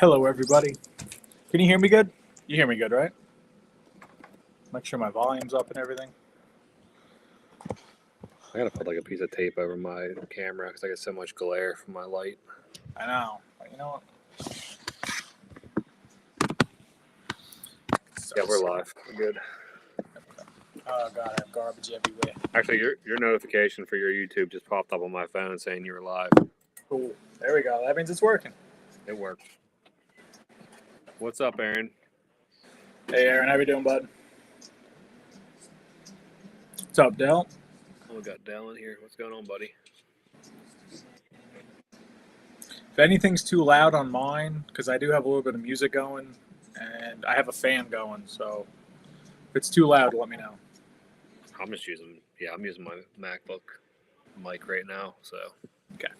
Hello, everybody. Can you hear me good? You hear me good, right? Make sure my volume's up and everything. I gotta put like a piece of tape over my camera because I get so much glare from my light. I know. But you know what? Yeah, we're live. We're good. Oh, God, I have garbage everywhere. Actually, your notification for your YouTube just popped up on my phone saying you were live. Cool. There we go. That means it's working. It worked. What's up, Aaron? Hey, Aaron. How you doing, bud? What's up, Dell? Oh, we got Dell in here. What's going on, buddy? If anything's too loud on mine, because I do have a little bit of music going, and I have a fan going, so if it's too loud, let me know. I'm using my MacBook mic right now. So, okay.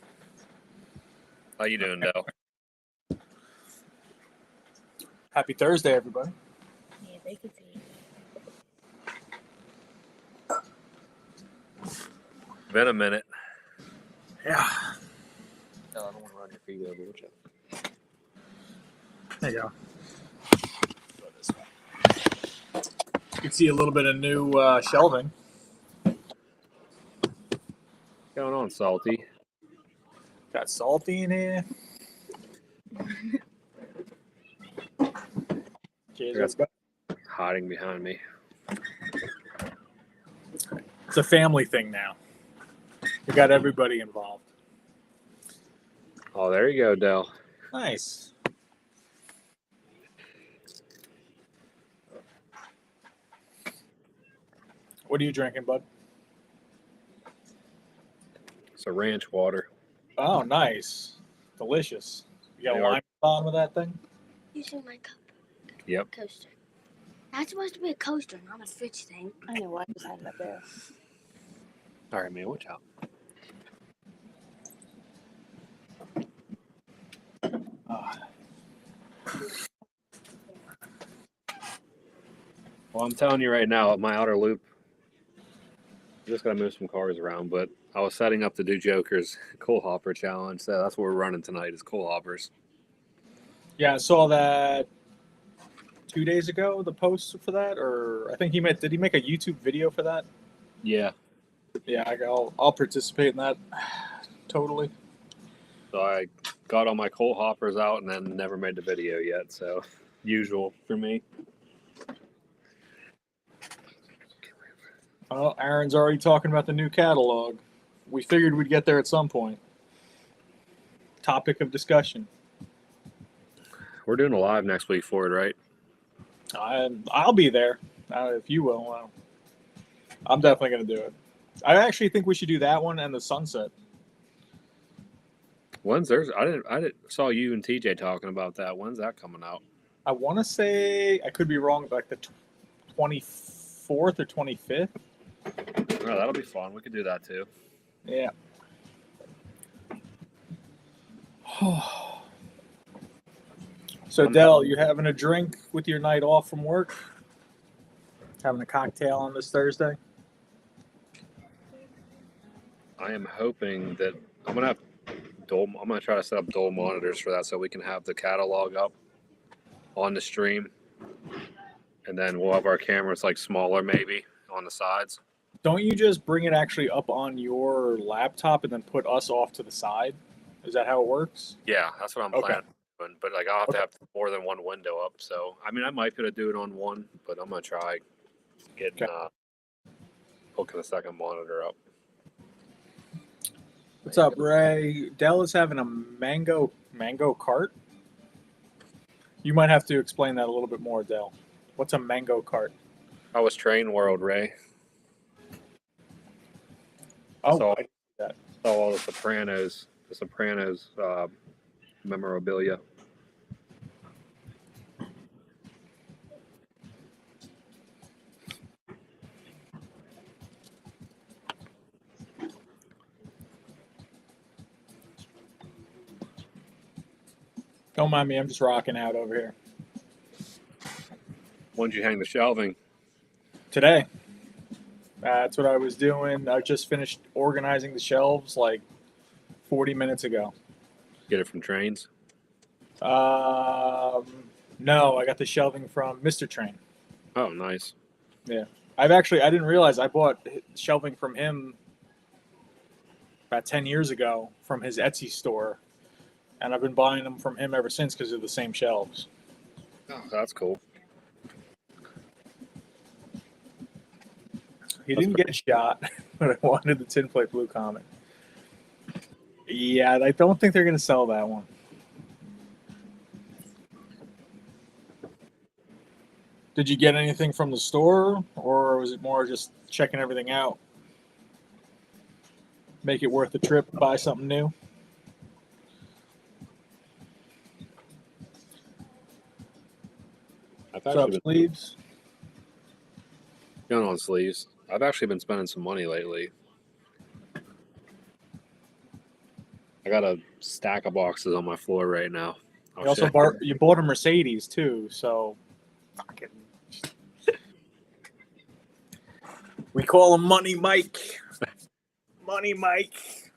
How you doing, Dell? Happy Thursday, everybody. Yeah, they can see it. Been a minute. Yeah. No, I don't want to run your feet over. Which There you go. Go this way. You can see a little bit of new shelving. What's going on, Salty? Got Salty in here. Cheers, everybody. Hiding behind me. It's a family thing now. We got everybody involved. Oh, there you go, Dell. Nice. What are you drinking, bud? It's a ranch water. Oh, nice. Delicious. You got a lime at the bottom of that thing? Using my cup. Yep. Coaster. That's supposed to be a coaster, not a fridge thing. I know why I just had it up there. All right, man. Watch out. Well, I'm telling you right now, at my outer loop, I'm just going to move some cars around, but I was setting up to do Joker's coal hopper challenge, so that's what we're running tonight is coal hoppers. Yeah, I saw that 2 days ago, the post for that, or I think did he make a YouTube video for that? Yeah. Yeah, I'll participate in that totally. So I got all my coal hoppers out and then never made the video yet, so usual for me. Well, Aaron's already talking about the new catalog. We figured we'd get there at some point. Topic of discussion. We're doing a live next week for it, right? I'll be there, if you will. I'm definitely going to do it. I actually think we should do that one and the sunset. When's theirs? I didn't saw you and TJ talking about that. When's that coming out? I want to say, I could be wrong, like the 24th or 25th. Oh, that'll be fun. We could do that too. Yeah. So, Dell, you having a drink with your night off from work? Having a cocktail on this Thursday? I am hoping that I'm gonna try to set up dual monitors for that so we can have the catalog up on the stream, and then we'll have our cameras like smaller maybe on the sides. Don't you just bring it actually up on your laptop and then put us off to the side? Is that how it works? Yeah, that's what I'm planning. But like I'll have to have more than one window up. So I mean I might be able to do it on one, but I'm gonna try getting hooking the second monitor up. What's up, Ray? Dell is having a mango cart. You might have to explain that a little bit more, Dell. What's a mango cart? I was Train World, Ray. Oh, so I see that. Saw all the Sopranos memorabilia. Don't mind me, I'm just rocking out over here. When did you hang the shelving? Today. That's what I was doing. I just finished organizing the shelves like 40 minutes ago. Get it from Trains? No, I got the shelving from Mr. Train. Oh, nice. Yeah. I didn't realize I bought shelving from him about 10 years ago from his Etsy store. And I've been buying them from him ever since because they're the same shelves. Oh, that's cool. He didn't get shot, but I wanted the tin plate blue Comet. Yeah, I don't think they're going to sell that one. Did you get anything from the store, or was it more just checking everything out? Make it worth the trip, buy something new? I've What's up, actually been sleeves? going on sleeves. I've actually been spending some money lately. I got a stack of boxes on my floor right now. You also bought a Mercedes too, so fucking. We call him Money Mike. Money Mike.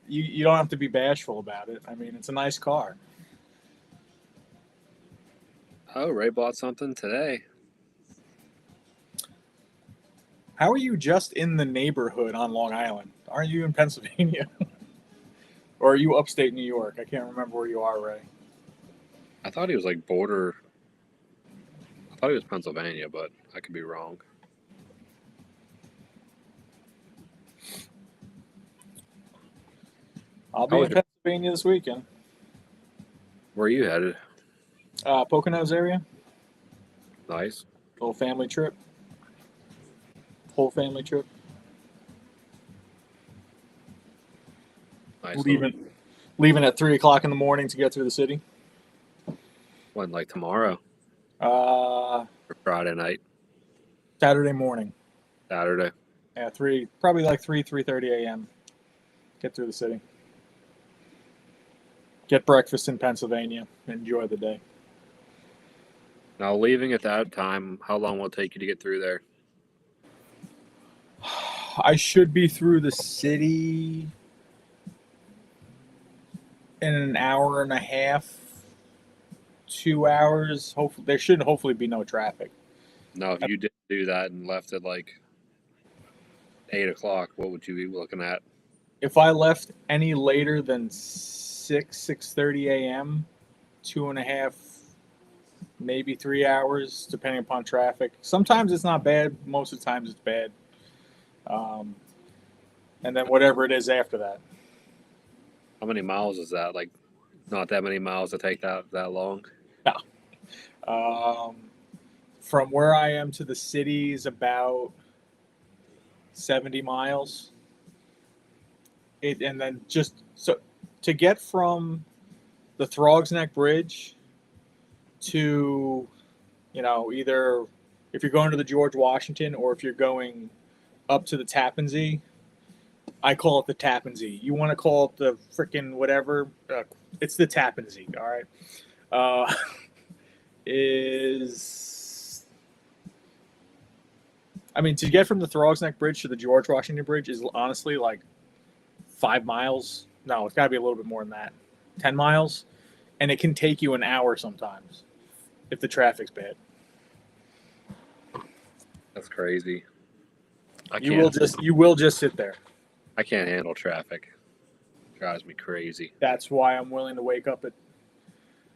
You don't have to be bashful about it. I mean, it's a nice car. Oh, Ray bought something today. How are you just in the neighborhood on Long Island? Aren't you in Pennsylvania? Or are you upstate New York? I can't remember where you are, Ray. I thought he was like border. I thought he was Pennsylvania, but I could be wrong. I'll be in Pennsylvania this weekend. Where are you headed? Poconos area. Nice. Little family trip. Whole family trip. Nice. Leaving at 3:00 in the morning to get through the city. When, like tomorrow? Or Friday night? Saturday morning. Saturday. Yeah, probably like 3:30 a.m. Get through the city. Get breakfast in Pennsylvania. Enjoy the day. Now, leaving at that time, how long will it take you to get through there? I should be through the city in an hour and a half, 2 hours. Hopefully, there should hopefully be no traffic. No, if you did do that and left at like 8 o'clock, what would you be looking at? If I left any later than 6:30 a.m., 2.5, maybe 3 hours, depending upon traffic. Sometimes it's not bad. Most of the times it's bad. And then whatever it is after that. How many miles is that? Like, not that many miles to take that long? No. From where I am to the city is about 70 miles. And then just so to get from the Throgs Neck Bridge to, either if you're going to the George Washington or if you're going up to the Tappan Zee, I call it the Tappan Zee. You want to call it the frickin' whatever, it's the Tappan Zee, all right? To get from the Throgs Neck Bridge to the George Washington Bridge is honestly like 5 miles. No, it's got to be a little bit more than that. 10 miles. And it can take you an hour sometimes if the traffic's bad. That's crazy. You will just sit there. I can't handle traffic. It drives me crazy. That's why I'm willing to wake up at.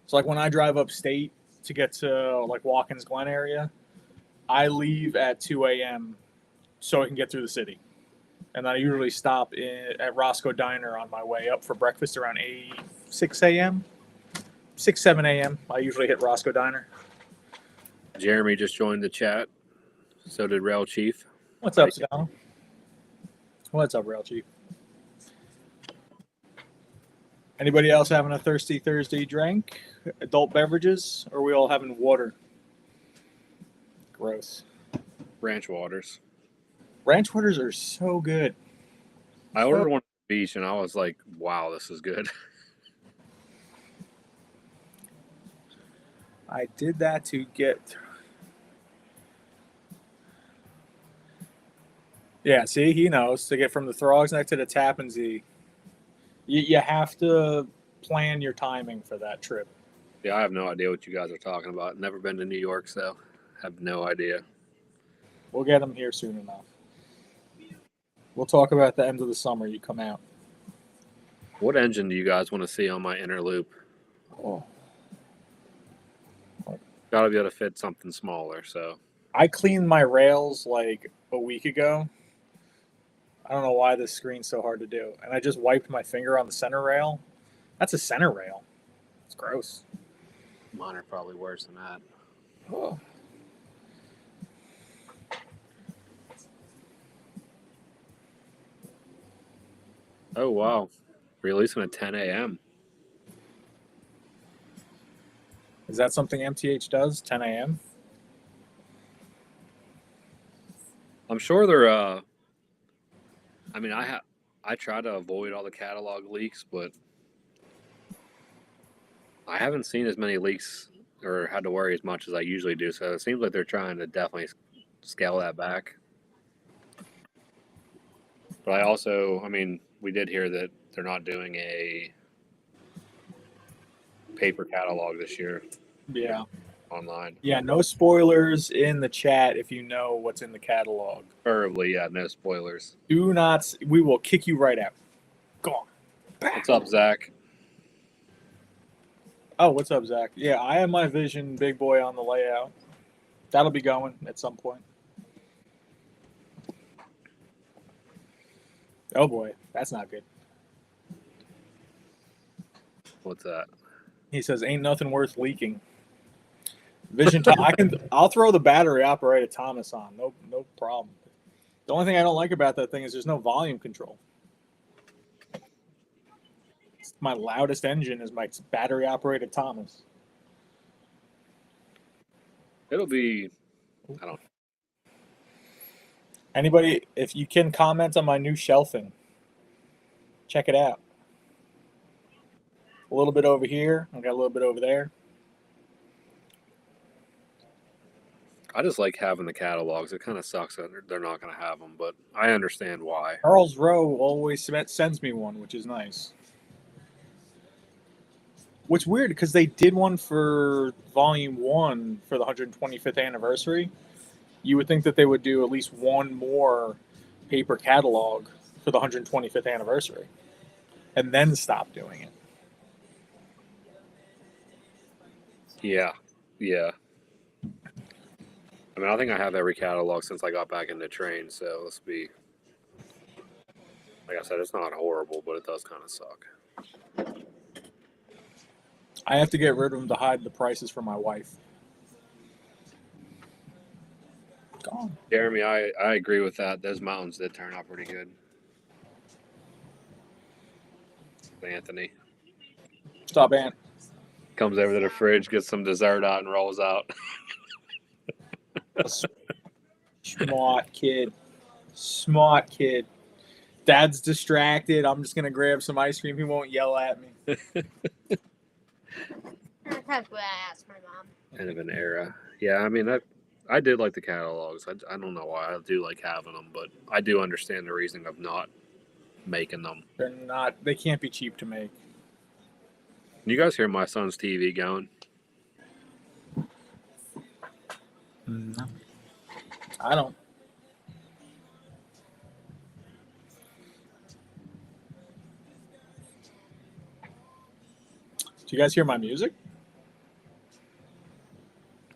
It's like when I drive upstate to get to like Watkins Glen area, I leave at 2 a.m. so I can get through the city. And I usually stop at Roscoe Diner on my way up for breakfast around 6 a.m. 6, 7 a.m. I usually hit Roscoe Diner. Jeremy just joined the chat. So did Rail Chief. What's up, Sal? What's up, Rail Chief? Anybody else having a Thirsty Thursday drink? Adult beverages? Or are we all having water? Gross. Ranch waters. Ranch waters are so good. I ordered one at the beach and I was like, wow, this is good. I did that to get. Yeah, see, he knows to get from the Throgs Neck to the Tappan Zee. You have to plan your timing for that trip. Yeah, I have no idea what you guys are talking about. Never been to New York, so have no idea. We'll get him here soon enough. We'll talk about the end of the summer. You come out. What engine do you guys want to see on my inner loop? Oh. Got to be able to fit something smaller. So I cleaned my rails like a week ago. I don't know why this screen's so hard to do. And I just wiped my finger on the center rail. That's a center rail. It's gross. mine are probably worse than that. Oh. Oh wow, releasing at 10 a.m. Is that something MTH does? 10 a.m. I'm sure they're. I mean, I try to avoid all the catalog leaks, but I haven't seen as many leaks or had to worry as much as I usually do. So it seems like they're trying to definitely scale that back. But I also, I mean, we did hear that they're not doing a paper catalog this year Yeah. online. Yeah, no spoilers in the chat if you know what's in the catalog. Preferably, yeah, no spoilers. Do not. We will kick you right out. Go on. What's up, Zach? Oh, what's up, Zach? Yeah, I have my Vision big boy on the layout. That'll be going at some point. Oh boy, that's not good. What's that? He says, "Ain't nothing worth leaking." Vision. I'll throw the battery operated Thomas on. No problem. The only thing I don't like about that thing is there's no volume control. My loudest engine is my battery operated Thomas. It'll be, I don't know. Anybody, if you can comment on my new shelving, check it out. A little bit over here. I got a little bit over there. I just like having the catalogs. It kind of sucks that they're not going to have them, but I understand why. Charles Rowe always sends me one, which is nice. What's weird, because they did one for Volume 1 for the 125th anniversary. You would think that they would do at least one more paper catalog for the 125th anniversary and then stop doing it. Yeah. I mean, I think I have every catalog since I got back into trains, so let's be. Like I said, it's not horrible, but it does kind of suck. I have to get rid of them to hide the prices for my wife. Gone. Jeremy, I agree with that. Those mountains did turn out pretty good. Anthony Stop, Ant. comes over to the fridge, gets some dessert out, and rolls out. Smart kid. Smart kid. Dad's distracted. I'm just going to grab some ice cream. He won't yell at me. That's what I asked my mom. End of an era. Yeah, I mean, I did like the catalogs. I don't know why I do like having them, but I do understand the reasoning of not making them. They can't be cheap to make. You guys hear my son's TV going? No. I don't. Do you guys hear my music?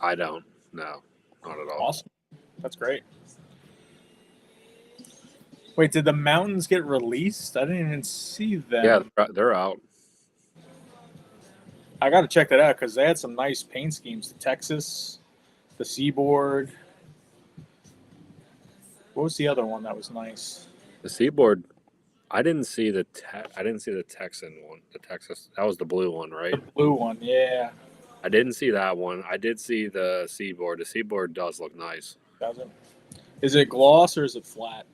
I don't. No, not at all. Awesome. That's great. Wait, did the mountains get released? I didn't even see them. Yeah, they're out. I got to check that out because they had some nice paint schemes. The Texas, the Seaboard. What was the other one that was nice? The Seaboard. I didn't see the Texan one. The Texas. That was the blue one, right? The blue one, yeah. I didn't see that one. I did see the Seaboard. The Seaboard does look nice. Does it? Is it gloss or is it flat?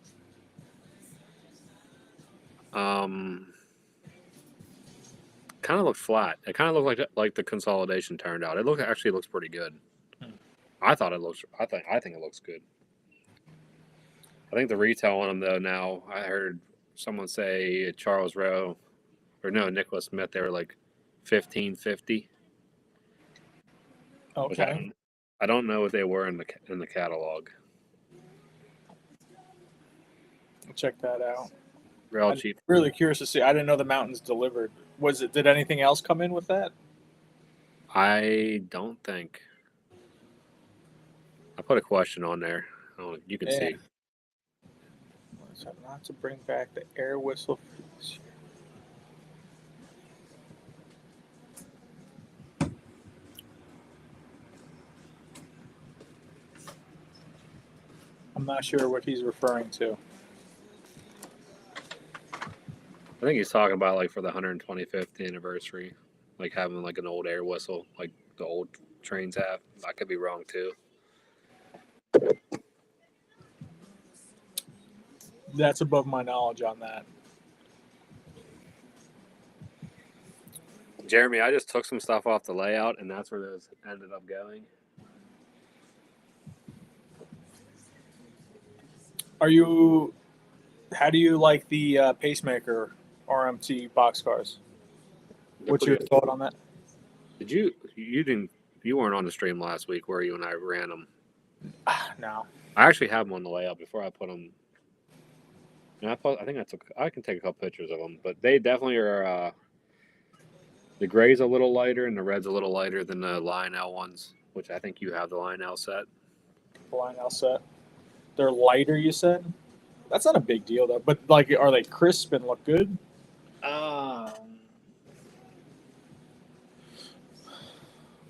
Kind of looked flat. It kind of looked like the consolidation turned out. It actually looks pretty good. I think it looks good. I think the retail on them though now, I heard someone say at Charles Rowe, or no, Nicholas Smith, they were like $15.50. Which Okay. I don't know what they were in the catalog. I'll check that out. Real I'm cheap. really curious to see. I didn't know the mountains delivered. Was it? Did anything else come in with that? I don't think. I put a question on there. Oh, you can Yeah. see. So not to bring back the air whistle for this year. I'm not sure what he's referring to. I think he's talking about like for the 125th anniversary, like having like an old air whistle, like the old trains have. I could be wrong too. That's above my knowledge on that. Jeremy, I just took some stuff off the layout, and that's where those ended up going. How do you like the pacemaker RMT boxcars? What's your thought on that? You weren't on the stream last week, were you? When I ran them, No. I actually have them on the layout before I put them. And I can take a couple pictures of them, but they definitely are. The gray's a little lighter, and the red's a little lighter than the Lionel ones, which I think you have the Lionel set. The Lionel set. They're lighter, you said? That's not a big deal, though. But, like, are they crisp and look good?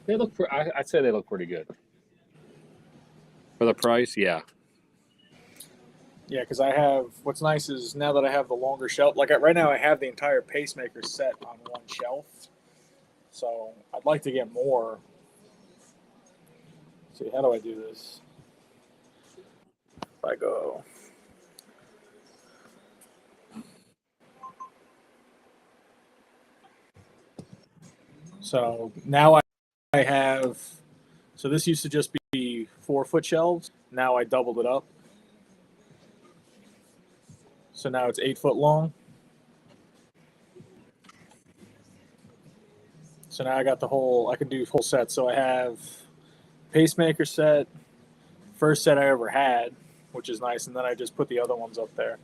They look. I'd say they look pretty good for the price. Yeah. Yeah, because what's nice is now that I have the longer shelf, like right now I have the entire pacemaker set on one shelf. So I'd like to get more. Let's see, how do I do this? If I go. So now I have, so this used to just be 4-foot shelves. Now I doubled it up. So now it's 8 foot long. So now I got I can do whole sets. So I have pacemaker set, first set I ever had, which is nice. And then I just put the other ones up there.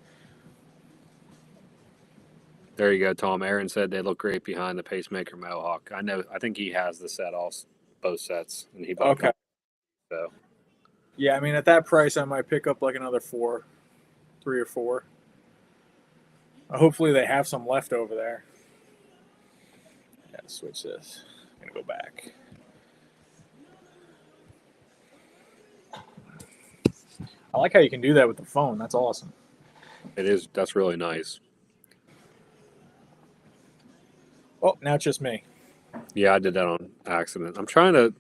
There you go, Tom. Aaron said they look great behind the pacemaker Mohawk. I think he has the set, both sets, and he bought Okay. So yeah, I mean, at that price, I might pick up like another 3 or 4. Hopefully, they have some left over there. Yeah, switch this. I'm gonna go back. I like how you can do that with the phone. That's awesome. it is. That's really nice. Oh, now it's just me. Yeah, I did that on accident. I'm trying to.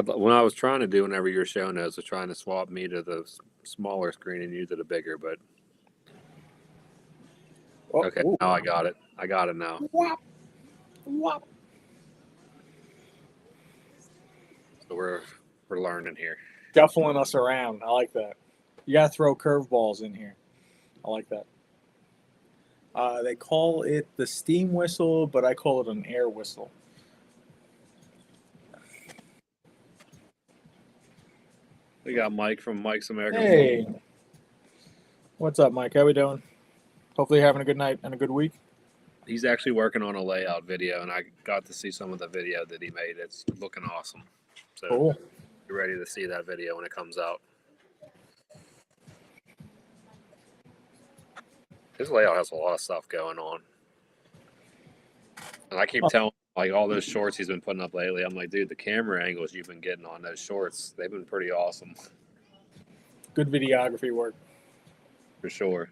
When I was trying to do whenever you were showing us, I was trying to swap me to the smaller screen and you to the bigger, but Oh, okay, ooh. now I got it. I got it now. Whop. Whop. So we're learning here. Shuffling us around. I like that. You gotta throw curveballs in here. I like that. They call it the steam whistle, but I call it an air whistle. We got Mike from Mike's American. Hey, what's up, Mike? How we doing? Hopefully, you're having a good night and a good week. He's actually working on a layout video, and I got to see some of the video that he made. It's looking awesome. So Cool. you're ready to see that video when it comes out. His layout has a lot of stuff going on. And I keep telling like all those shorts he's been putting up lately. I'm like, dude, the camera angles you've been getting on those shorts, they've been pretty awesome. Good videography work. For sure.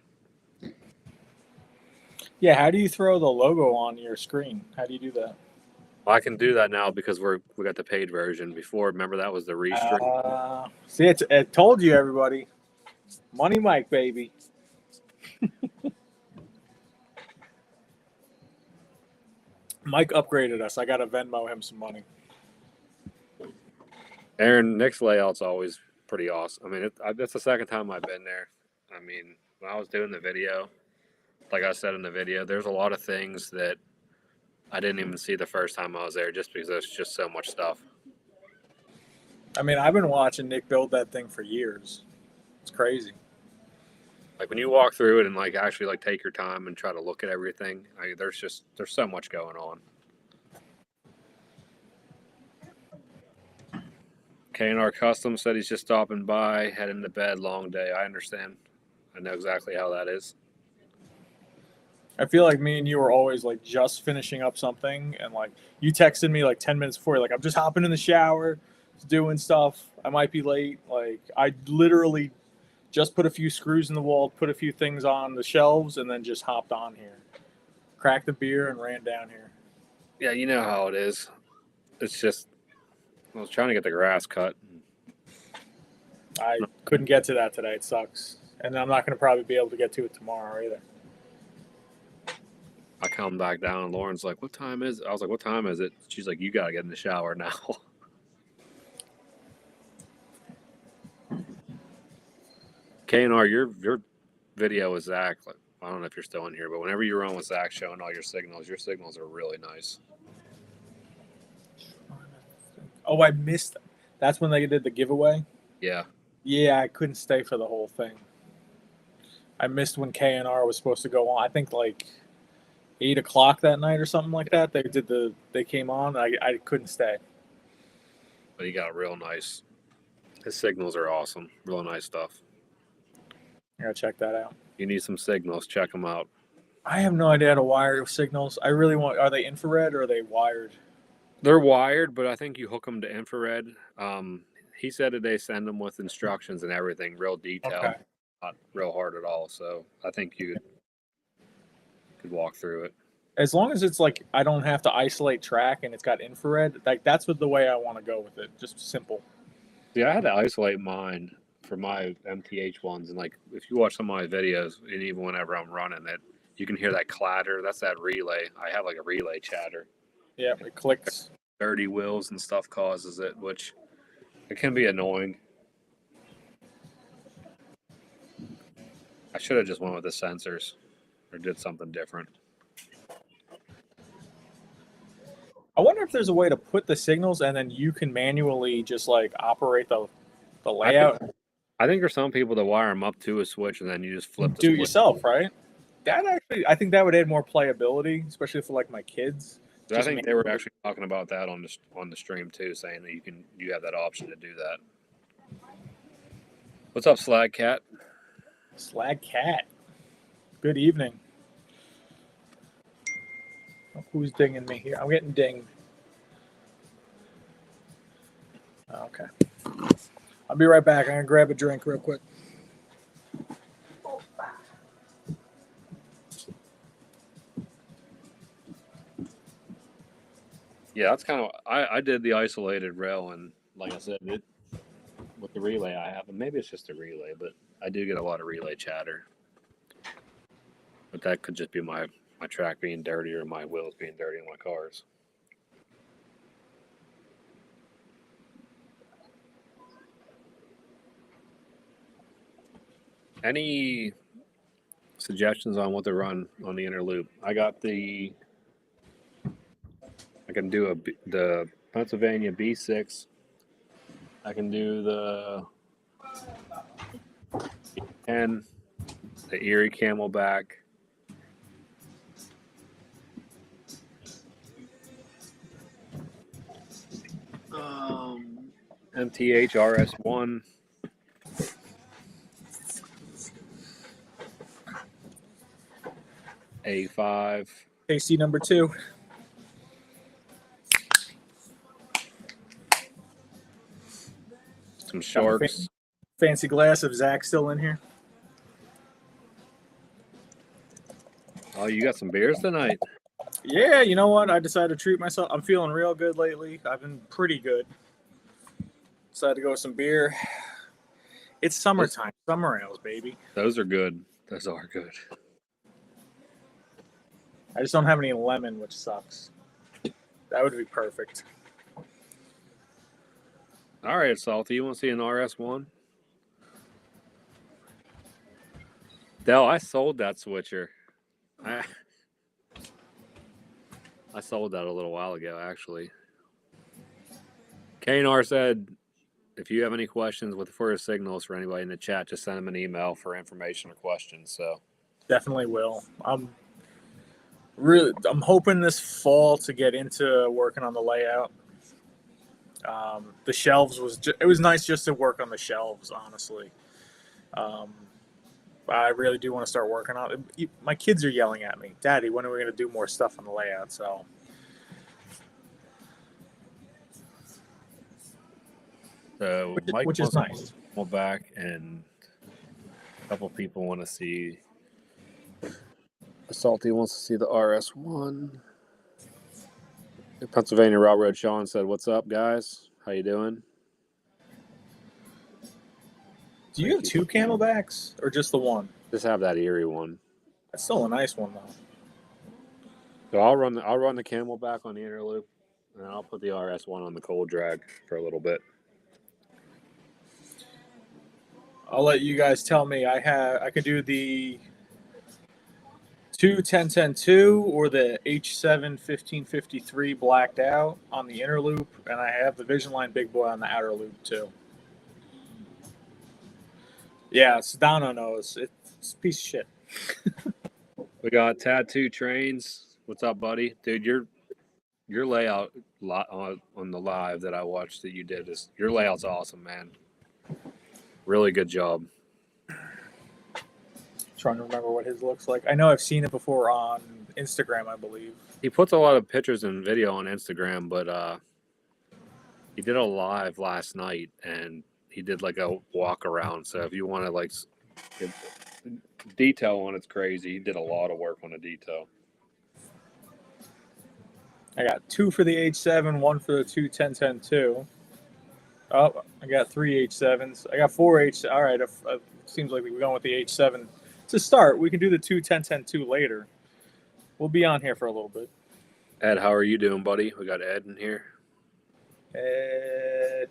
Yeah, how do you throw the logo on your screen? How do you do that? Well, I can do that now because we got the paid version. Before, remember that was the restream. See, it told you, everybody. Money Mike, baby. Mike upgraded us. I got to Venmo him some money. Aaron, Nick's layout's always pretty awesome. I mean, that's the second time I've been there. I mean, when I was doing the video, like I said in the video, there's a lot of things that I didn't even see the first time I was there just because there's just so much stuff. I mean, I've been watching Nick build that thing for years. It's crazy. Like when you walk through it and like actually like take your time and try to look at everything, there's so much going on. K&R Custom said he's just stopping by, heading to bed, long day. I understand. I know exactly how that is. I feel like me and you were always like just finishing up something, and like you texted me like 10 minutes before, you're like, I'm just hopping in the shower, doing stuff. I might be late. Like I literally just put a few screws in the wall, put a few things on the shelves, and then just hopped on here, cracked a beer, and ran down here. Yeah, you know how it is. It's just I was trying to get the grass cut. I couldn't get to that today. It sucks, and I'm not going to probably be able to get to it tomorrow either. I come back down and Lauren's like, "What time is it?" I was like, "What time is it?" She's like, "You gotta get in the shower now." K&R, your video with Zach, like, I don't know if you're still in here, but whenever you're on with Zach showing all your signals are really nice. Oh, I missed. That's when they did the giveaway. Yeah. Yeah, I couldn't stay for the whole thing. I missed when K&R was supposed to go on. I think like 8 o'clock that night or something like that. They came on. I couldn't stay. But he got real nice. His signals are awesome. Real nice stuff. I gotta check that out. You need some signals, check them out. I have no idea how to wire signals. I really want. Are they infrared or are they wired? They're wired, but I think you hook them to infrared. He said that they send them with instructions and everything, real detailed, Okay. not real hard at all. So I think you could walk through it. As long as it's like I don't have to isolate track and it's got infrared, like that's what the way I want to go with it. Just simple. Yeah, I had to isolate mine for my MTH ones, and like if you watch some of my videos, and even whenever I'm running it, you can hear that clatter. That's that relay. I have like a relay chatter. Yeah, it clicks. Dirty wheels and stuff causes it, which it can be annoying. I should have just went with the sensors or did something different. I wonder if there's a way to put the signals and then you can manually just like operate the layout. I think there's some people that wire them up to a switch and then you just flip the Do it switch. yourself, right? That actually, I think that would add more playability, especially for like my kids. I think they were actually talking about that on the stream too, saying that you have that option to do that. What's up, Slag Cat? Slag Cat. Good evening. Who's dinging me here? I'm getting dinged. Okay. I'll be right back. I'm going to grab a drink real quick. Yeah, that's kind of I did the isolated rail, and like I said, with the relay I have, and maybe it's just a relay, but I do get a lot of relay chatter. But that could just be my track being dirty or my wheels being dirty in my cars. Any suggestions on what to run on the inner loop? I can do the Pennsylvania B6. I can do the 10, the Erie Camelback. MTH RS1. A5. AC number 2. Some shorts. Fancy glass of Zach still in here. Oh, you got some beers tonight? Yeah, you know what? I decided to treat myself. I'm feeling real good lately. I've been pretty good. Decided to go with some beer. It's summertime. Summer ales, baby. Those are good. Those are good. I just don't have any lemon, which sucks. That would be perfect. All right, Salty. You want to see an RS1? Dell, I sold that switcher. I sold that a little while ago, actually. K&R said, if you have any questions with further signals for anybody in the chat, just send them an email for information or questions. So Definitely will. I'm hoping this fall to get into working on the layout. The shelves it was nice just to work on the shelves, honestly. I really do want to start working on it. My kids are yelling at me, Daddy, when are we going to do more stuff on the layout? So Mike which is wants nice. to go back, and a couple people want to see. Salty wants to see the RS1. Pennsylvania Railroad Sean said, "What's up, guys? How you doing?" Do you have two Camelbacks or just the one? Just have that Erie one. That's still a nice one though. So I'll run the Camelback on the inner loop, and then I'll put the RS1 on the cold drag for a little bit. I'll let you guys tell me. I could do the 2 10 10 2 or the H7 1553 blacked out on the inner loop, and I have the Vision Line Big Boy on the outer loop too. Yeah, Sedano knows. It's a piece of shit. We got Tattoo Trains. What's up, buddy? Dude, your layout on the live that I watched that you did your layout's awesome, man. Really good job. Trying to remember what his looks like. I know I've seen it before on Instagram, I believe. He puts a lot of pictures and video on Instagram, but he did a live last night, and he did like a walk around. So if you want to like detail on it's crazy. He did a lot of work on the detail. I got 2 for the H7, 1 for the 2 10 10 2. Oh, I got 3 H7s. I got 4 H. All right, it seems like we're going with the H7 to start. We can do the 2 10 10 2 later. We'll be on here for a little bit. Ed, how are you doing, buddy? We got Ed in here. Ed.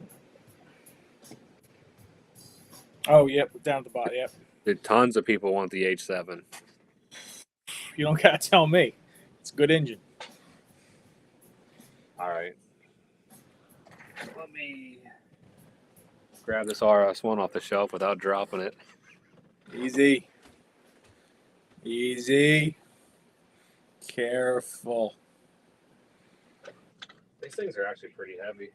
Oh, yep, down at the bottom. Yep. Dude, tons of people want the H7. You don't gotta tell me. It's a good engine. All right. Let me grab this RS1 off the shelf without dropping it. Easy. Easy. Careful. These things are actually pretty heavy.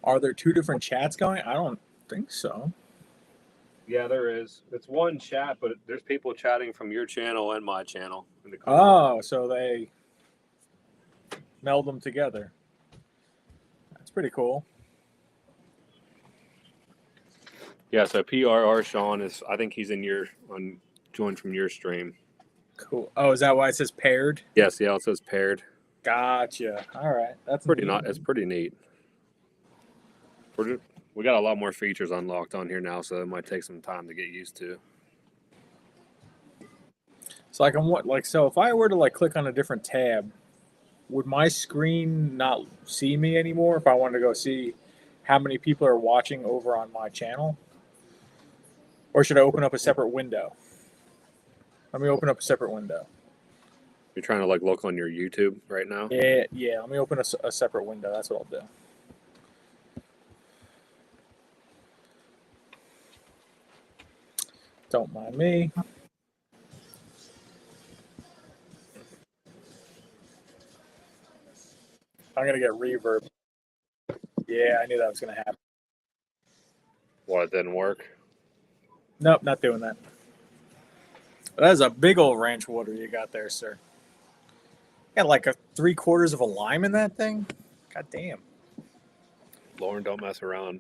Are there 2 different chats going? I don't think so. Yeah, there is. It's one chat, but there's people chatting from your channel and my channel. In the Oh, so they meld them together. That's pretty cool. Yeah, so PRR Sean is, I think he's in joined from your stream. Cool. Oh, is that why it says paired? Yes, yeah, it says paired. Gotcha. All right. That's Pretty neat. It's pretty neat. We got a lot more features unlocked on here now, so it might take some time to get used to. So if I were to click on a different tab, would my screen not see me anymore if I wanted to go see how many people are watching over on my channel? Or should I open up a separate window? Let me open up a separate window. You're trying to look on your YouTube right now? Yeah. Let me open a separate window. That's what I'll do. Don't mind me. I'm going to get reverb. Yeah, I knew that was going to happen. What, it didn't work? Nope, not doing that. That is a big old ranch water you got there, sir. Got like a 3/4 of a lime in that thing? God damn. Lauren, don't mess around.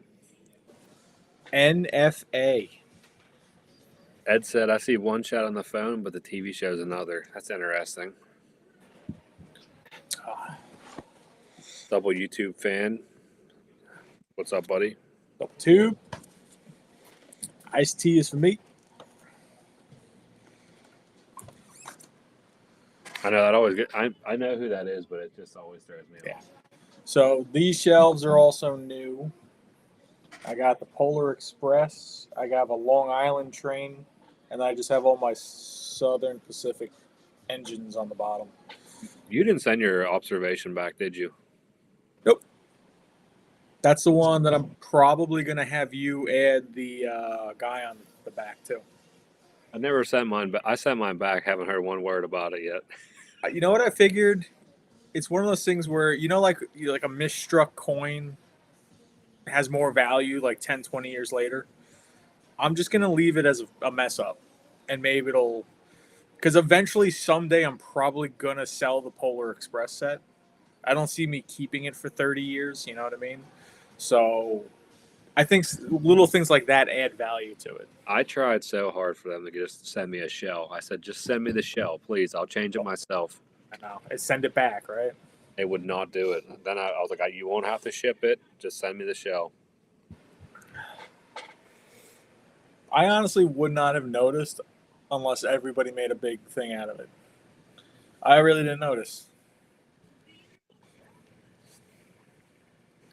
NFA. Ed said, I see one chat on the phone, but the TV shows another. That's interesting. Double YouTube fan. What's up, buddy? Double tube. Iced tea is for me. I know that always get. I know who that is, but it just always throws me off. So these shelves are also new. I got the Polar Express. I got a Long Island train, and I just have all my Southern Pacific engines on the bottom. You didn't send your observation back, did you? Nope. That's the one that I'm probably going to have you add the guy on the back too. I never sent mine, but I sent mine back. Haven't heard one word about it yet. You know what I figured? It's one of those things where, like a misstruck coin has more value like 10, 20 years later. I'm just going to leave it as a mess up. And maybe it'll... Because eventually, someday, I'm probably going to sell the Polar Express set. I don't see me keeping it for 30 years. You know what I mean? So I think little things like that add value to it. I tried so hard for them to just send me a shell. I said, just send me the shell, please. I'll change it myself. I know. Send it back, right? They would not do it. Then I was like, you won't have to ship it. Just send me the shell. I honestly would not have noticed unless everybody made a big thing out of it. I really didn't notice.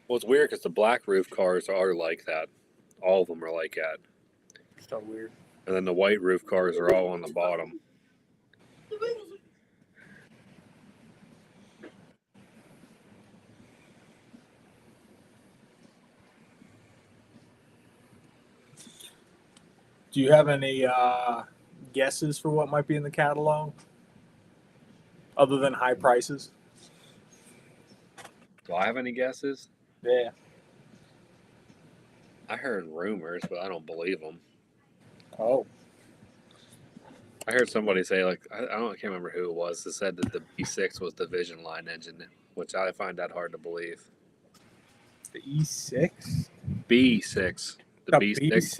Well, it's weird because the black roof cars are like that. All of them are like that. So weird. And then the white roof cars are all on the bottom. Do you have any guesses for what might be in the catalog? Other than high prices? Do I have any guesses? Yeah. I heard rumors, but I don't believe them. Oh. I heard somebody say, I can't remember who it was, that said that the B6 was the Vision Line engine, which I find that hard to believe. The E6? B6. The B6.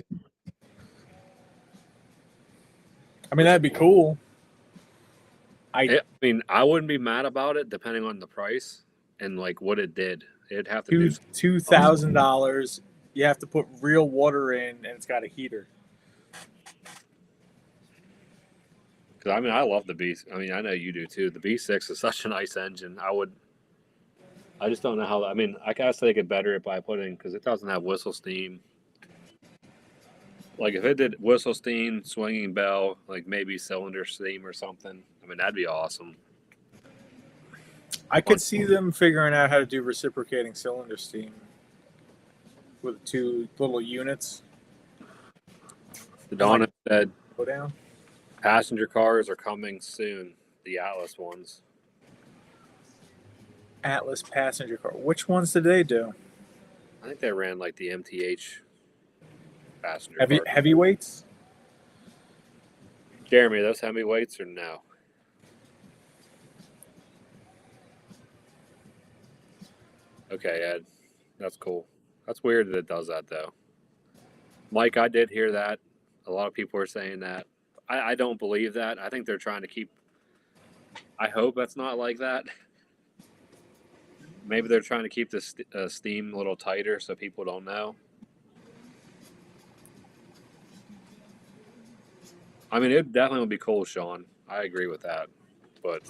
I mean, that'd be cool. I mean, I wouldn't be mad about it depending on the price and what it did. It'd have to do $2,000. You have to put real water in, and it's got a heater. Because I mean, I love the B. I mean, I know you do too. The B6 is such a nice engine. I just don't know how. I mean, I guess they could better it by putting because it doesn't have whistle steam. Like if it did whistle steam, swinging bell, maybe cylinder steam or something. I mean, that'd be awesome. I could see them figuring out how to do reciprocating cylinder steam with 2 little units. The Donna said, Go down. Passenger cars are coming soon. The Atlas ones. Atlas passenger car. Which ones did they do? I think they ran the MTH passenger car. Heavyweights? Jeremy, are those heavyweights or no? Okay, Ed. That's cool. That's weird that it does that, though. Mike, I did hear that. A lot of people are saying that. I don't believe that. I think they're trying to keep... I hope that's not like that. Maybe they're trying to keep the steam a little tighter so people don't know. I mean, it definitely would be cool, Sean. I agree with that. But...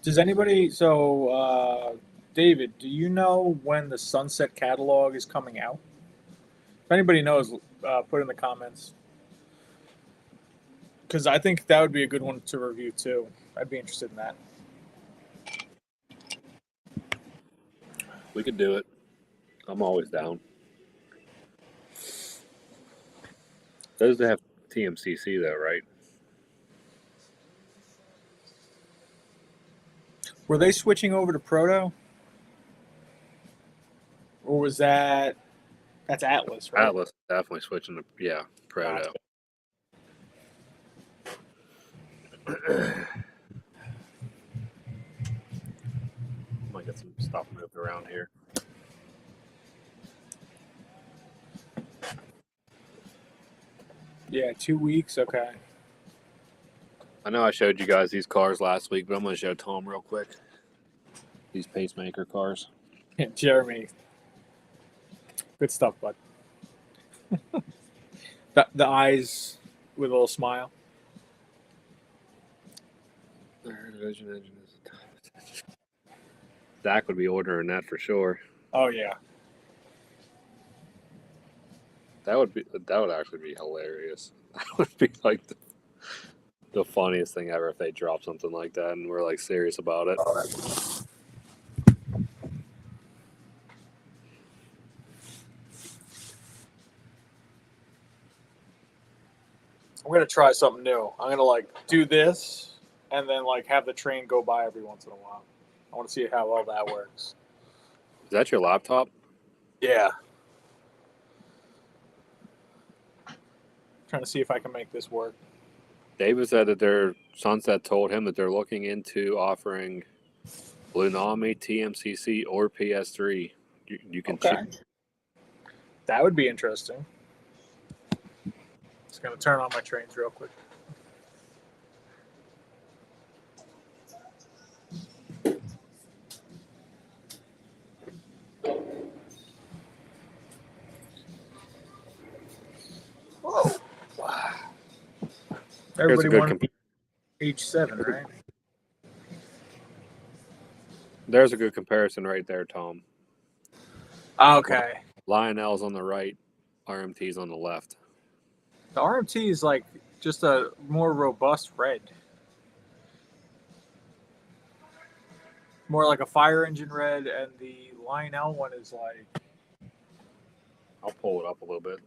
Does anybody... So, David, do you know when the Sunset catalog is coming out? If anybody knows, put in the comments. Because I think that would be a good one to review, too. I'd be interested in that. We could do it. I'm always down. Those have TMCC, though, right? Were they switching over to Proto? Or was that... That's Atlas, right? Atlas definitely switching to, Proto. Might get some stuff moved around here. Yeah, 2 weeks. Okay. I know I showed you guys these cars last week, but I'm going to show Tom real quick. These pacemaker cars. Jeremy. Good stuff, bud. the eyes with a little smile. Zach would be ordering that for sure. Oh yeah. That would actually be hilarious. That would be like the funniest thing ever if they drop something like that and we're like serious about it. I'm gonna try something new. I'm gonna like do this and then like have the train go by every once in a while. I want to see how well that works. Is that your laptop? Yeah. Trying to see if I can make this work. David said that their Sunset told him that they're looking into offering Lunami, TMCC, or PS3. You can Okay. choose. That would be interesting. Just gonna turn on my trains real quick. Whoa. Everybody wanted H7, right? There's a good comparison right there, Tom. Okay. Lionel's on the right, RMT's on the left. The RMT is like just a more robust red. More like a fire engine red, and the Lionel one is like. I'll pull it up a little bit.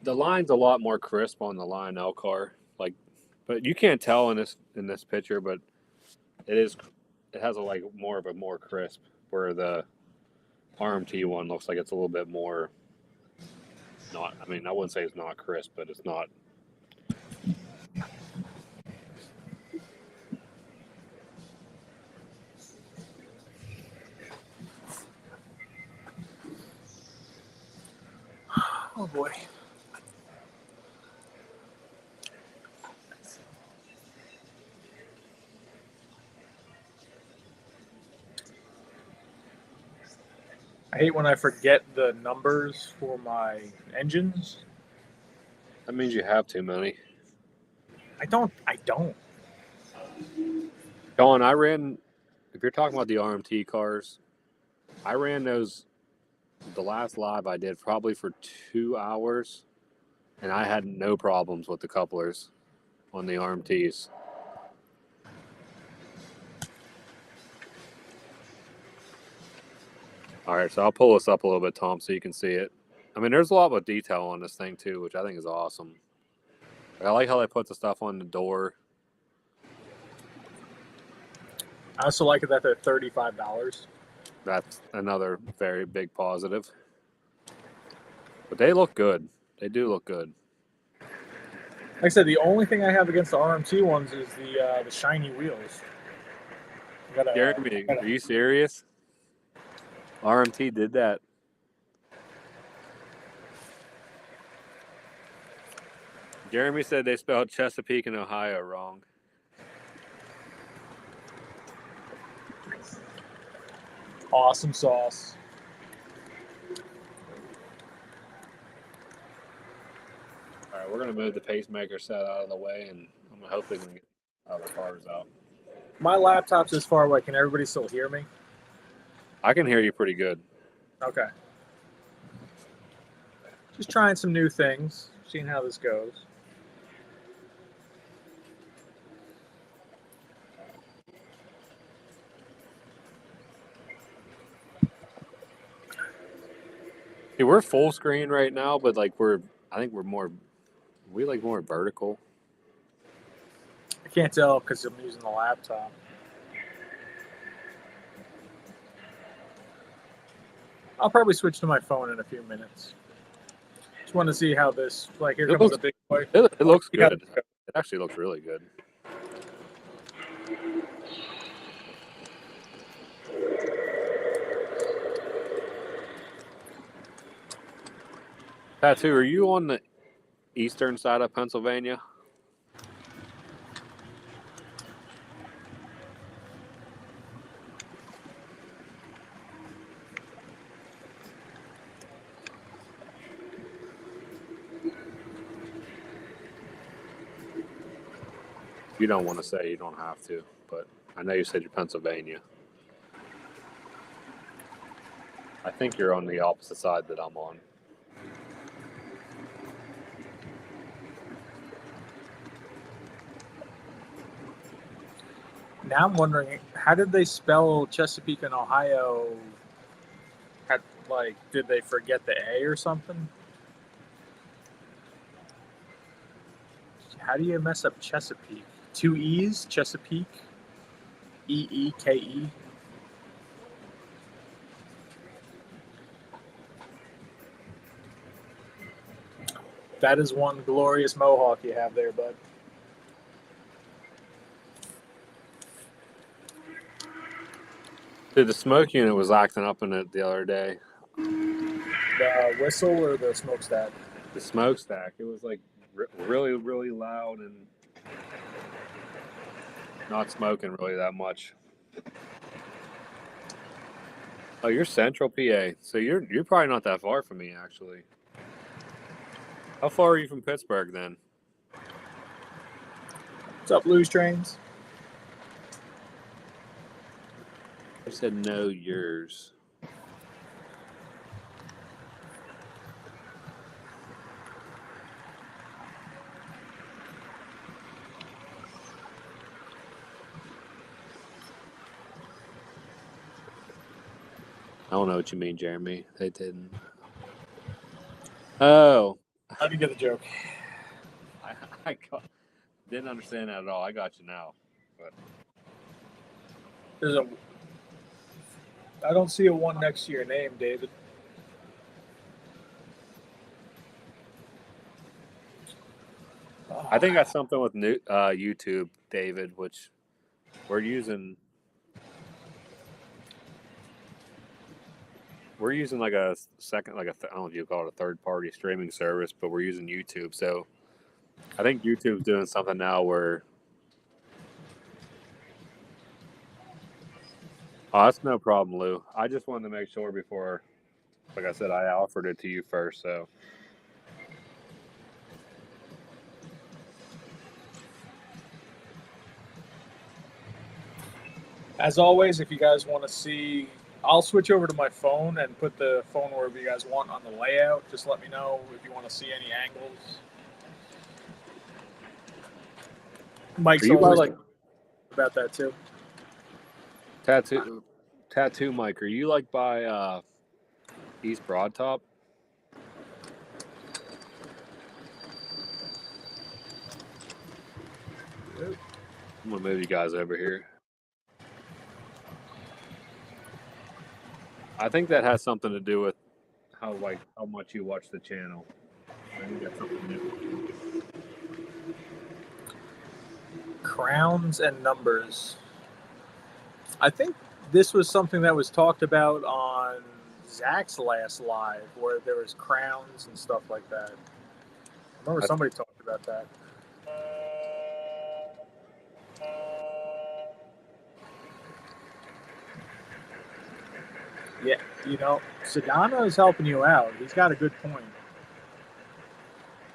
The line's a lot more crisp on the Lionel car, but you can't tell in this picture, but it has more of a more crisp, where the RMT one looks like it's a little bit more. I wouldn't say it's not crisp, but it's not. Oh boy. I hate when I forget the numbers for my engines. That means you have too many. I don't. Colin, if you're talking about the RMT cars, I ran those, the last live I did probably for 2 hours, and I had no problems with the couplers on the RMTs. All right, so I'll pull this up a little bit, Tom, so you can see it. I mean, there's a lot of detail on this thing, too, which I think is awesome. I like how they put the stuff on the door. I also like it that they're $35. That's another very big positive. But they look good. They do look good. Like I said, the only thing I have against the RMT ones is the shiny wheels. Jeremy, are you serious? RMT did that. Jeremy said they spelled Chesapeake and Ohio wrong. Awesome sauce. All right, we're going to move the pacemaker set out of the way, and I'm going to hope they can get other cars out. My laptop's this far away. Can everybody still hear me? I can hear you pretty good. Okay. Just trying some new things, seeing how this goes. See, we're full screen right now, but I think we like more vertical. I can't tell because I'm using the laptop. I'll probably switch to my phone in a few minutes. Just want to see how this, here comes the big boy. It looks good. It actually looks really good. Tattoo, are you on the eastern side of Pennsylvania? You don't want to say, you don't have to, but I know you said you're Pennsylvania. I think you're on the opposite side that I'm on. Now I'm wondering, how did they spell Chesapeake and Ohio? Did they forget the A or something? How do you mess up Chesapeake? 2 E's, Chesapeake, E-E-K-E. That is one glorious mohawk you have there, bud. Dude, the smoke unit was acting up in it the other day. The whistle or the smokestack? The smokestack, it was like really, really loud and not smoking really that much. Oh, you're Central PA, so you're probably not that far from me, actually. How far are you from Pittsburgh then? What's up, Blues Trains? I said no, yours. I don't know what you mean, Jeremy. They didn't. Oh. I didn't get the joke. I didn't understand that at all. I got you now. But I don't see a 1 next to your name, David. I think that's something with YouTube, David, which we're using. We're using like a second, I don't know if you call it a third-party streaming service, but we're using YouTube. So I think YouTube's doing something now where. Oh, that's no problem, Lou. I just wanted to make sure before, like I said, I offered it to you first. So. As always, if you guys want to see, I'll switch over to my phone and put the phone wherever you guys want on the layout. Just let me know if you want to see any angles. Mike's always about that too. Tattoo Mike, are you like by East Broad Top? I'm gonna move you guys over here. I think that has something to do with how much you watch the channel. I think that's something new. Crowns and numbers. I think this was something that was talked about on Zach's last live, where there was crowns and stuff like that. I remember somebody talked about that. Yeah, Sedano is helping you out. He's got a good point.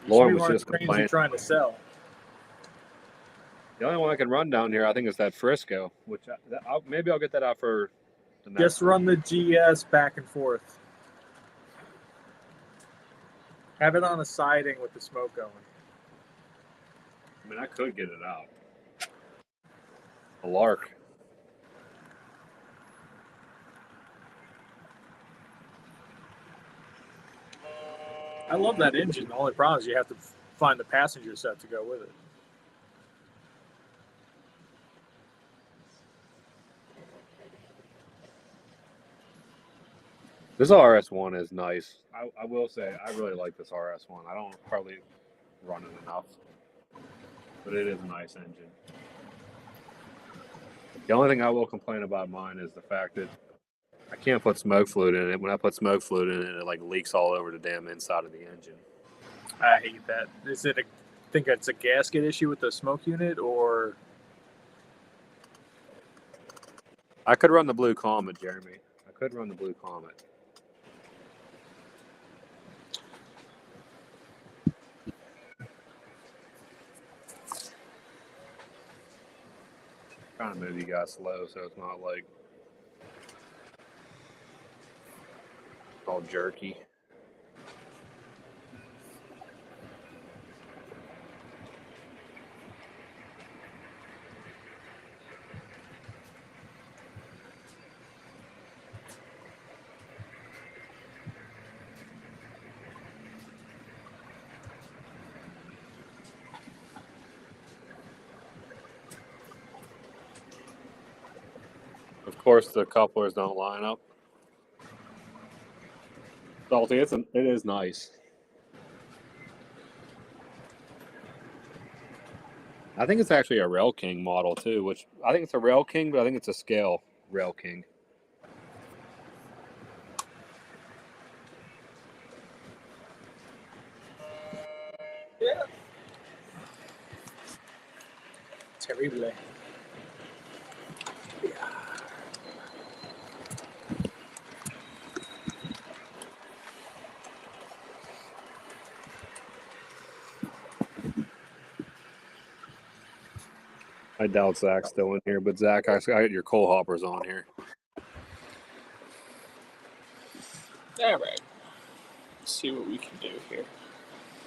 Lauren was just trains complaining. You're trying to sell. The only one I can run down here, I think, is that Frisco, which maybe I'll get that out for the next. Just run the GS back and forth. Have it on a siding with the smoke going. I mean, I could get it out. A lark. I love that engine. The only problem is you have to find the passenger set to go with it. This RS1 is nice. I will say I really like this RS1. I don't probably run it enough, but it is a nice engine. The only thing I will complain about mine is the fact that I can't put smoke fluid in it. When I put smoke fluid in it, it like leaks all over the damn inside of the engine. I hate that. Think it's a gasket issue with the smoke unit, or I could run the Blue Comet, Jeremy. I could run the Blue Comet. Trying to move you guys slow so it's not like all jerky. Of course, the couplers don't line up. Salty, it is nice. I think it's actually a Rail King model too, which I think it's a Rail King, but I think it's a scale Rail King. Yeah. Terrible. I doubt Zach's still in here, but Zach, I got your coal hoppers on here. All right. Let's see what we can do here.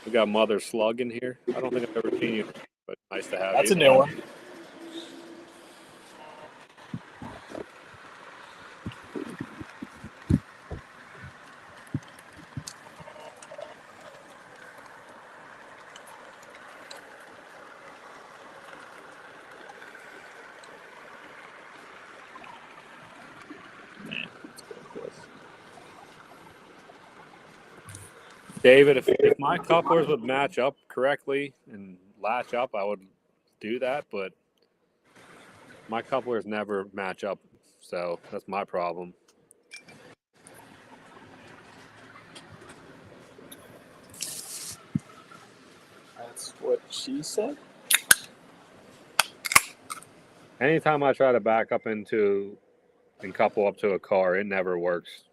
We got Mother Slug in here. I don't think I've ever seen you, but nice to have That's you. a new one. David, if my couplers would match up correctly and latch up, I would do that, but my couplers never match up, so that's my problem. That's what she said. Anytime I try to back up into and couple up to a car, it never works.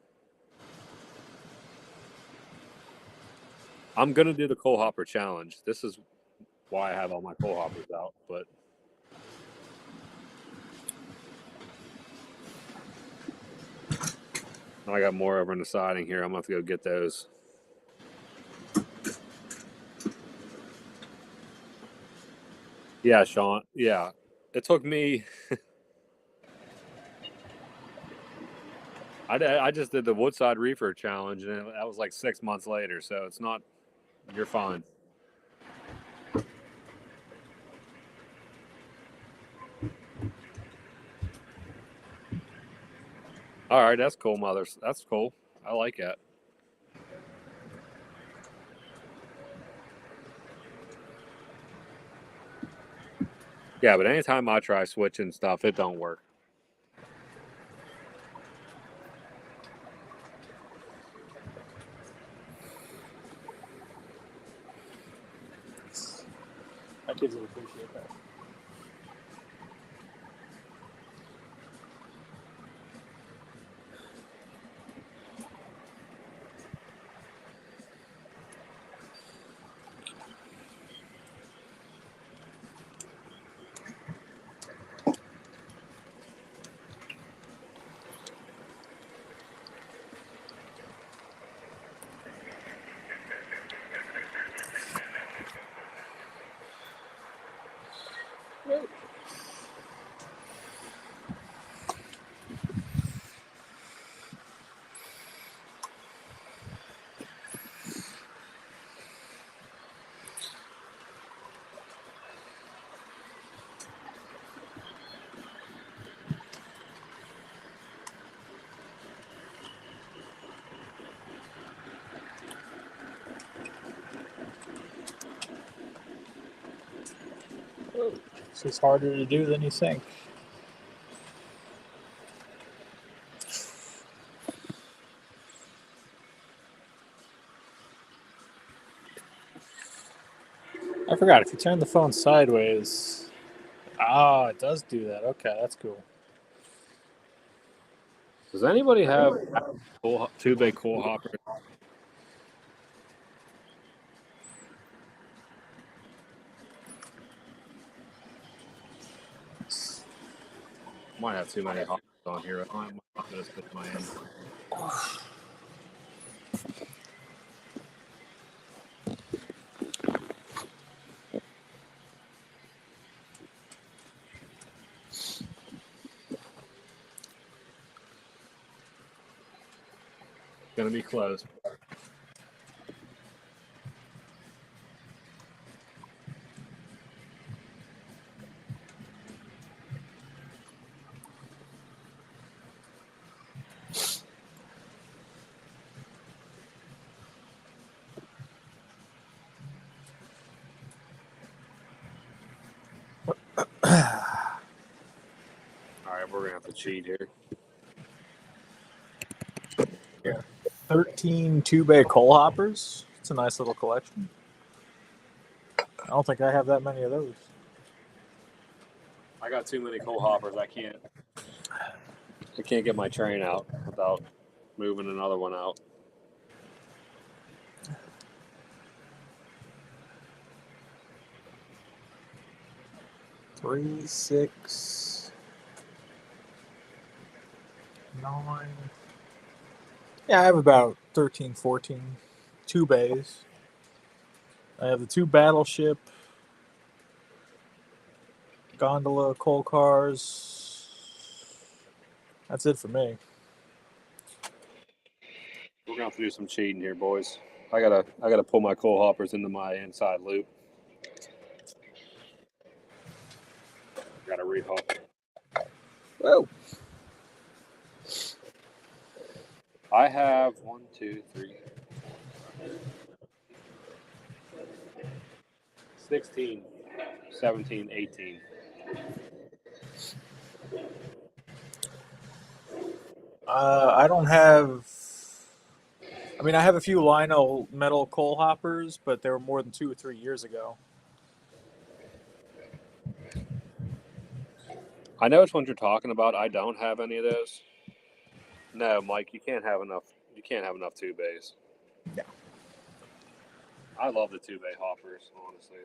I'm gonna do the coal hopper challenge. This is why I have all my coal hoppers out, but I got more over in the siding here. I'm gonna have to go get those. Yeah, Sean. Yeah, it took me. I just did the Woodside Reefer challenge, and that was like 6 months later. So it's not. You're fine. All right, that's cool, mothers. That's cool. I like that. Yeah, but anytime I try switching stuff, it don't work. My kids will appreciate that. This is harder to do than you think. I forgot, if you turn the phone sideways... Ah, it does do that. Okay, that's cool. Does anybody have two big coal hoppers? Might have too many hoppers on here. I might just put my end. Gonna be closed. All right, we're gonna have to cheat here. 13 two-bay coal hoppers. It's a nice little collection. I don't think I have that many of those. I got too many coal hoppers. I can't get my train out without moving another one out. Three, 6, 9. Yeah, I have about 13, 14 two bays. I have the 2 battleship, gondola, coal cars. That's it for me. We're gonna have to do some cheating here, boys. I gotta pull my coal hoppers into my inside loop. Gotta rehop. Whoa. I have 1, 2, 3, 16, 17, 18. I don't have. I mean, I have a few Lionel metal coal hoppers, but they were more than 2 or 3 years ago. I know which ones you're talking about. I don't have any of those. No, Mike, you can't have enough. You can't have enough 2 bays. Yeah. I love the 2 bay hoppers. Honestly,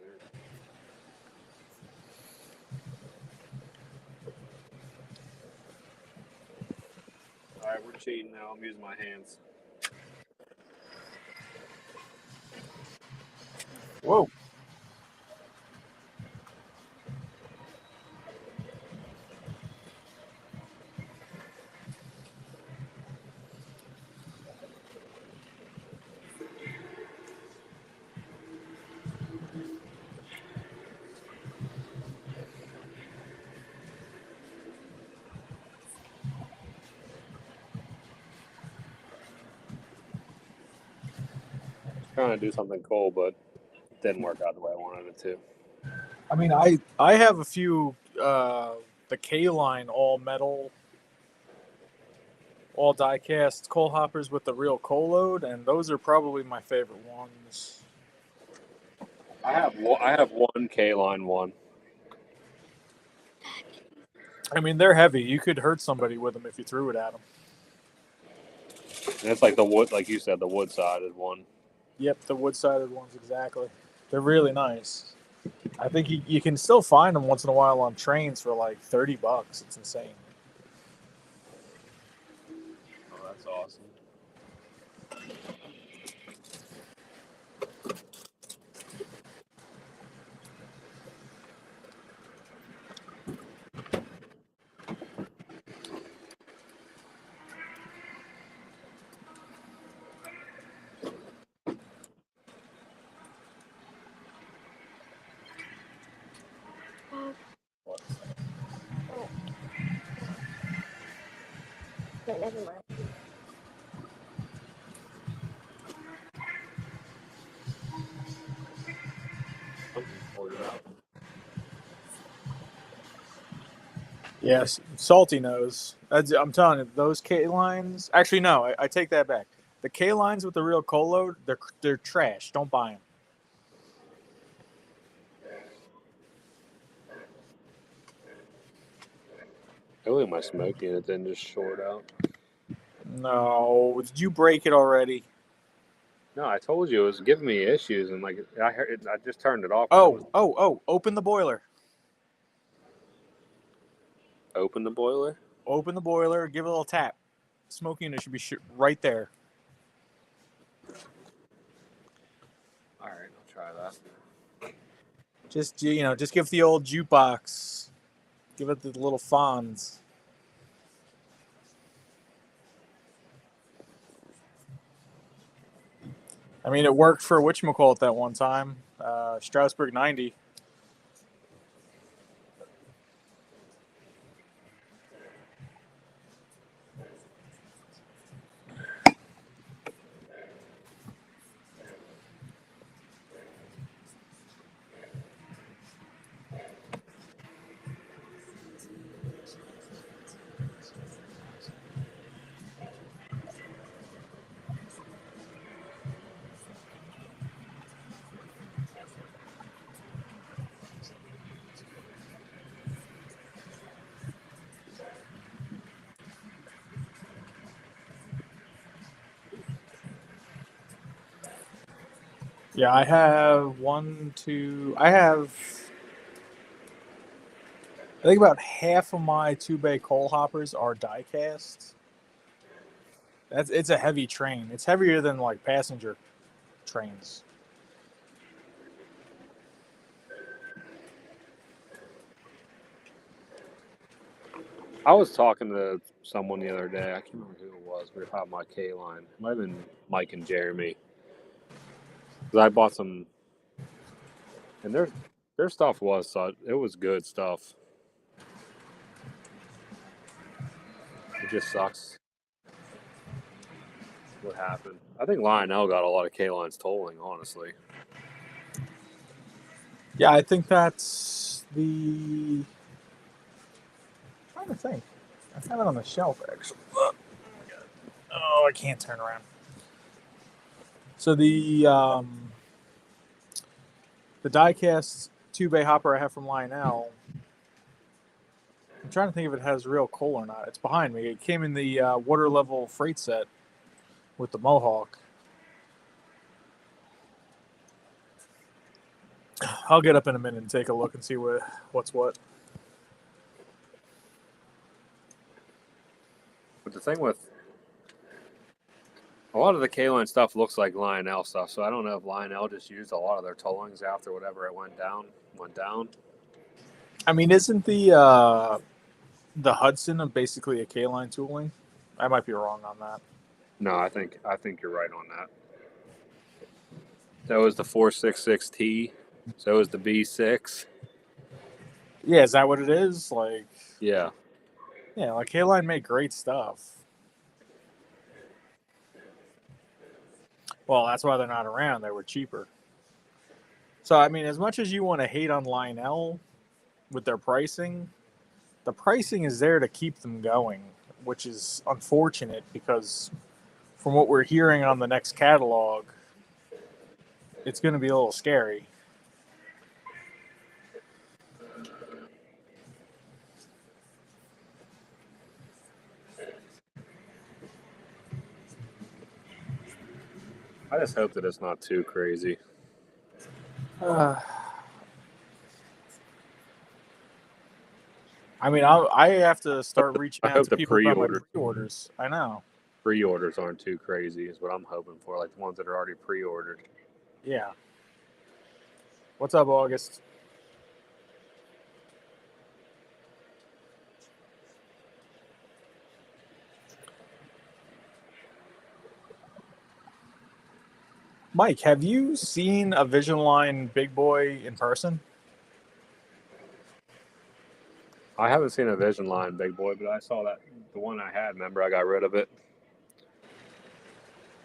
all right, we're cheating now. I'm using my hands. Whoa. Trying to do something cool, but it didn't work out the way I wanted it to. I mean, I have a few the K line all metal, all die cast coal hoppers with the real coal load, and those are probably my favorite ones. I have one K line one. I mean, they're heavy. You could hurt somebody with them if you threw it at them. And it's like the wood, like you said, the wood sided one. Yep, the wood-sided ones, exactly. They're really nice. I think you can still find them once in a while on trains for like $30. It's insane. Oh, that's awesome. No, never mind. Yes, salty nose. I'm telling you, those K lines. Actually, no, I take that back. The K lines with the real coal load, they're trash. Don't buy them. I look at my smoky and it didn't just short out. No, did you break it already? No, I told you it was giving me issues, and like I heard it, I just turned it off. Oh! Open the boiler. Open the boiler. Open the boiler, give it a little tap. Smoke unit should be right there. All right, I'll try that. Just just give the old jukebox. Give it the little fonz. I mean, it worked for whatchamacallit that one time. Strasbourg 90. Yeah, I have I think about half of my 2-bay coal hoppers are die cast. It's a heavy train. It's heavier than like passenger trains. I was talking to someone the other day. I can't remember who it was. We were talking about K-Line. It might have been Mike and Jeremy. Because I bought some, and their stuff was good stuff. It just sucks what happened. I think Lionel got a lot of K-Lines tolling, honestly. Yeah, I think that's the. I'm trying to think. I have it on the shelf actually. Oh, I can't turn around. So the diecast 2-bay hopper I have from Lionel. I'm trying to think if it has real coal or not. It's behind me. It came in the water level freight set with the Mohawk. I'll get up in a minute and take a look and see what's what. But the thing with a lot of the K-Line stuff looks like Lionel stuff, so I don't know if Lionel just used a lot of their tollings after whatever it went down. I mean, isn't the Hudson basically a K-Line tooling? I might be wrong on that. No, I think you're right on that. So is the 466T. So is the B6. Yeah, is that what it is? Like, Yeah. yeah, like K-Line made great stuff. Well, that's why they're not around. They were cheaper. So, I mean, as much as you want to hate on Lionel with their pricing, the pricing is there to keep them going, which is unfortunate because from what we're hearing on the next catalog, it's going to be a little scary. I just hope that it's not too crazy. I mean, I have to start reaching I out hope to the people about my pre-order- pre-orders. I know. Pre-orders aren't too crazy is what I'm hoping for, like the ones that are already pre-ordered. Yeah. What's up, August? Mike, have you seen a Vision Line Big Boy in person? I haven't seen a Vision Line Big Boy, but I saw that the one I had. Remember, I got rid of it.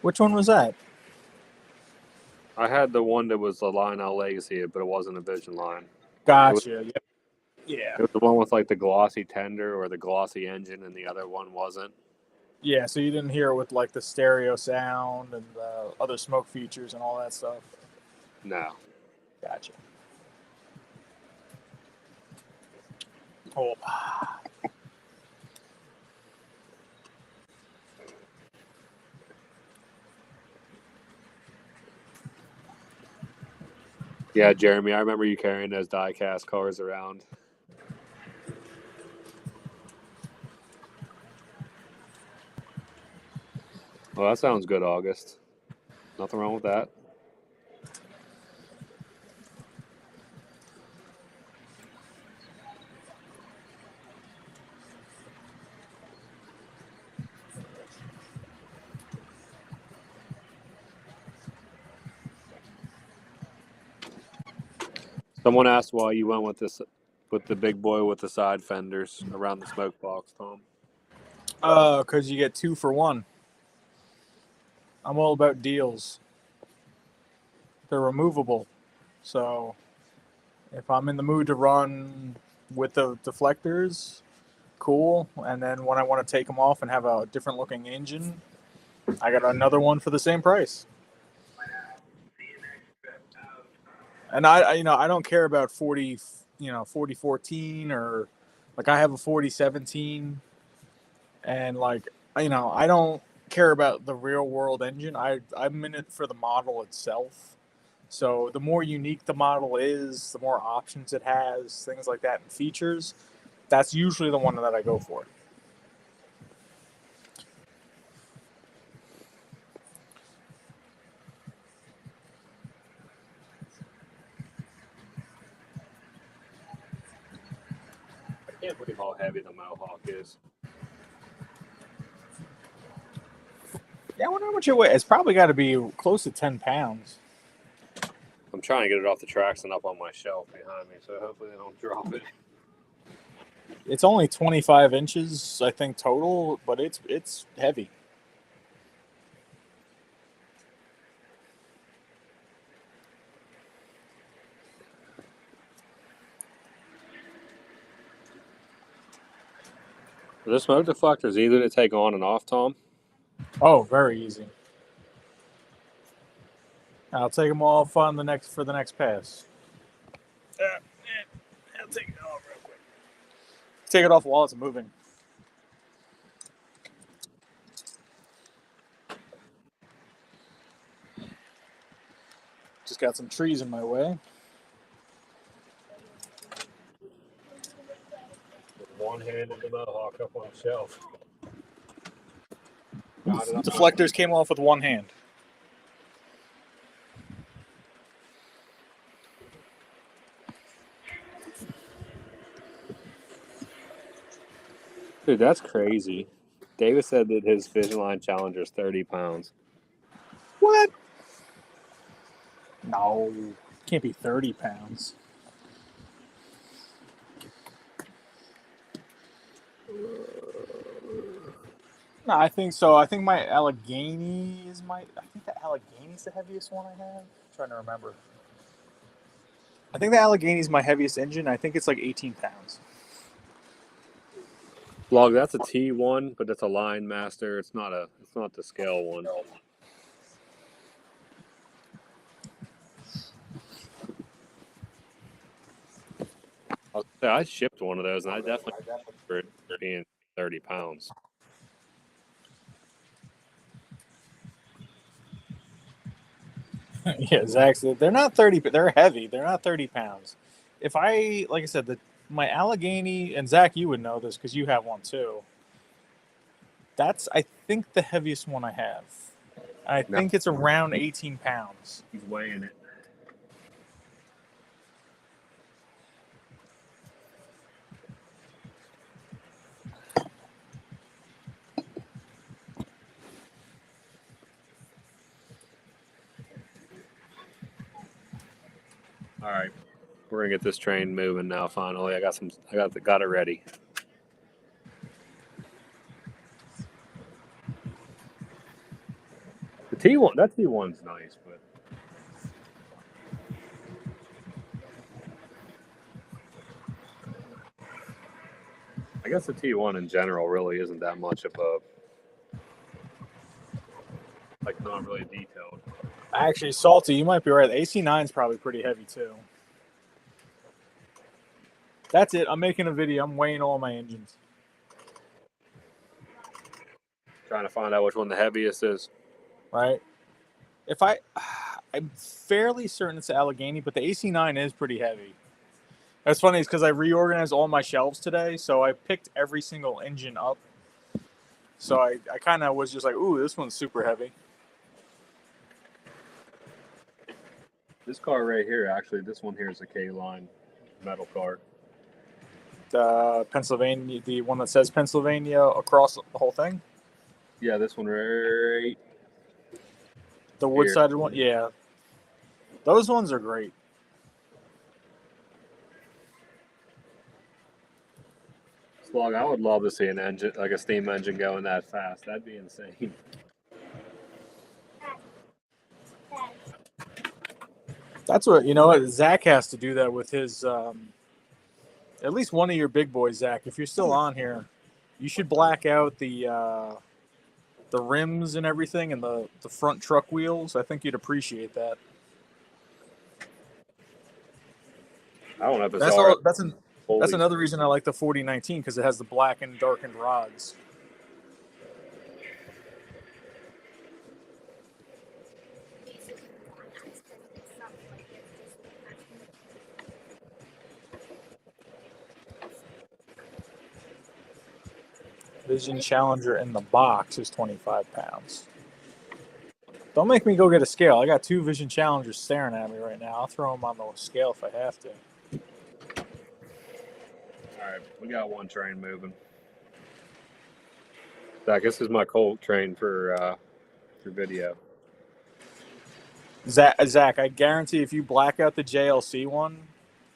Which one was that? I had the one that was the Lionel Legacy, but it wasn't a Vision Line. Gotcha. Yeah. It was the one with like the glossy tender or the glossy engine, and the other one wasn't. Yeah, so you didn't hear it with like the stereo sound and the other smoke features and all that stuff? No. Gotcha. Oh. Yeah, Jeremy, I remember you carrying those die-cast cars around. Well, that sounds good, August. Nothing wrong with that. Someone asked why you went with the big boy with the side fenders around the smoke box, Tom. Because you get 2 for 1. I'm all about deals. They're removable. So if I'm in the mood to run with the deflectors, cool. And then when I want to take them off and have a different looking engine, I got another one for the same price. And I don't care about 4014 or like I have a 4017, and like I don't care about the real world engine. I'm in it for the model itself. So the more unique the model is, the more options it has, things like that, and features. That's usually the one that I go for. I can't believe how heavy the Mohawk is. Yeah, I wonder how much it weighs. It's probably got to be close to 10 pounds. I'm trying to get it off the tracks and up on my shelf behind me, so hopefully they don't drop it. It's only 25 inches, I think, total, but it's heavy. Are the smoke deflectors easy to take on and off, Tom? Oh, very easy. I'll take them off for the next pass. I'll take it off real quick. Take it off while it's moving. Just got some trees in my way. One hand in the Mohawk up on the shelf. Deflectors came off with one hand. Dude, that's crazy. David said that his Vision Line Challenger is 30 pounds. What? No, can't be 30 pounds. No, I think so. I think my Allegheny is I think the Allegheny's the heaviest one I have. I'm trying to remember. I think the Allegheny's my heaviest engine. I think it's like 18 pounds. Log, that's a T1, but it's a Line Master. It's not the scale one. I shipped one of those, and I definitely remember it being 30 pounds. Yeah, Zach said they're not 30, but they're heavy. They're not 30 pounds. Like I said, my Allegheny, and Zach, you would know this because you have one too. That's, I think, the heaviest one I have. I think it's around 18 pounds. He's weighing it. All right, we're gonna get this train moving now. Finally, I got it ready. The T1, that T1's nice, but I guess the T1 in general really isn't that much of a not really detailed. Actually, Salty, you might be right. The AC9 is probably pretty heavy too. That's it. I'm making a video. I'm weighing all my engines. Trying to find out which one the heaviest is. Right. I'm fairly certain it's the Allegheny, but the AC9 is pretty heavy. That's funny, is because I reorganized all my shelves today, so I picked every single engine up So I kind of was just like, ooh, this one's super heavy. This car right here, actually, this one here is a K-line metal car. The Pennsylvania, the one that says Pennsylvania across the whole thing. Yeah, this one right The here. wood-sided one, yeah. Those ones are great. Slug, I would love to see an engine, like a steam engine going that fast. That'd be insane. That's what, you know what, Zach has to do that with his, at least one of your big boys, Zach. If you're still on here, you should black out the rims and everything and the front truck wheels. I think you'd appreciate that. I don't know if it's That's all right. that's another reason I like the 4019 because it has the black and darkened rods. Vision Challenger in the box is 25 pounds. Don't make me go get a scale. I got 2 Vision Challengers staring at me right now. I'll throw them on the scale if I have to. All right, we got one train moving. Zach, this is my cold train for video. Zach, I guarantee if you black out the JLC one,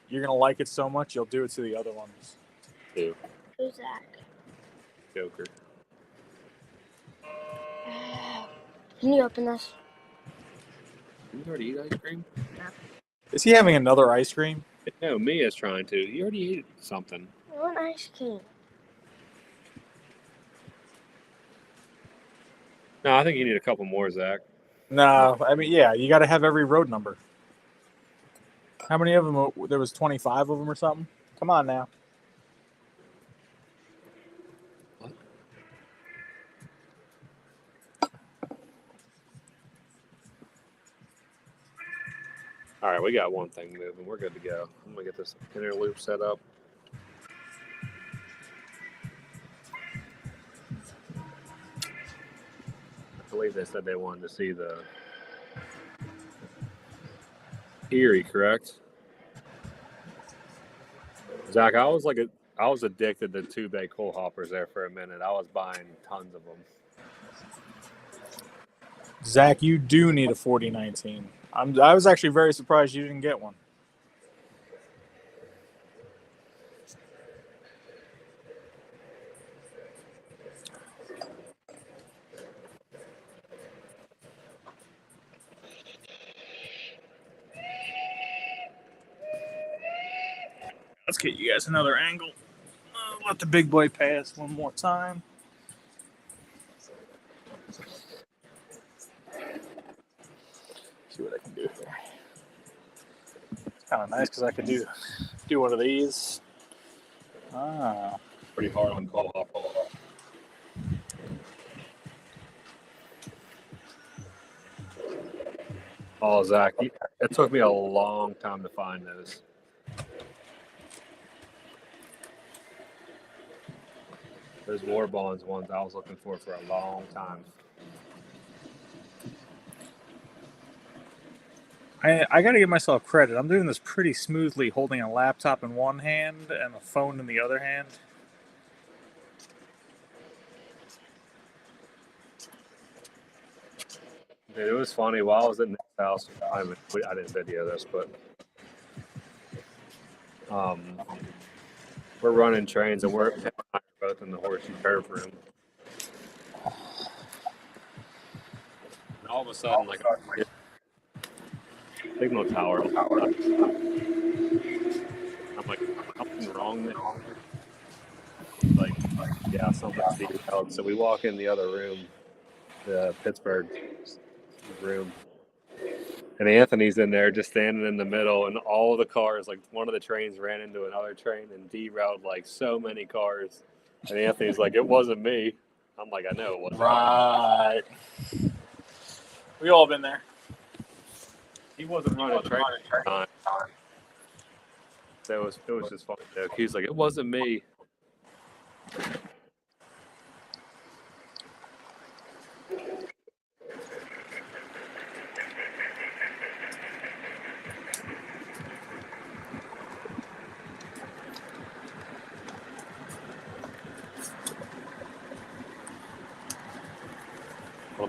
you're going to like it so much you'll do it to the other ones. Two. Who's Zach? Joker. Can you open this? Did you already eat ice cream? Is he having another ice cream? No, Mia's trying to. You already ate something. I want ice cream. No, I think you need a couple more, Zach. No, I mean, yeah, you got to have every road number. How many of them? There was 25 of them or something? Come on now. What? All right, we got one thing moving. We're good to go. I'm going to get this inner loop set up. I believe they said they wanted to see the Erie, correct? Zach, I was addicted to 2-bay coal hoppers there for a minute. I was buying tons of them. Zach, you do need a 4019. I was actually very surprised you didn't get one. Let's get you guys another angle. Let the big boy pass one more time. See what I can do here. It's kind of nice because I could do one of these. Ah, Pretty hard on coal hopper. Oh, Zach, it took me a long time to find those. Those War Bonds ones I was looking for a long time. I got to give myself credit. I'm doing this pretty smoothly, holding a laptop in one hand and a phone in the other hand. Dude, it was funny. While I was in the house, I didn't video this, but we're running trains and we're both in the horseshoe curve room. And all of a sudden, like a signal tower. I'm like, something's wrong there. Like, yeah, something's being held. So we walk in the other room, the Pittsburgh room. And Anthony's in there just standing in the middle, and all of the cars, like one of the trains ran into another train and derailed like so many cars. And Anthony's like, it wasn't me. I'm like, I know it wasn't. Right. We all been there. He wasn't running a train at the time. So it was just funny joke. He's like, it wasn't me.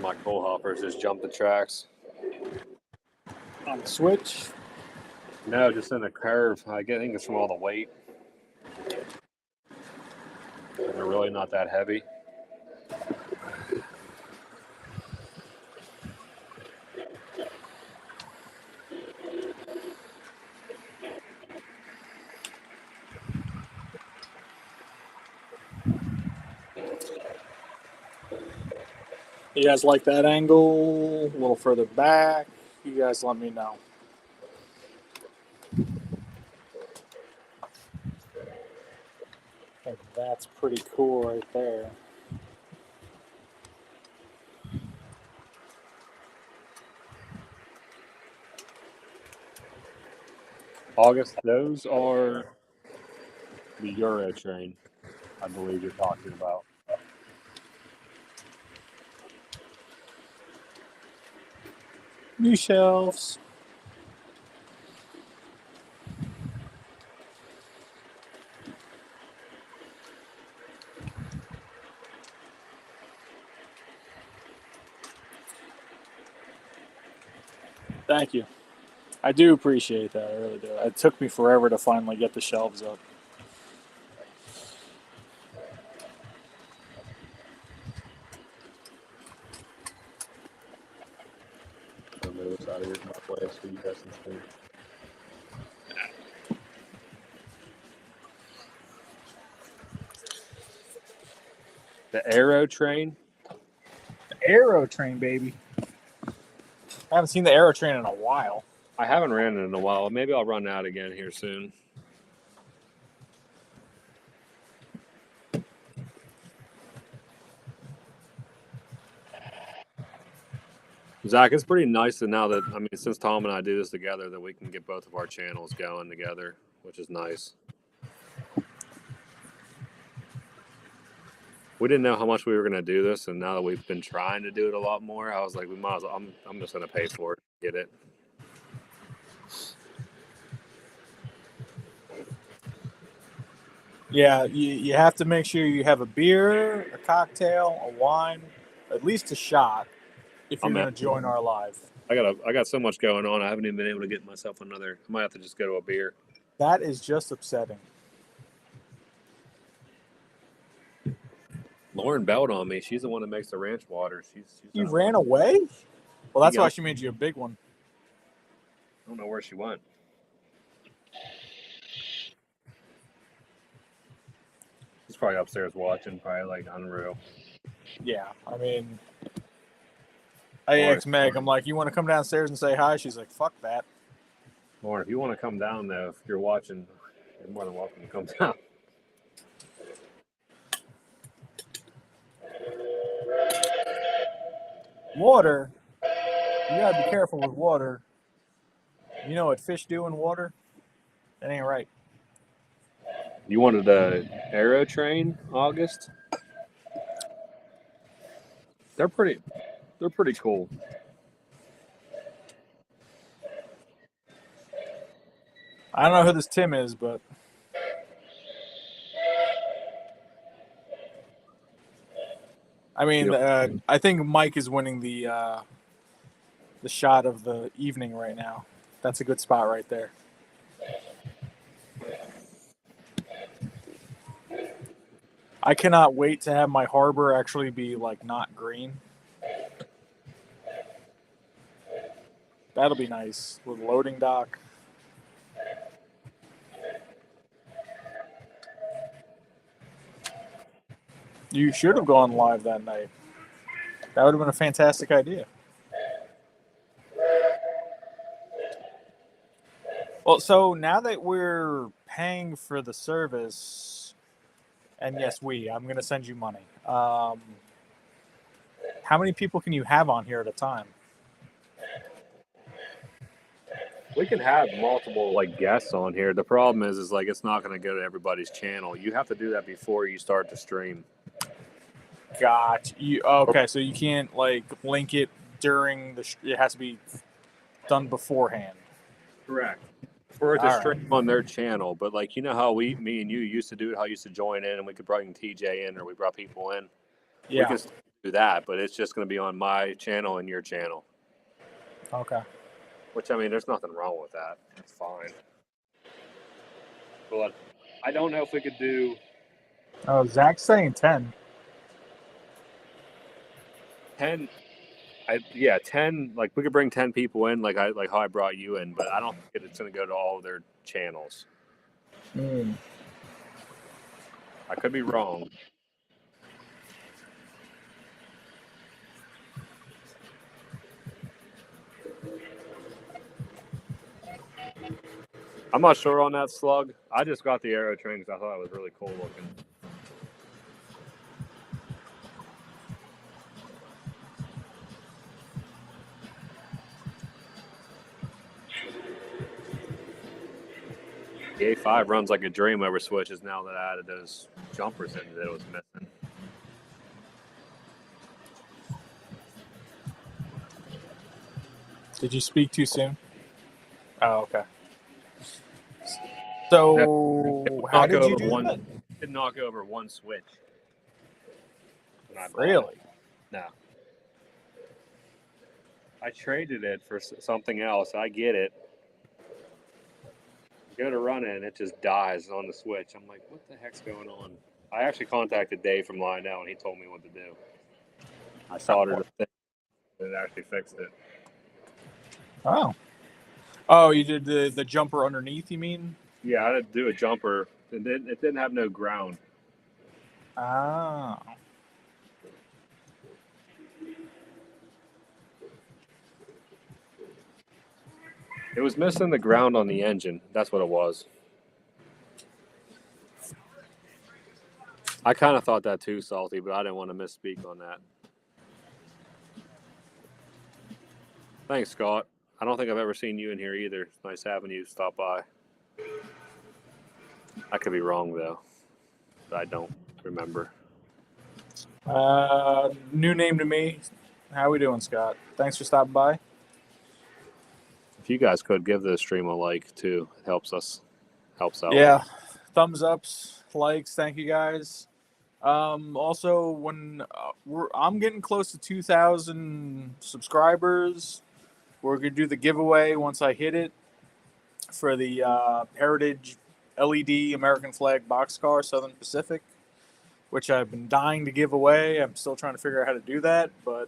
my coal hoppers just jump the tracks. On the switch. No, just in the curve. I think it's from all the weight. And they're really not that heavy. You guys like that angle? A little further back? You guys let me know. I think that's pretty cool right there. August, those are the Euro train, I believe you're talking about. New shelves. Thank you. I do appreciate that. I really do. It took me forever to finally get the shelves up. On the other side of your way so you guys can see. The Aero train. The Aero train, baby. I haven't seen the Aero train in a while. I haven't ran it in a while. Maybe I'll run out again here soon. Zach, it's pretty nice that now that, I mean, since Tom and I do this together, that we can get both of our channels going together, which is nice. We didn't know how much we were going to do this, and now that we've been trying to do it a lot more, I was like, we might as well, I'm just going to pay for it, get it. Yeah, you have to make sure you have a beer, a cocktail, a wine, at least a shot if you're going to join our live. I got so much going on. I haven't even been able to get myself another. I might have to just go to a beer. That is just upsetting. Lauren bailed on me. She's the one that makes the ranch water. She's You ran away? Well, that's why she made you a big one. I don't know where she went. She's probably upstairs watching, probably like unreal. Yeah, I mean, I asked Meg, I'm like, you want to come downstairs and say hi? She's like, fuck that. Lauren, if you want to come down, though, if you're watching, you're more than welcome to come down. Water? You got to be careful with water. You know what fish do in water? That ain't right. You wanted the Aero train, August? They're pretty cool. I don't know who this Tim is, but I mean, I think Mike is winning the shot of the evening right now. That's a good spot right there. I cannot wait to have my harbor actually be like not green. That'll be nice with loading dock. You should have gone live that night. That would have been a fantastic idea. Well, so now that we're paying for the service, and yes, I'm going to send you money. How many people can you have on here at a time? We can have multiple like guests on here. The problem is like it's not going to go to everybody's channel. You have to do that before you start the stream. Gotcha. Okay, so you can't like link it during the. It has to be done beforehand. Correct. For it to stream on their channel, but like you know how me and you used to do it, how you used to join in, and we could bring TJ in, or we brought people in. Yeah. We can do that, but it's just going to be on my channel and your channel. Okay. Which, I mean, there's nothing wrong with that. It's fine. But I don't know if we could do Oh, Zach's saying 10. 10. 10. Like, we could bring 10 people in, like how I brought you in, but I don't think it's going to go to all of their channels. I could be wrong. I'm not sure on that slug. I just got the Aero Train because I thought it was really cool looking. The A5 runs like a dream over switches now that I added those jumpers in that it was missing. Did you speak too soon? Oh, okay. So, how did you do that? Did knock over one switch. Really? No. I traded it for something else. I get it. Go to run it, and it just dies on the switch. I'm like, what the heck's going on? I actually contacted Dave from Lionel, and he told me what to do. I soldered the thing, and it actually fixed it. Oh. Oh, you did the jumper underneath, you mean? Yeah, I had to do a jumper, and then it didn't have no ground. Oh. It was missing the ground on the engine. That's what it was. I kind of thought that too, Salty, but I didn't want to misspeak on that. Thanks, Scott. I don't think I've ever seen you in here either. It's nice having you stop by. I could be wrong, though. But I don't remember. New name to me. How we doing, Scott? Thanks for stopping by. If you guys could give the stream a like, too. It helps us. Helps out. Yeah. Thumbs ups, likes. Thank you, guys. Also, when I'm getting close to 2,000 subscribers, we're going to do the giveaway once I hit it for the Heritage LED American flag boxcar Southern Pacific, which I've been dying to give away. I'm still trying to figure out how to do that, but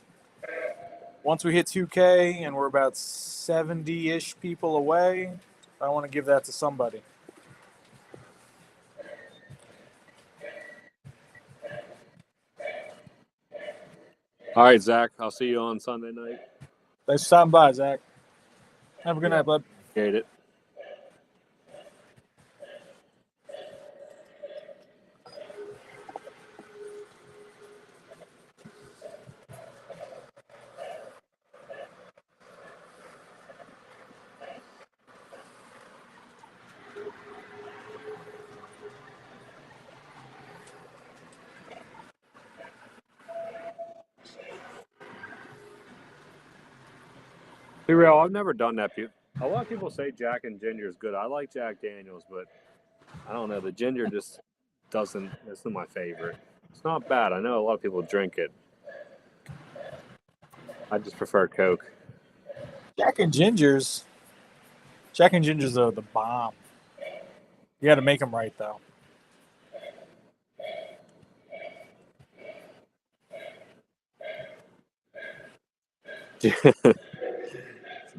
once we hit 2K and we're about 70-ish people away, I want to give that to somebody. All right, Zach. I'll see you on Sunday night. Thanks for stopping by, Zach. Have a good night, bud. Appreciate it. Be real, I've never done that. A lot of people say Jack and Ginger is good. I like Jack Daniels, but I don't know. The ginger just doesn't. It's not my favorite. It's not bad. I know a lot of people drink it. I just prefer Coke. Jack and Gingers are the bomb. You got to make them right, though.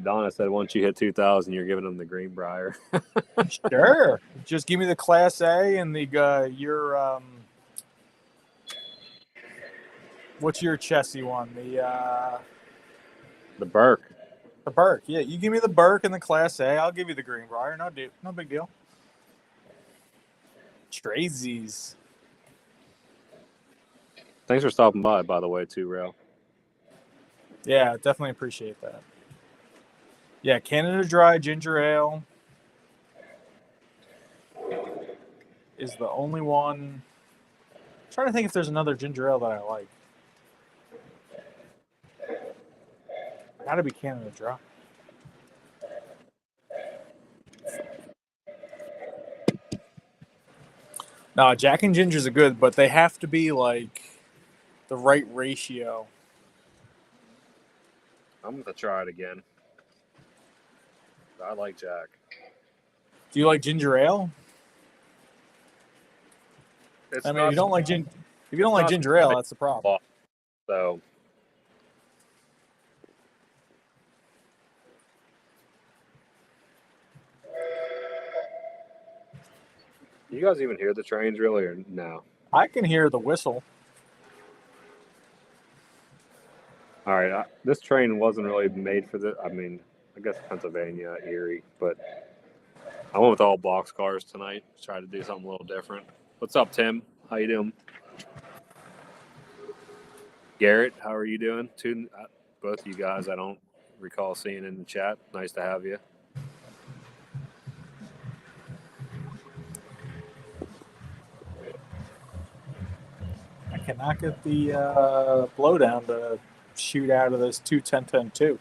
Donna said once you hit 2,000, you're giving them the Greenbrier. Sure. Just give me the Class A and the your what's your chessy one? The Burke. The Burke. Yeah, you give me the Burke and the Class A. I'll give you the Greenbrier. No big deal. Trazies. Thanks for stopping by the way, too, Rail. Yeah, definitely appreciate that. Yeah, Canada Dry Ginger Ale is the only one. I'm trying to think if there's another ginger ale that I like. Gotta be Canada Dry. No, Jack and Gingers are good, but they have to be like the right ratio. I'm gonna try it again. I like Jack. Do you like ginger ale? It's I mean, not if you don't like not ginger ale, that's the problem. so. You guys even hear the trains really, or no? I can hear the whistle. All right, this train wasn't really made for this. I mean, I guess Pennsylvania, Erie, but I went with all box cars tonight. Try to do something a little different. What's up, Tim? How you doing? Garrett, how are you doing? Both of you guys, I don't recall seeing in the chat. Nice to have you. I cannot get the blowdown to shoot out of this 210-10-2.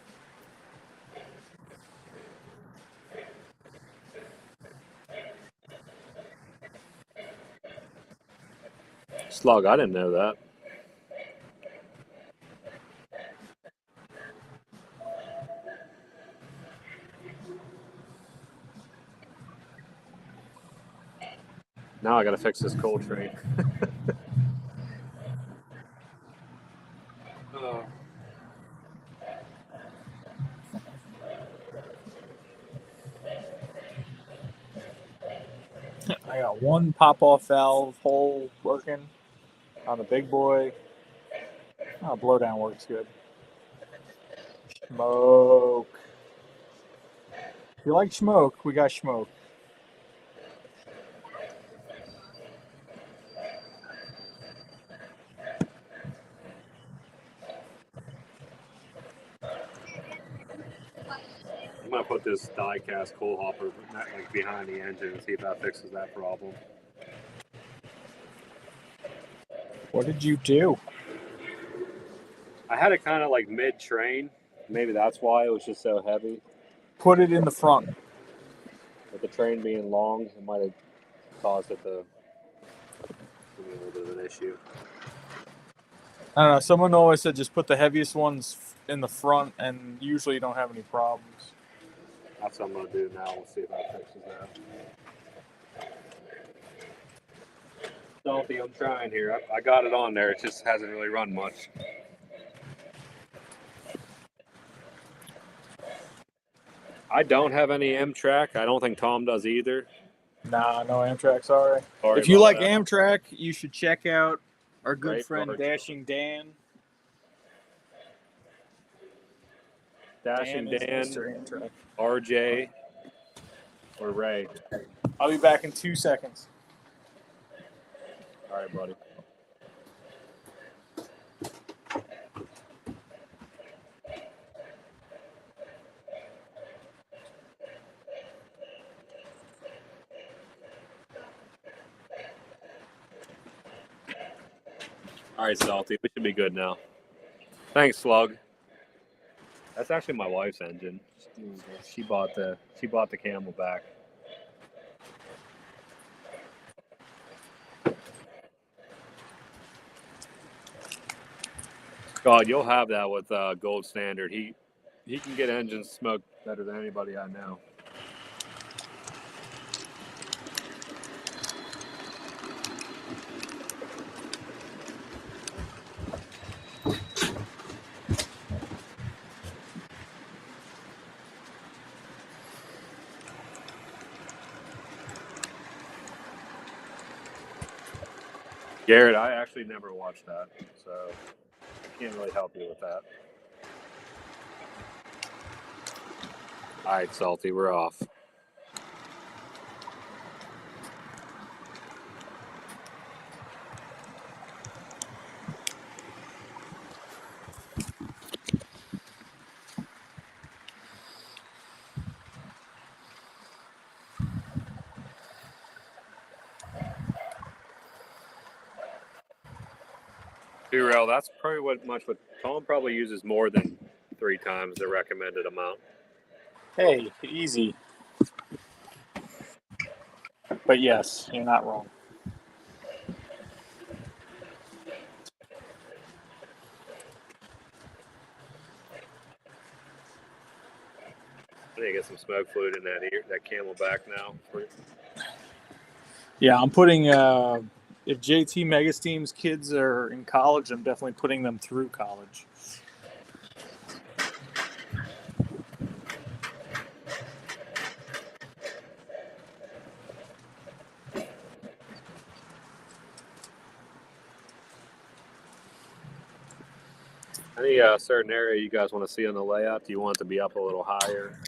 Slug, I didn't know that. Now I got to fix this cold train. I got one pop-off valve hole working on the big boy. Oh, blowdown works good. Smoke. If you like smoke, we got smoke. I'm gonna put this die-cast coal hopper like behind the engine and see if that fixes that problem. What did you do? I had it kind of like mid-train. Maybe that's why it was just so heavy. Put it in the front. With the train being long, it might have caused it to be a little bit of an issue. I don't know. Someone always said just put the heaviest ones in the front, and usually you don't have any problems. That's what I'm gonna do now. We'll see if that fixes that. Stealthy, I'm trying here. I got it on there. It just hasn't really run much. I don't have any Amtrak. I don't think Tom does either. Nah, no Amtrak, sorry. Sorry If you about like that. Amtrak, you should check out our good Great friend card. Dashing Dan. Dashing is Dan, Mr. Amtrak. RJ, or Ray. I'll be back in 2 seconds. All right, buddy. All right, Salty. We should be good now. Thanks, Slug. That's actually my wife's engine. She bought the Camelback. God, you'll have that with Gold Standard. He can get engines smoked better than anybody I know. Garrett, I actually never watched that, so I can't really help you with that. All right, Salty, we're off. Rail, that's probably what Tom probably uses more than 3 times the recommended amount. Hey, easy. But yes, you're not wrong. get some smoke fluid in that Camelback now. Yeah, I'm putting. If JT Megasteam's kids are in college, I'm definitely putting them through college. Any certain area you guys want to see on the layout? Do you want it to be up a little higher?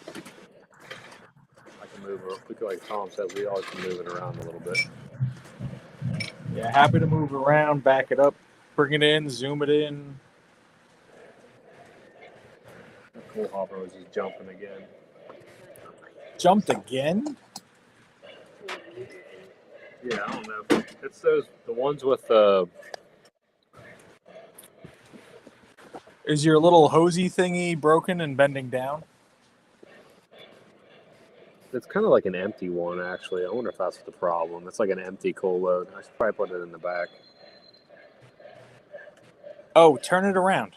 I can move it. We could, like Tom said, we always can move it around a little bit. Yeah, happy to move around, back it up, bring it in, zoom it in. Cool hopper was just jumping again. Jumped again? Yeah, I don't know. It's the ones with the. Is your little hosey thingy broken and bending down? It's kind of like an empty one, actually. I wonder if that's the problem. It's like an empty coal load. I should probably put it in the back. Oh, turn it around.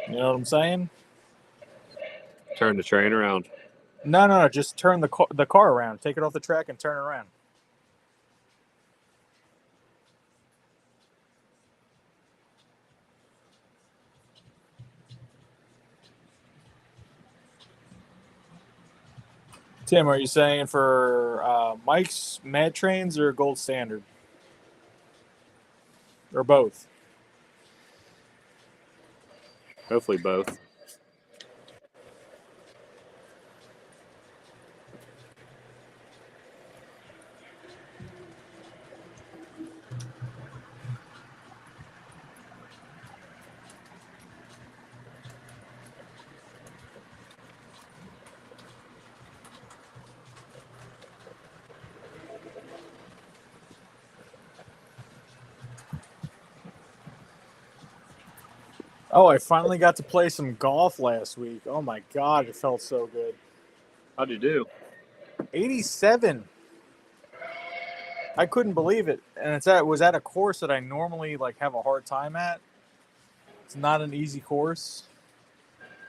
You know what I'm saying? Turn the train around. No. Just turn the car around. Take it off the track and turn it around. Tim, are you saying for Mike's Mad Trains or Gold Standard? Or both? Hopefully both. Oh, I finally got to play some golf last week. Oh my God, it felt so good. How'd you do? 87. I couldn't believe it, and it was at a course that I normally have a hard time at. It's not an easy course.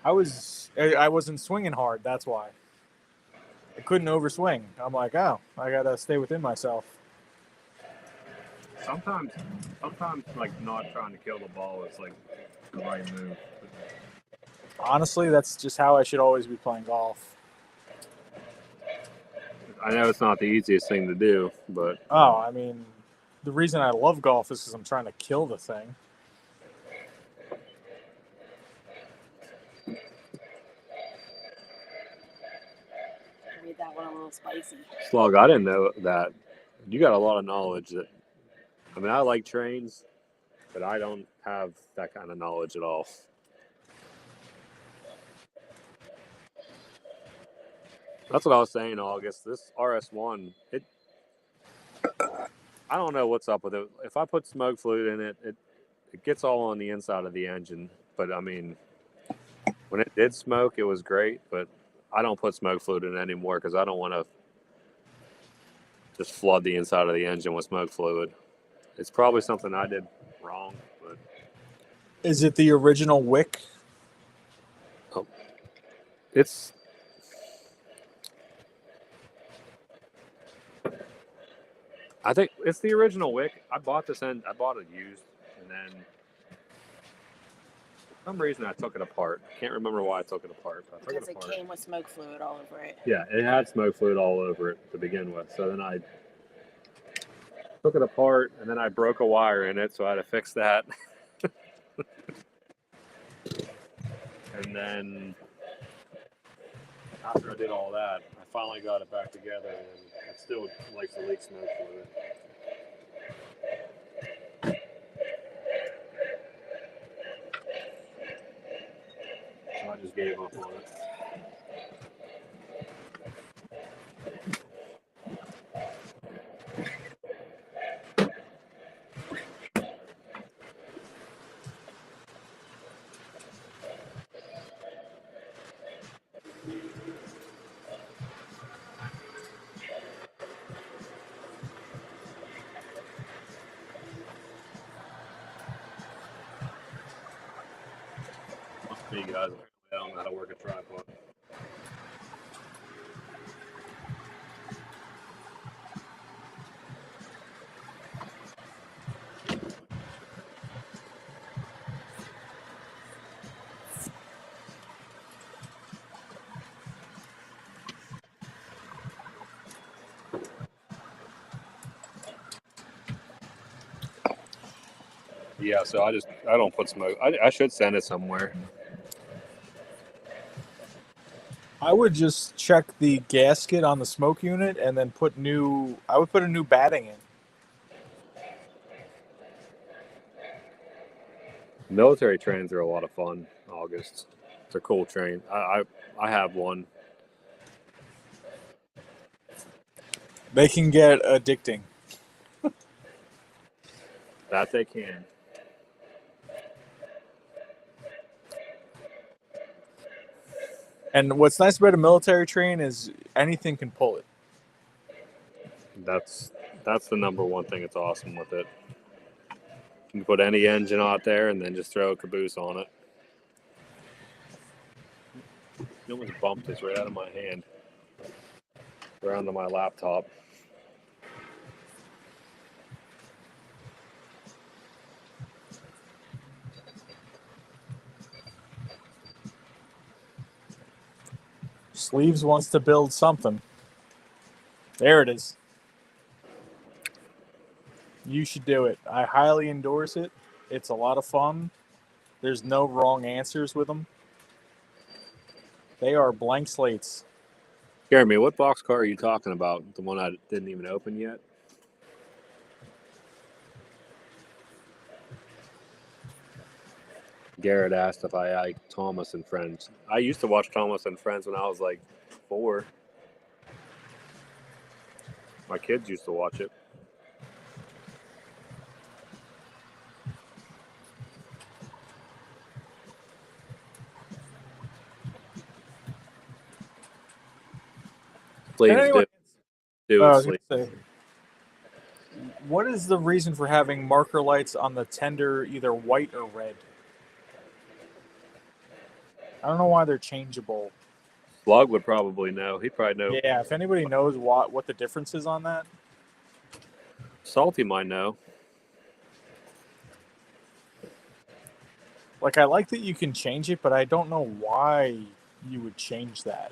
I wasn't swinging hard. That's why I couldn't overswing. I'm like, oh, I gotta stay within myself. Sometimes, not trying to kill the ball is like the right move. Honestly, that's just how I should always be playing golf. I know it's not the easiest thing to do, but Oh, I mean, the reason I love golf is because I'm trying to kill the thing. Made that one a little spicy. Slug, I didn't know that. You got a lot of knowledge. I like trains, but I don't have that kind of knowledge at all. That's what I was saying, August. This RS1, I don't know what's up with it. If I put smoke fluid in it, it gets all on the inside of the engine. But, I mean, when it did smoke, it was great. But I don't put smoke fluid in it anymore because I don't want to just flood the inside of the engine with smoke fluid. It's probably something I did wrong. But Is it the original wick? it's... I think it's the original wick. I bought it used, and then for some reason I took it apart. I can't remember why I took it apart, but I took Because it it apart. came with smoke fluid all over it. Yeah, it had smoke fluid all over it to begin with. So then I took it apart, and then I broke a wire in it, so I had to fix that. And then after I did all that, I finally got it back together, and it still likes to leak smoke fluid. So I just gave up on it. me, guys. I don't know how to work a tripod. Yeah, so I don't put smoke. I should send it somewhere. I would just check the gasket on the smoke unit and then I would put a new batting in. Military trains are a lot of fun. August, it's a cool train. I have one. They can get addicting. That they can. And what's nice about a military train is anything can pull it. That's the number one thing that's awesome with it. You can put any engine out there and then just throw a caboose on it. You almost bumped this right out of my hand. Right onto my laptop. Sleeves wants to build something. There it is. You should do it. I highly endorse it. It's a lot of fun. There's no wrong answers with them. They are blank slates. Jeremy, what boxcar are you talking about? The one I didn't even open yet? Garrett asked if I like Thomas and Friends. I used to watch Thomas and Friends when I was like 4. My kids used to watch it. Sleeves Anyway, do I it was sleeve. gonna say, what is the reason for having marker lights on the tender, either white or red? I don't know why they're changeable. Slug would probably know. He'd probably know. Yeah, if anybody knows what the difference is on that. Salty might know. Like, I like that you can change it, but I don't know why you would change that.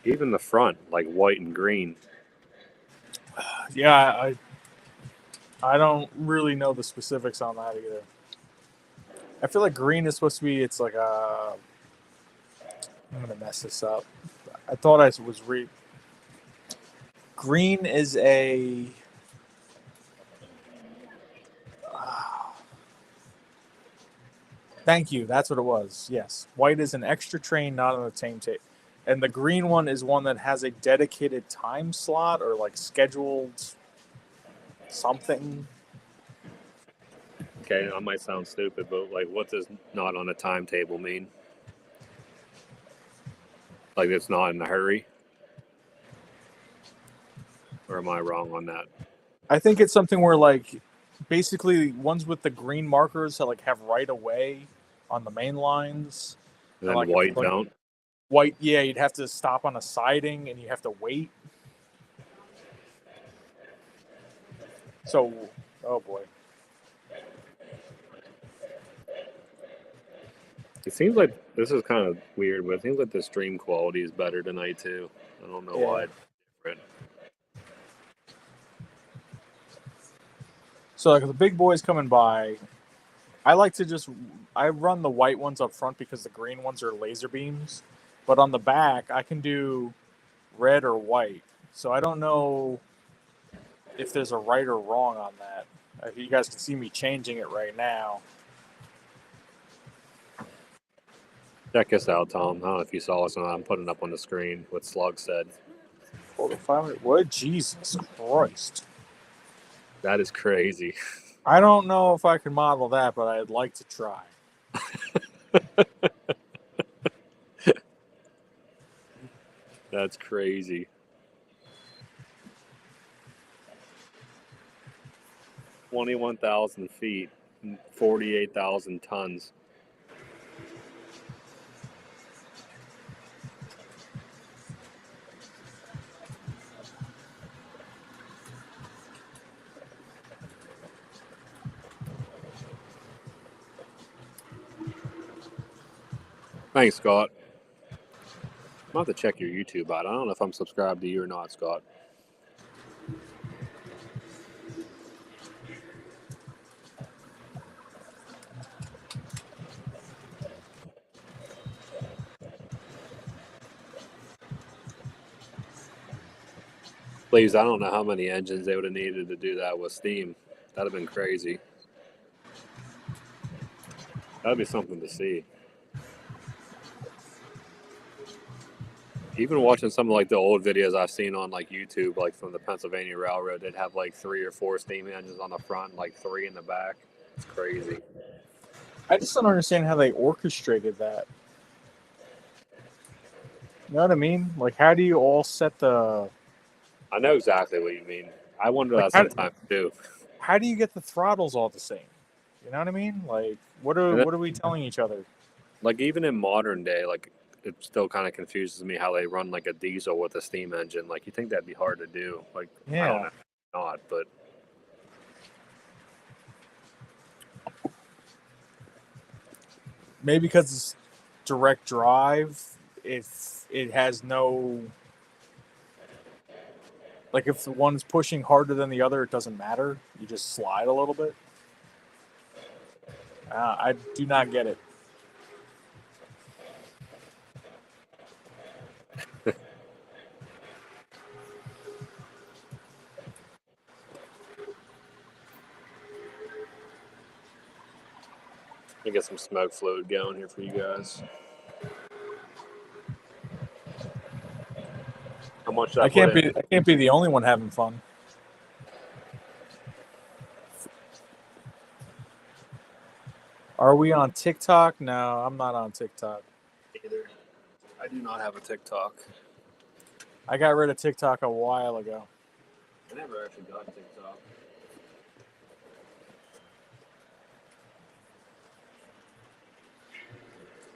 Even the front, like white and green. Yeah, I don't really know the specifics on that either. I feel like green is supposed to be, it's like a... I'm going to mess this up. I thought I was green is a... Thank you. That's what it was. Yes. White is an extra train, not on the timetable. And the green one is one that has a dedicated time slot or like scheduled something. Okay, I might sound stupid, but like, what does not on a timetable mean? Like, it's not in a hurry? Or am I wrong on that? I think it's something where like basically ones with the green markers that like have right away on the main lines. And then like white don't? White, yeah, you'd have to stop on a siding and you have to wait. So, oh boy. It seems like this is kind of weird, but it seems like the stream quality is better tonight too. I don't know why it's different. So like the big boys coming by, I run the white ones up front because the green ones are laser beams. But on the back, I can do red or white. So I don't know if there's a right or wrong on that. If you guys can see me changing it right now. Check us out, Tom. I don't know if you saw us or not. I'm putting up on the screen what Slug said. Hold on, finally, what? Jesus Christ. That is crazy. I don't know if I can model that, but I'd like to try. That's crazy. 21,000 feet. 48,000 tons. Thanks, Scott. I'm going to have to check your YouTube out. I don't know if I'm subscribed to you or not, Scott. Please, I don't know how many engines they would have needed to do that with steam. That'd have been crazy. That'd be something to see. Even watching some of like the old videos I've seen on like YouTube, like from the Pennsylvania Railroad, they'd have like 3 or 4 steam engines on the front and like 3 in the back. It's crazy. I just don't understand how they orchestrated that. You know what I mean? Like, how do you all set the... I know exactly what you mean. I wonder Like, that sometimes too. How do you get the throttles all the same? You know what I mean? Like, what are we telling each other? Like even in modern day, like it still kind of confuses me how they run like a diesel with a steam engine. Like you think that'd be hard to do. Like I don't know, not, but maybe because it's direct drive, if it has no, like if the one's pushing harder than the other, it doesn't matter. You just slide a little bit. I do not get it. let me get some smoke fluid going here for you guys. How much did I can't be the only one having fun. Are we on TikTok? No, I'm not on TikTok either. I do not have a TikTok. I got rid of TikTok a while ago. I never actually got TikTok.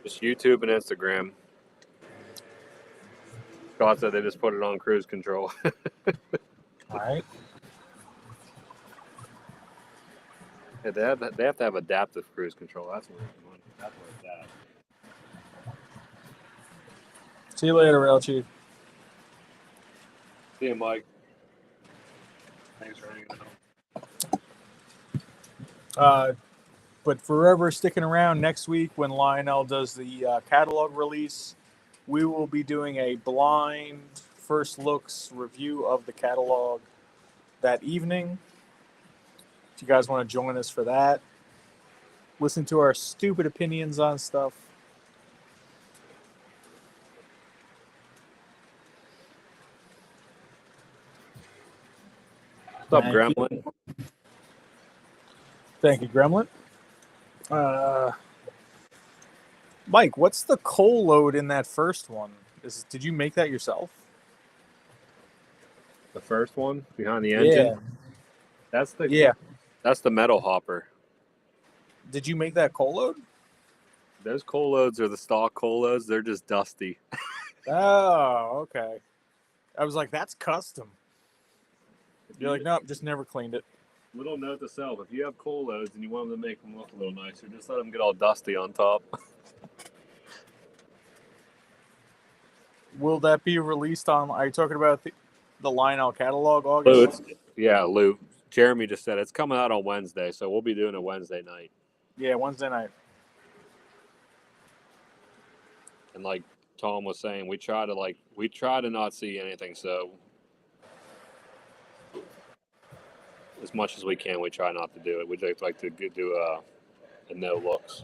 Just YouTube and Instagram. Scott said they just put it on cruise control. All right. Yeah, they have to have adaptive cruise control. That's where it's at. See you later, Rail Chief. See you, Mike. Thanks for hanging out. But forever sticking around next week when Lionel does the catalog release, we will be doing a blind first looks review of the catalog that evening. If you guys want to join us for that, listen to our stupid opinions on stuff. What's up, Gremlin? Thank you, Gremlin. Mike, what's the coal load in that first one? Did you make that yourself? The first one behind the engine? Yeah. That's the metal hopper. Did you make that coal load? Those coal loads are the stock coal loads. They're just dusty. Oh, okay. I was like, that's custom. You're like, nope, just never cleaned it. Little note to self: if you have coal loads and you want them to make them look a little nicer, just let them get all dusty on top. Will that be released on? Are you talking about the Lionel catalog, August? Lou. Jeremy just said it's coming out on Wednesday, so we'll be doing it Wednesday night. Yeah, Wednesday night. And like Tom was saying, we try to not see anything. So as much as we can, we try not to do it. We just like to do a no looks.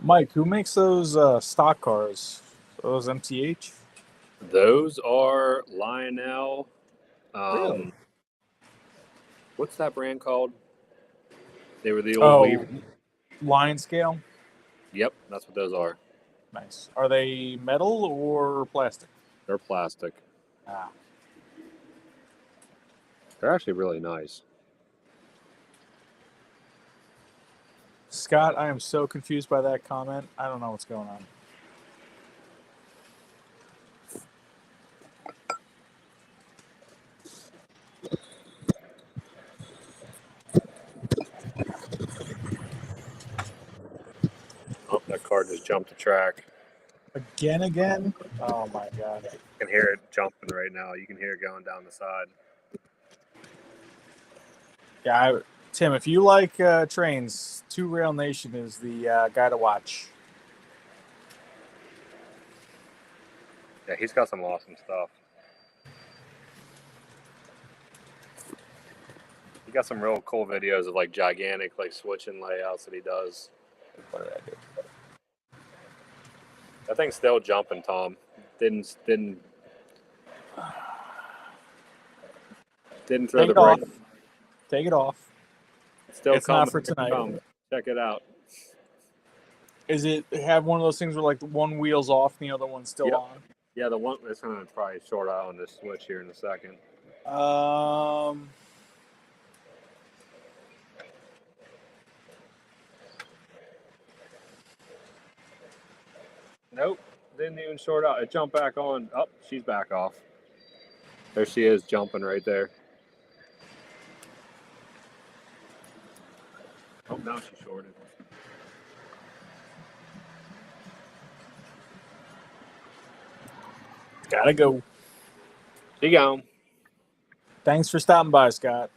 Mike, who makes those stock cars? Those MTH? Those are Lionel. Really? What's that brand called? They were the old Weaver. Lion scale. Yep, that's what those are. Nice. Are they metal or plastic? They're plastic. Ah. They're actually really nice. Scott, I am so confused by that comment. I don't know what's going on. Oh, that car just jumped the track. Again? Oh my god. You can hear it jumping right now. You can hear it going down the side. Yeah, Tim, if you like trains, Two Rail Nation is the guy to watch. Yeah, he's got some awesome stuff. He got some real cool videos of like gigantic like switching layouts that he does. What did I do? That thing's still jumping, Tom. Didn't throw Take the it off. brake. Take it off. Still It's coming. not for tonight. Check it out. Is it have one of those things where like one wheel's off and the other one's still Yep. on? Yeah, the one it's gonna probably short out on this switch here in a second. Nope, didn't even short out. It jumped back on. Oh, she's back off. There she is, jumping right there. Oh, now she shorted. Gotta go. She gone. Thanks for stopping by, Scott.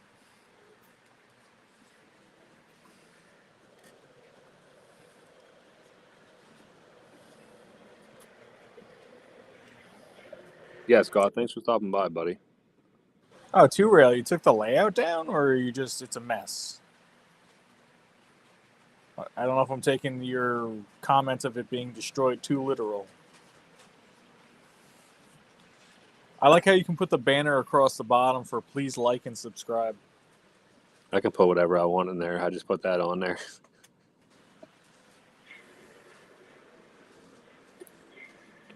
Yeah, Scott, thanks for stopping by, buddy. Oh, Two Rail, you took the layout down, or you just it's a mess? I don't know if I'm taking your comment of it being destroyed too literal. I like how you can put the banner across the bottom for please like and subscribe. I can put whatever I want in there. I just put that on there.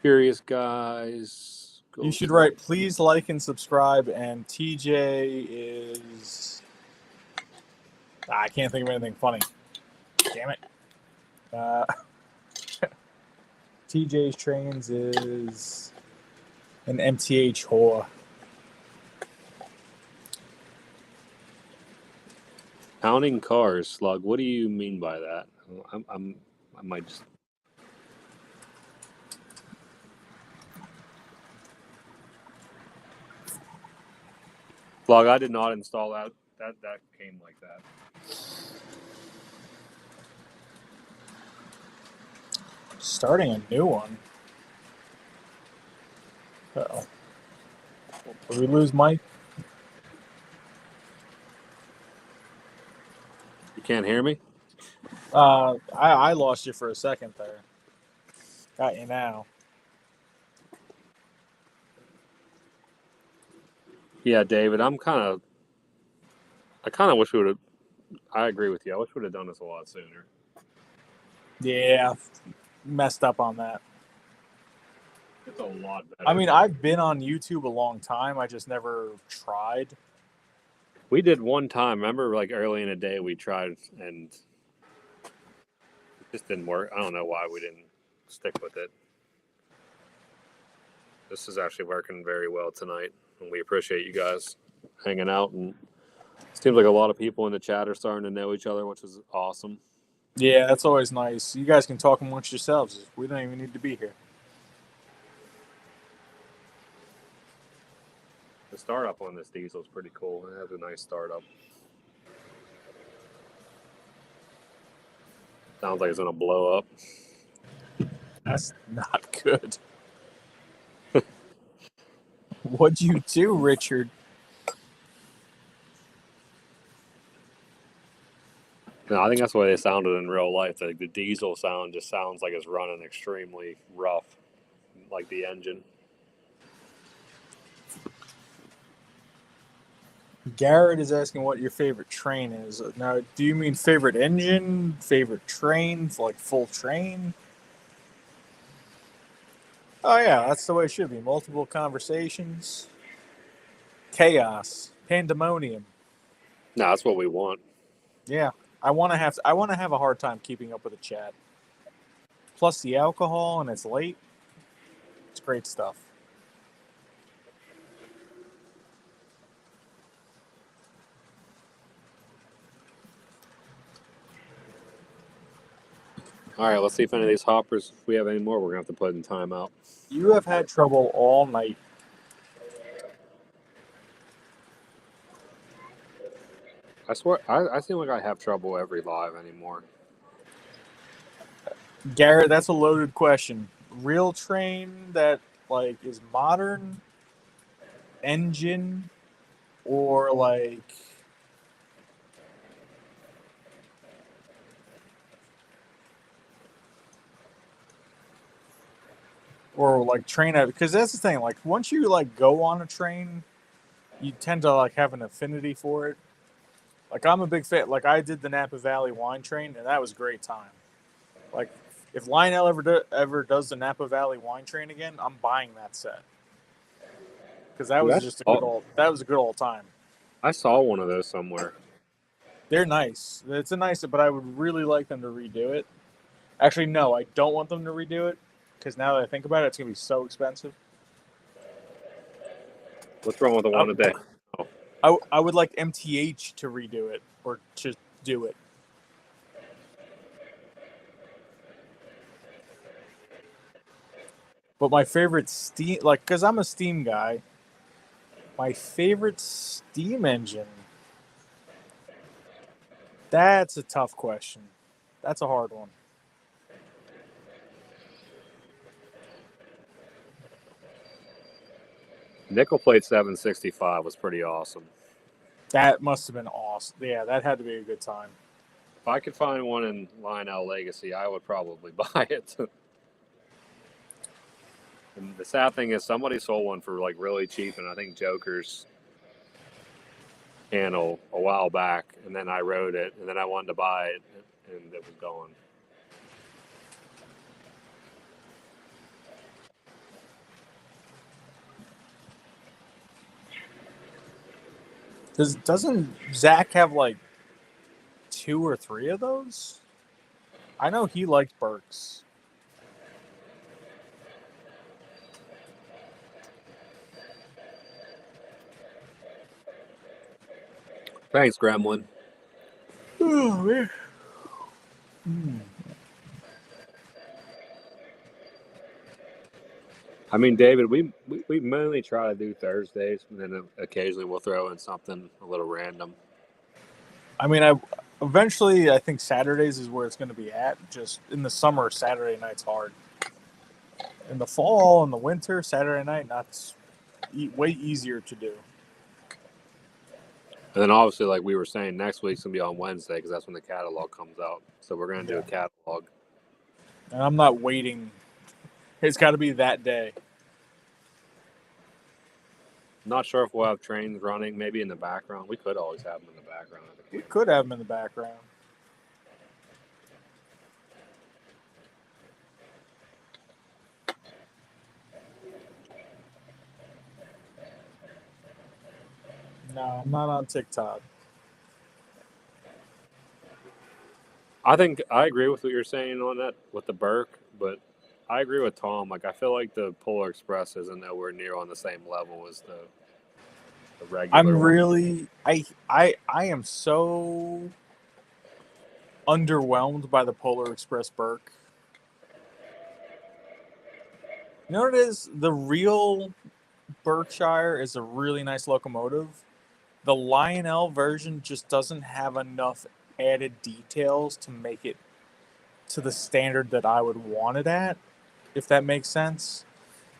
Curious guys. You should write please like and subscribe, and TJ is... I can't think of anything funny. Damn it. TJ's Trains is an MTH whore. Counting cars, Slug. What do you mean by that? I might just. Slug, I did not install that. That came like that. Starting a new one. Uh-oh. Did we lose Mike? You can't hear me? I lost you for a second there. Got you now. Yeah, David, I kind of wish we would have. I agree with you. I wish we would have done this a lot sooner. Yeah, messed up on that. It's a lot better. I mean, I've been on YouTube a long time. I just never tried. We did one time. Remember, like early in the day, we tried and it just didn't work. I don't know why we didn't stick with it. This is actually working very well tonight, and we appreciate you guys hanging out. And it seems like a lot of people in the chat are starting to know each other, which is awesome. Yeah, that's always nice. You guys can talk amongst yourselves. We don't even need to be here. The startup on this diesel is pretty cool. It has a nice startup. Sounds like it's going to blow up. That's not good. What'd you do, Richard? No, I think that's the way they sounded in real life. Like the diesel sound just sounds like it's running extremely rough, like the engine. Garrett is asking what your favorite train is. Now, do you mean favorite engine, favorite train, like full train? Oh yeah, that's the way it should be. Multiple conversations, chaos, pandemonium. No, that's what we want. Yeah, I want to have a hard time keeping up with the chat. Plus the alcohol, and it's late. It's great stuff. All right, let's see if any of these hoppers, if we have any more, we're going to have to put in timeout. You have had trouble all night. I swear, I seem like I have trouble every live anymore. Garrett, that's a loaded question. Real train that like is modern, engine, or like train out, because that's the thing. Like once you like go on a train, you tend to like have an affinity for it. Like I'm a big fan. Like I did the Napa Valley wine train, and that was a great time. Like if Lionel ever does the Napa Valley wine train again, I'm buying that set because that was just a good old time. I saw one of those somewhere. They're nice. It's a nice, but I would really like them to redo it. Actually, no, I don't want them to redo it because now that I think about it, it's gonna be so expensive. What's wrong with the one today? I would like MTH to redo it or just do it. But my favorite steam, like, because I'm a steam guy, my favorite steam engine, that's a tough question. That's a hard one. Nickel plate 765 was pretty awesome. That must have been awesome. Yeah, that had to be a good time. If I could find one in Lionel Legacy, I would probably buy it. And the sad thing is somebody sold one for like really cheap, and I think Joker's channel a while back, and then I wrote it, and then I wanted to buy it, and it was gone. Doesn't Zach have like 2 or 3 of those? I know he liked Burks. Thanks, Gremlin. Oh, man. I mean, David, we mainly try to do Thursdays, and then occasionally we'll throw in something a little random. I mean, eventually I think Saturdays is where it's going to be at. Just in the summer, Saturday night's hard. In the fall and the winter, Saturday night, that's way easier to do. And then obviously, like we were saying, next week's going to be on Wednesday because that's when the catalog comes out. So we're going to do a catalog. And I'm not waiting. It's got to be that day. Not sure if we'll have trains running, maybe in the background. We could always have them in the background. We could have them in the background. No, I'm not on TikTok. I think I agree with what you're saying on that with the Burke, but I agree with Tom. Like I feel like the Polar Express isn't nowhere near on the same level as the regular. I'm really I am so underwhelmed by the Polar Express Burke. You know what it is? The real Berkshire is a really nice locomotive. The Lionel version just doesn't have enough added details to make it to the standard that I would want it at, if that makes sense.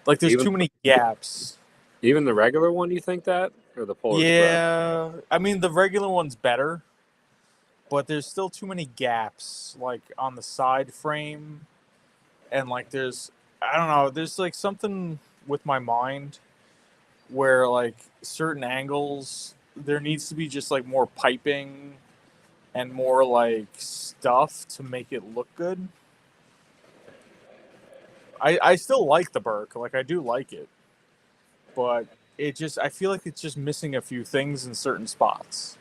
Like there's too many gaps. Even the regular one, you think that? Or the Polar Yeah, Express? I mean the regular one's better, but there's still too many gaps, like on the side frame, and like there's like something with my mind where like certain angles, there needs to be just like more piping and more like stuff to make it look good. I still like the Burke, like I do like it, but I feel like it's just missing a few things in certain spots.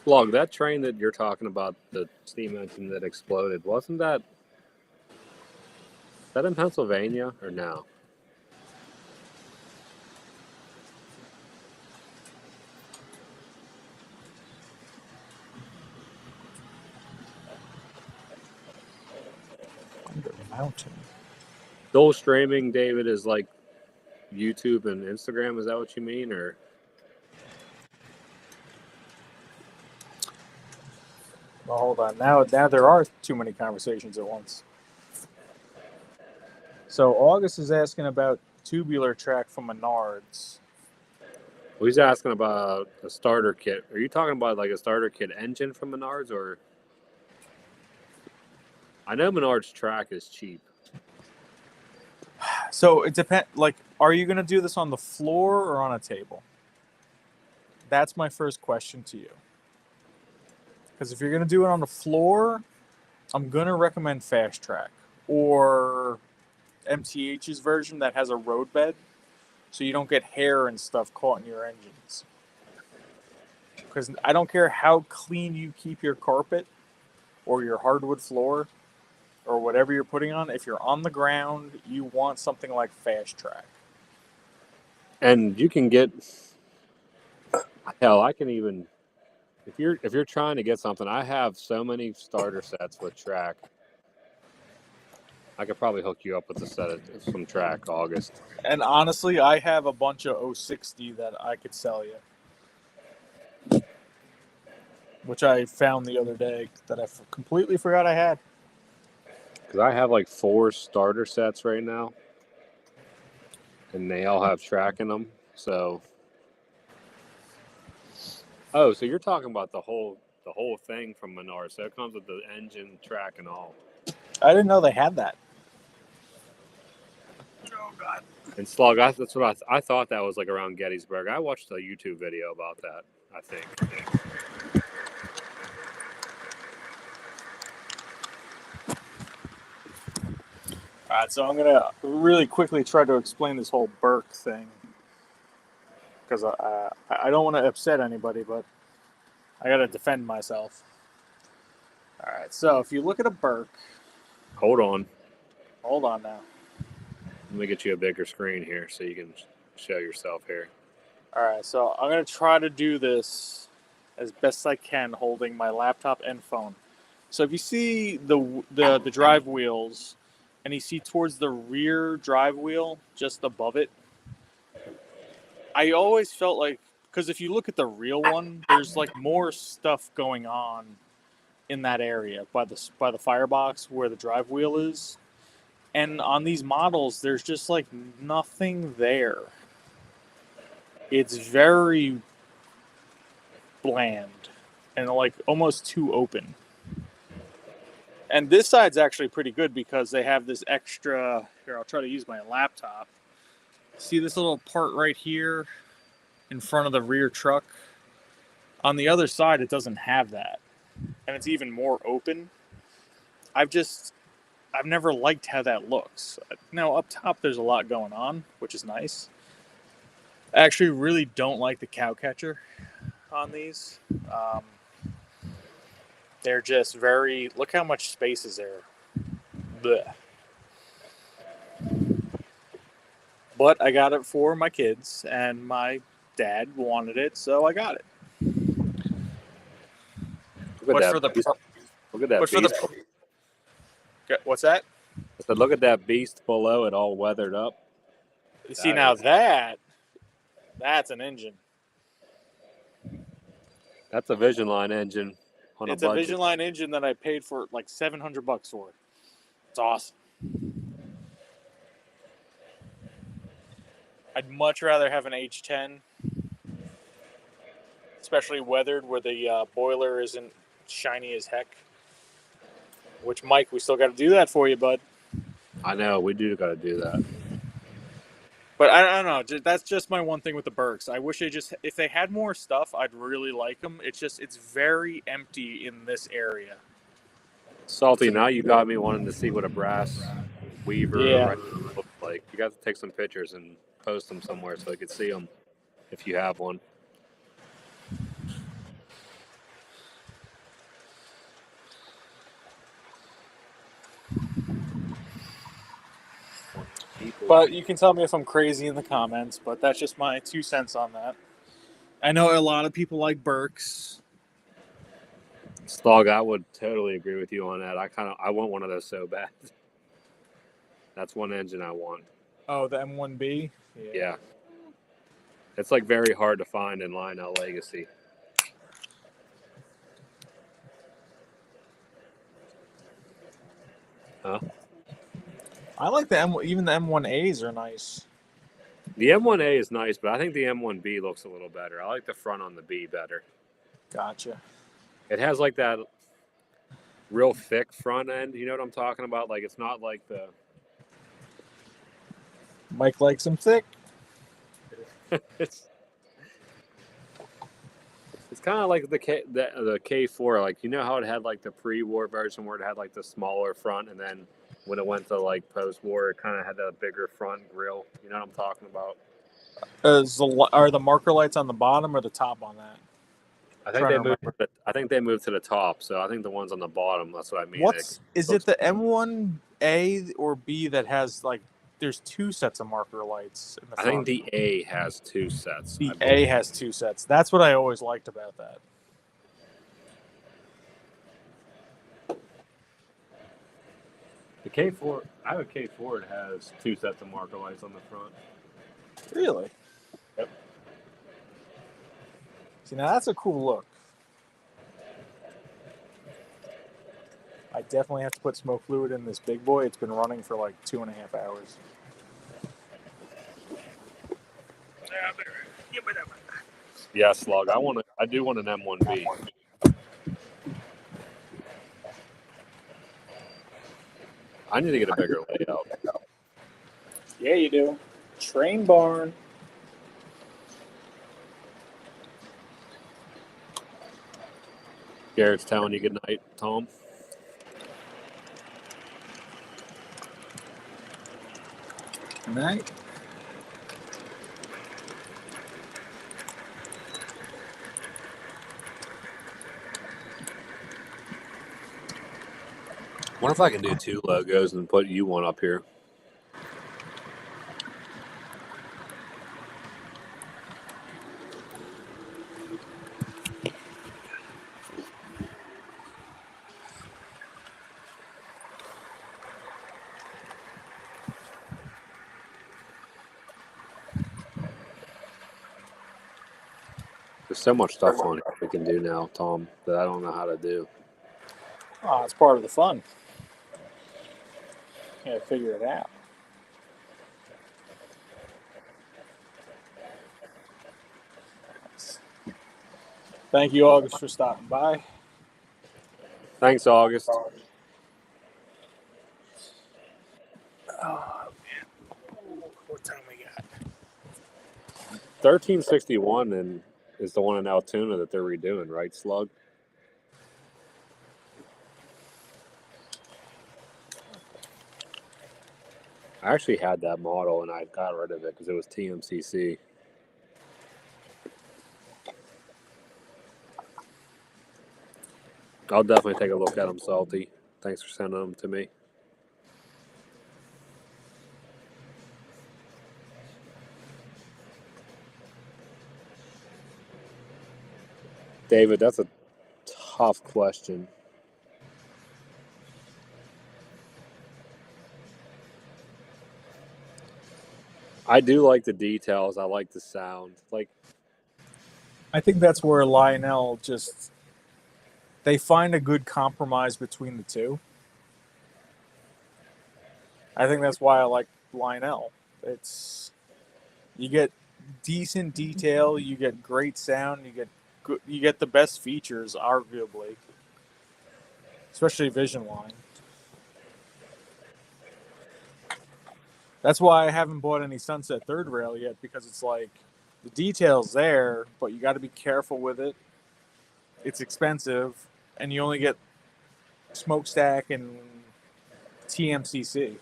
Log, that train that you're talking about, the steam engine that exploded, wasn't that in Pennsylvania or no? Under mountain. Dual streaming, David, is like YouTube and Instagram. Is that what you mean, or? Well, hold on. Now there are too many conversations at once. So August is asking about tubular track from Menards. Well, he's asking about a starter kit. Are you talking about like a starter kit engine from Menards, or? I know Menards track is cheap. So it depends. Like, are you going to do this on the floor or on a table? That's my first question to you. Because if you're going to do it on the floor, I'm going to recommend Fast Track or MTH's version that has a road bed, so you don't get hair and stuff caught in your engines. Because I don't care how clean you keep your carpet or your hardwood floor or whatever you're putting on, if you're on the ground, you want something like Fast Track. And you can get, hell, I can even, if you're trying to get something, I have so many starter sets with track. I could probably hook you up with a set of some track, August. And honestly, I have a bunch of 060 that I could sell you, which I found the other day that I completely forgot I had. Because I have like 4 starter sets right now, and they all have track in them. So, so you're talking about the whole thing from Menards. So it comes with the engine, track, and all. I didn't know they had that. Oh God! And Slug, that's what I thought that was like around Gettysburg. I watched a YouTube video about that. I think. All right, so I'm gonna really quickly try to explain this whole Burke thing because I don't want to upset anybody, but I gotta defend myself. All right, so if you look at a Burke, Hold on. Now. Let me get you a bigger screen here so you can show yourself here. All right, so I'm gonna try to do this as best I can, holding my laptop and phone. So if you see the drive wheels, and you see towards the rear drive wheel, just above it, I always felt like, because if you look at the real one, there's like more stuff going on in that area by the firebox where the drive wheel is, and on these models, there's just like nothing there. It's very bland and like almost too open. And this side's actually pretty good because they have this extra. Here, I'll try to use my laptop. See this little part right here in front of the rear truck? On the other side, it doesn't have that. And it's even more open. I've never liked how that looks. Now, up top, there's a lot going on, which is nice. I actually really don't like the cow catcher on these. They're just very. Look how much space is there. Blech. But I got it for my kids, and my dad wanted it, so I got it. Look at that beast. What's that? I said, look at that beast below it, all weathered up. You see, now that's an engine. That's a Vision Line engine. It's a Vision Line engine that I paid for like $700 for. It's awesome. I'd much rather have an H10, especially weathered, where the boiler isn't shiny as heck. Which, Mike, we still got to do that for you, bud. I know, we do got to do that. But I don't know. That's just my one thing with the Berks. I wish if they had more stuff, I'd really like them. It's very empty in this area. Salty, now you got me wanting to see what a brass weaver Yeah. looks like. You got to take some pictures and post them somewhere so I could see them if you have one. But you can tell me if I'm crazy in the comments, but that's just my 2 cents on that. I know a lot of people like Berks. Slog, I would totally agree with you on that. I want one of those so bad. That's one engine I want. Oh, the M1B? Yeah. It's like very hard to find in Lionel Legacy. Huh? I like even the M1As are nice. The M1A is nice, but I think the M1B looks a little better. I like the front on the B better. Gotcha. It has like that real thick front end. You know what I'm talking about? Like it's not like the. Mike likes them thick. it's kind of like the K4. Like you know how it had like the pre-war version where it had like the smaller front, and then when it went to like post-war, it kind of had a bigger front grille. You know what I'm talking about? Are the marker lights on the bottom or the top on that? I think they moved to the top, so I think the ones on the bottom. That's what I mean. Is it the M1A or B that has like? There's 2 sets of marker lights in the front. I think the A has 2 sets. The A has 2 sets. That's what I always liked about that. The K4, I have a K4. It has 2 sets of marker lights on the front. Really? Yep. See, now that's a cool look. I definitely have to put smoke fluid in this big boy. It's been running for like 2.5 hours. Yeah, Slug. I do want an M1B. I need to get a bigger layout. Yeah, you do. Train barn. Garrett's telling you good night, Tom. Night. What if I can do 2 logos and put you one up here? There's so much stuff on here we can do now, Tom, that I don't know how to do. Oh, it's part of the fun. Yeah, figure it out. Thank you, August, for stopping by. Thanks, August. Oh, man. What time we got? 1361 and is the one in Altoona that they're redoing, right, Slug? I actually had that model and I got rid of it because it was TMCC. I'll definitely take a look at them, Salty. Thanks for sending them to me. David, that's a tough question. I do like the details. I like the sound. I think that's where Lionel they find a good compromise between the two. I think that's why I like Lionel. You get decent detail, you get great sound, you get the best features, arguably, especially Vision Line. That's why I haven't bought any Sunset third rail yet, because it's like the detail's there, but you got to be careful with it. It's expensive, and you only get smokestack and TMCC.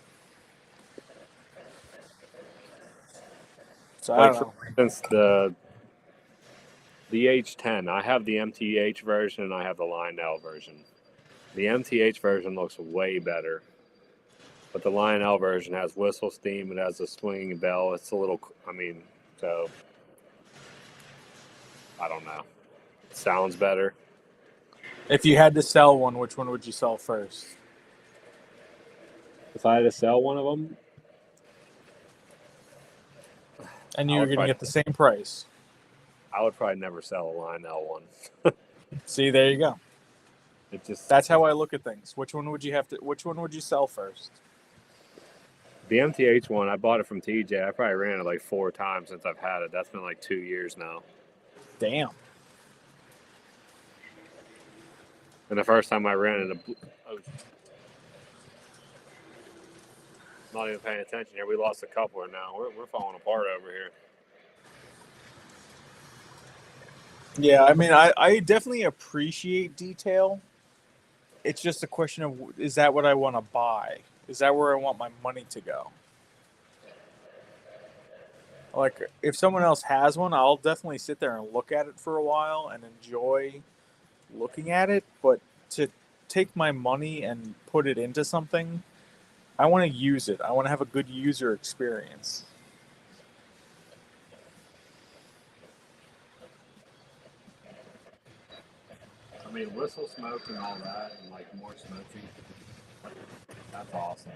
So I Like don't for know. instance, the H10, I have the MTH version and I have the Lionel version. The MTH version looks way better, but the Lionel version has whistle steam. It has a swinging bell. It's a little, so I don't know. It sounds better. If you had to sell one, which one would you sell first? If I had to sell one of them, And I you were would going to probably, get the same price. I would probably never sell a Lionel one. See, there you go. It just That's how I look at things. Which one would you sell first? the MTH one. I bought it from TJ. I probably ran it like 4 times since I've had it. That's been like 2 years now. Damn. And the first time I ran it, I was not even paying attention here. We lost a coupler now. We're falling apart over here. Yeah, I mean, I definitely appreciate detail. It's just a question of, is that what I want to buy? Is that where I want my money to go? Like, if someone else has one, I'll definitely sit there and look at it for a while and enjoy looking at it. But to take my money and put it into something, I want to use it. I want to have a good user experience. I mean, whistle smoke and all that, and like more smoky. That's awesome.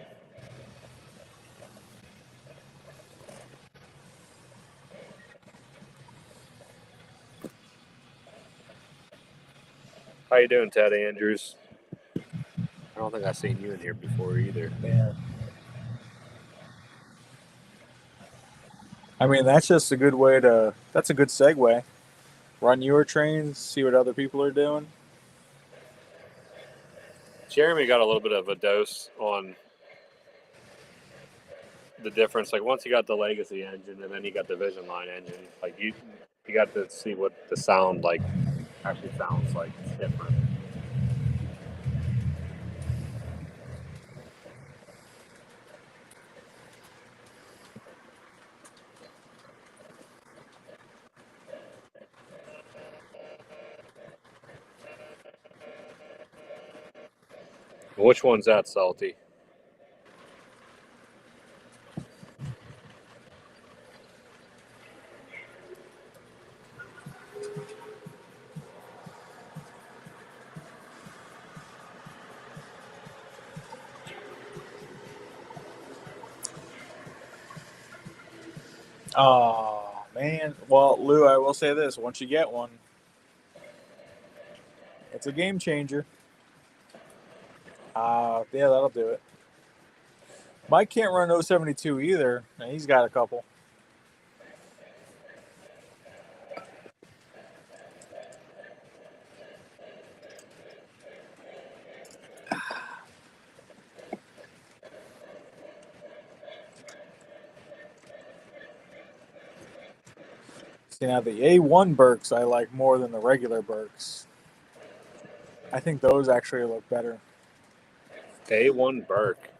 How you doing, Ted Andrews? I don't think I've seen you in here before either. Yeah. I mean, that's just a good way to. That's a good segue. Run your trains, see what other people are doing. Jeremy got a little bit of a dose on the difference. Like once he got the legacy engine and then he got the Vision Line engine, like you got to see what the sound like actually sounds like. It's different. Which one's that, Salty? Oh man. Well, Lou, I will say this: once you get one, it's a game changer. Yeah, that'll do it. Mike can't run 072 either, and he's got a couple. See, now the A1 Berks I like more than the regular Berks. I think those actually look better. A1 Burke.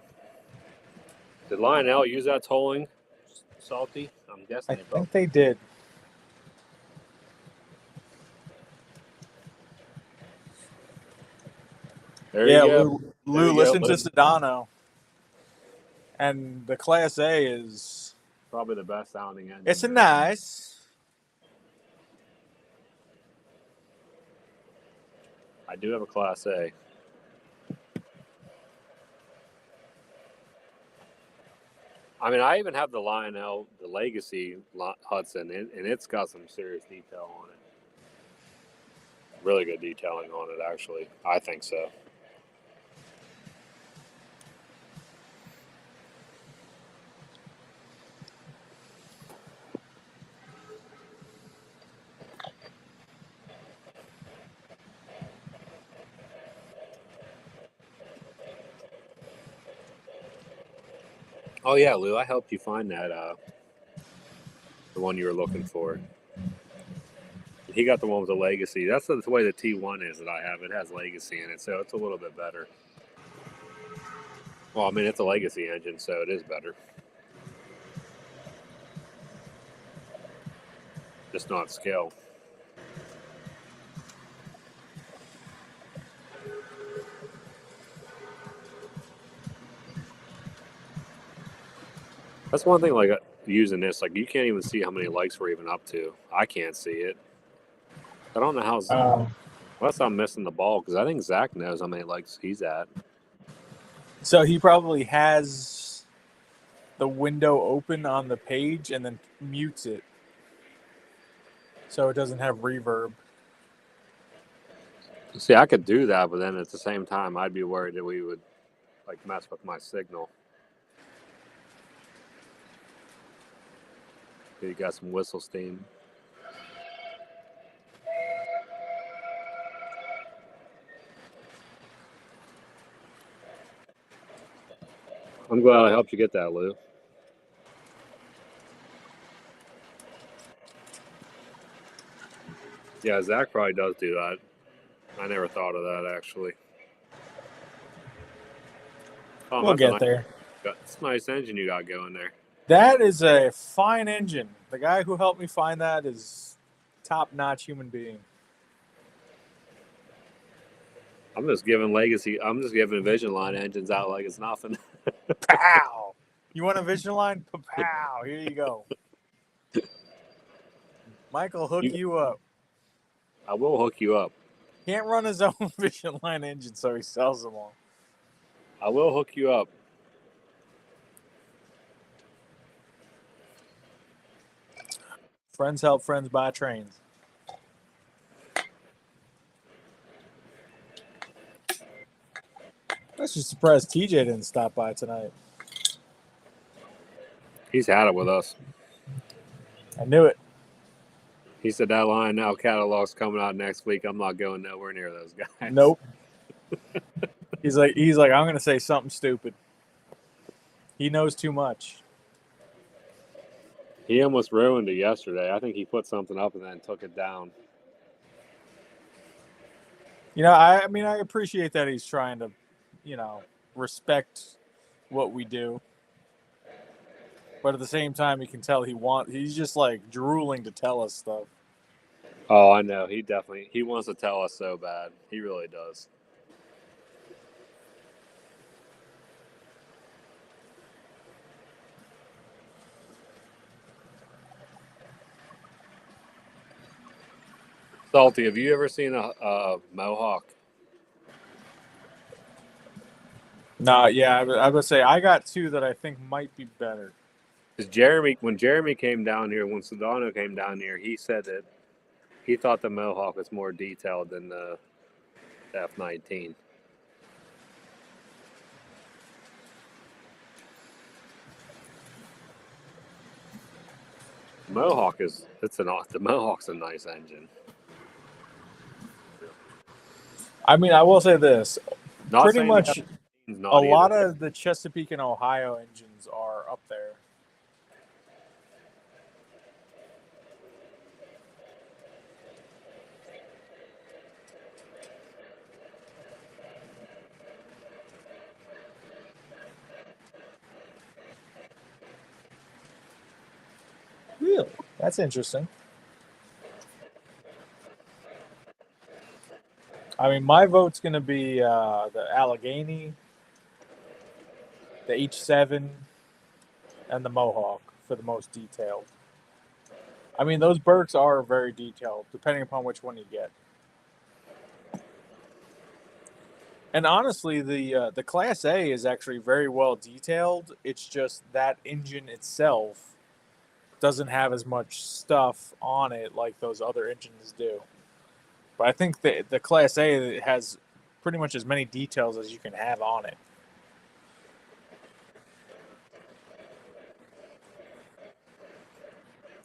Did Lionel use that tolling, Salty? I'm guessing I they both. think they did. There Yeah, you go. Lou, you go, listen to bud. Sedano. And the Class A is... Probably the best sounding engine. It's a nice... I do have a Class A. I mean, I even have the Lionel, the Legacy Hudson, and it's got some serious detail on it. Really good detailing on it, actually. I think so. Oh yeah, Lou, I helped you find that the one you were looking for. He got the one with the legacy. That's the way the T1 is that I have. It has legacy in it, so it's a little bit better. Well, I mean, it's a legacy engine, so it is better. Just not scale. That's one thing, like using this, like you can't even see how many likes we're even up to. I can't see it. I don't know how. Unless I'm missing the ball, because I think Zach knows how many likes he's at. So he probably has the window open on the page and then mutes it, so it doesn't have reverb. See, I could do that, but then at the same time, I'd be worried that we would like mess with my signal. You got some whistle steam. I'm glad I helped you get that, Lou. Yeah, Zach probably does do that. I never thought of that, actually. Oh, We'll get there. It's a nice engine you got going there. That is a fine engine. The guy who helped me find that is top-notch human being. I'm just giving Vision Line engines out like it's nothing. Pow! You want a Vision Line? Pow! Here you go. Michael, hook you up. I will hook you up. Can't run his own Vision Line engine, so he sells them all. I will hook you up. Friends help friends buy trains. I was just surprised TJ didn't stop by tonight. He's had it with us. I knew it. He said that line now catalog's coming out next week. I'm not going nowhere near those guys. Nope. He's like, I'm gonna say something stupid. He knows too much. He almost ruined it yesterday. I think he put something up and then took it down. You know, I mean, I appreciate that he's trying to, respect what we do. But at the same time, you can tell he's just like drooling to tell us stuff. Oh, I know. He wants to tell us so bad. He really does. Salty, have you ever seen a Mohawk? No, yeah, I would say I got two that I think might be better. Because when Jeremy came down here, when Sedano came down here, he said that he thought the Mohawk was more detailed than the F-19. The Mohawk's a nice engine. I mean, I will say this. Not Pretty saying much not a lot either. of the Chesapeake and Ohio engines are up there. Really? That's interesting. I mean, my vote's going to be the Allegheny, the H7, and the Mohawk for the most detailed. I mean, those Berks are very detailed, depending upon which one you get. And honestly, the Class A is actually very well detailed. It's just that engine itself doesn't have as much stuff on it like those other engines do. But I think the Class A has pretty much as many details as you can have on it.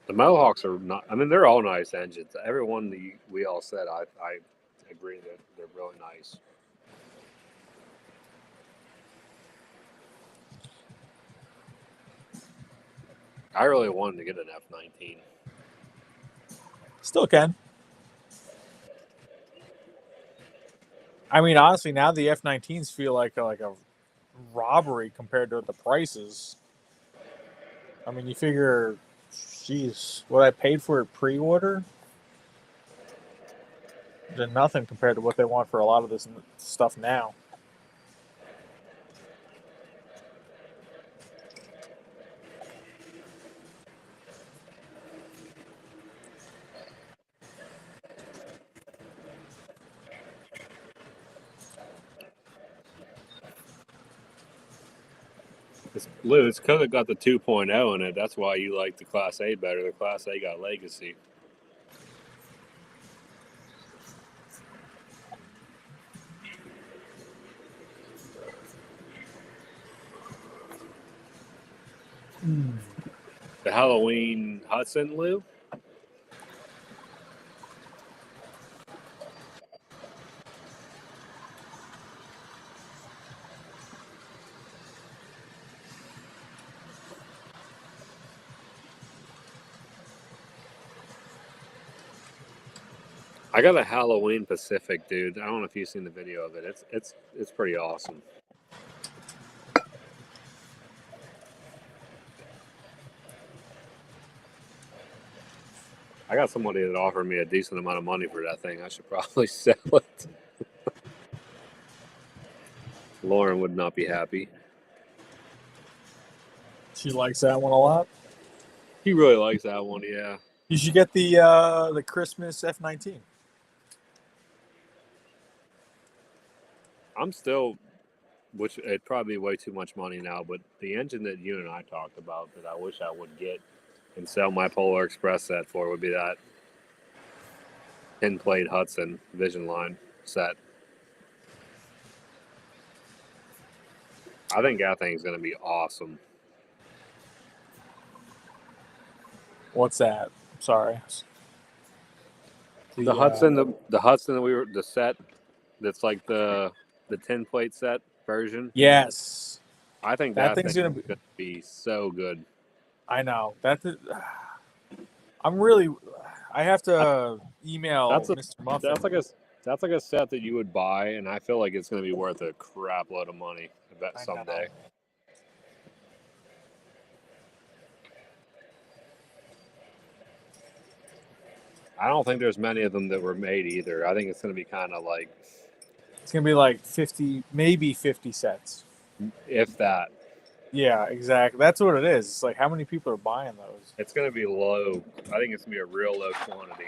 The Mohawks are not. I mean, they're all nice engines. Everyone we all said, I agree that they're really nice. I really wanted to get an F-19. Still can. I mean, honestly, now the F-19s feel like a robbery compared to the prices. I mean, you figure, geez, what I paid for it pre-order, they're nothing compared to what they want for a lot of this stuff now. Lou, it's because it got the 2.0 in it. That's why you like the Class A better. The Class A got Legacy. The Halloween Hudson, Lou? I got a Halloween Pacific, dude. I don't know if you've seen the video of it. It's pretty awesome. I got somebody that offered me a decent amount of money for that thing. I should probably sell it. Lauren would not be happy. She likes that one a lot. He really likes that one, yeah. You should get the Christmas F-19. I'm still, which it'd probably be way too much money now, but the engine that you and I talked about that I wish I would get and sell my Polar Express set for would be that 10-plate Hudson Vision Line set. I think that thing's going to be awesome. What's that? Sorry. The Hudson, the Hudson that the set that's like the 10-plate set version. Yes. I think That that thing's thing gonna is going to be so good. I know. I have to email Mr. Muffin. That's like a set that you would buy, and I feel like it's going to be worth a crap load of money. I bet someday. I don't think there's many of them that were made either. I think it's going to be kind of like... It's going to be like 50, maybe 50 sets. If that. Yeah, exactly. That's what it is. It's like, how many people are buying those? It's going to be low. I think it's going to be a real low quantity.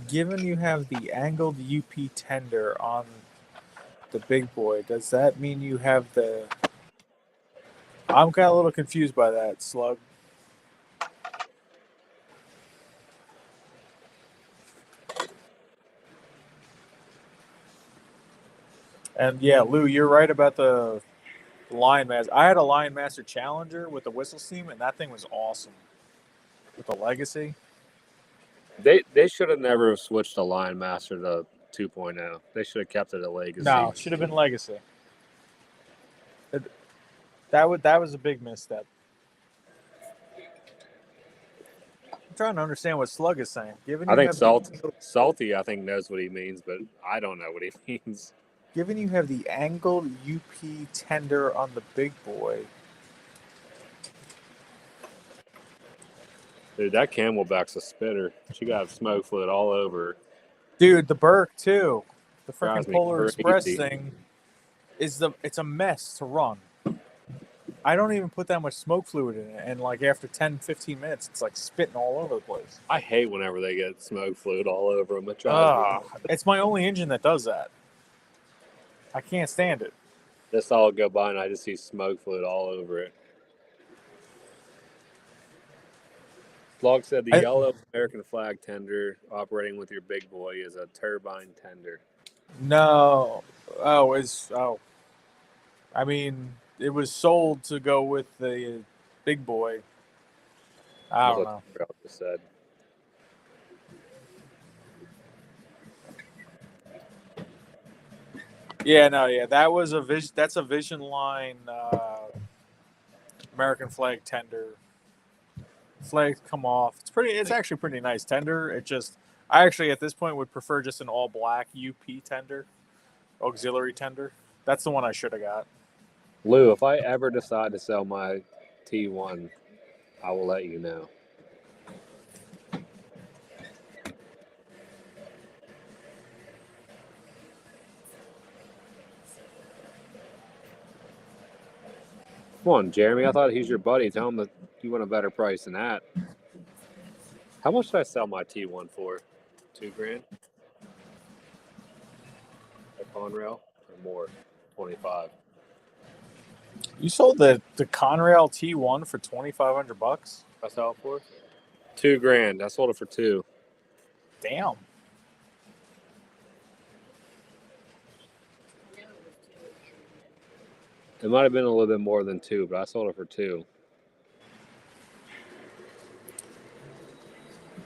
Given you have the angled UP tender on the big boy, does that mean you have the... I'm kind of a little confused by that, Slug. And yeah, Lou, you're right about the Lion Master. I had a Lion Master Challenger with the whistle steam, and that thing was awesome. With the Legacy. They should have never switched the Lion Master to 2.0. They should have kept it a Legacy. No, it should have been Legacy. That was a big misstep. I'm trying to understand what Slug is saying. I think Salty, I think, knows what he means, but I don't know what he means. Given you have the angled UP tender on the big boy. Dude, that Camelback's a spitter. She got smoke fluid all over her. Dude, the Burke too. The freaking Drives me Polar Express crazy. thing it's a mess to run. I don't even put that much smoke fluid in it, and like after 10, 15 minutes, it's like spitting all over the place. I hate whenever they get smoke fluid all over them. It drives me. It's my only engine that does that. I can't stand it. This all go by and I just see smoke fluid all over it. Slog said the yellow American flag tender operating with your big boy is a turbine tender. No. I mean, it was sold to go with the big boy. I don't know. That's what I just said. Yeah, no, yeah. That was that's a Vision Line American flag tender. Flags come off. It's actually pretty nice tender. I actually at this point would prefer just an all black UP tender, auxiliary tender. That's the one I should have got. Lou, if I ever decide to sell my T1, I will let you know. Come on, Jeremy. I thought he's your buddy. Tell him that you want a better price than that. How much did I sell my T1 for? $2,000? A Conrail or more? 25. You sold the Conrail T1 for $2,500. I sell it for $2,000. I sold it for $2,000. Damn. It might have been a little bit more than $2,000, but I sold it for $2,000.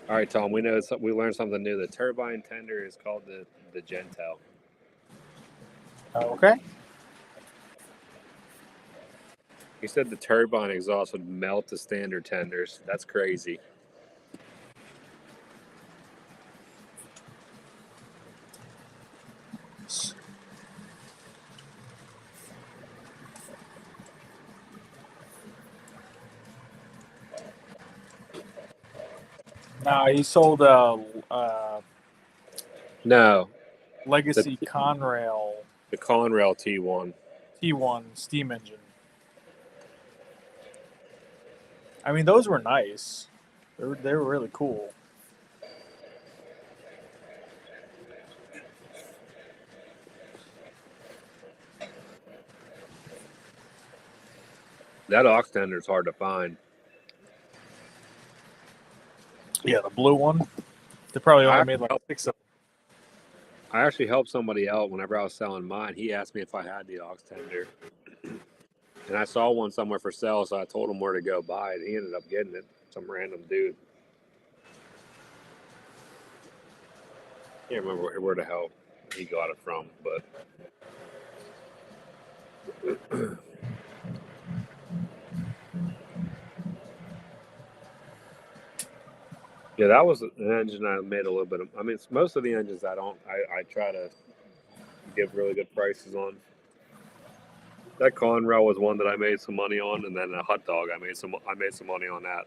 All right, Tom. We learned something new. The turbine tender is called the Gentel. Okay. He said the turbine exhaust would melt the standard tenders. That's crazy. Nah, he sold No, Legacy Conrail the Conrail T1. T1 steam engine. I mean, those were nice. They were really cool. That aux tender is hard to find. Yeah, the blue one. They probably only made like 6 of them. I actually helped somebody out whenever I was selling mine. He asked me if I had the aux tender. And I saw one somewhere for sale, so I told him where to go buy it. He ended up getting it. Some random dude. Can't remember where the hell he got it from, but yeah, that was an engine I made a little bit of. I mean, most of the engines I try to give really good prices on. That Conrail was one that I made some money on, and then a hot dog I made some money on that.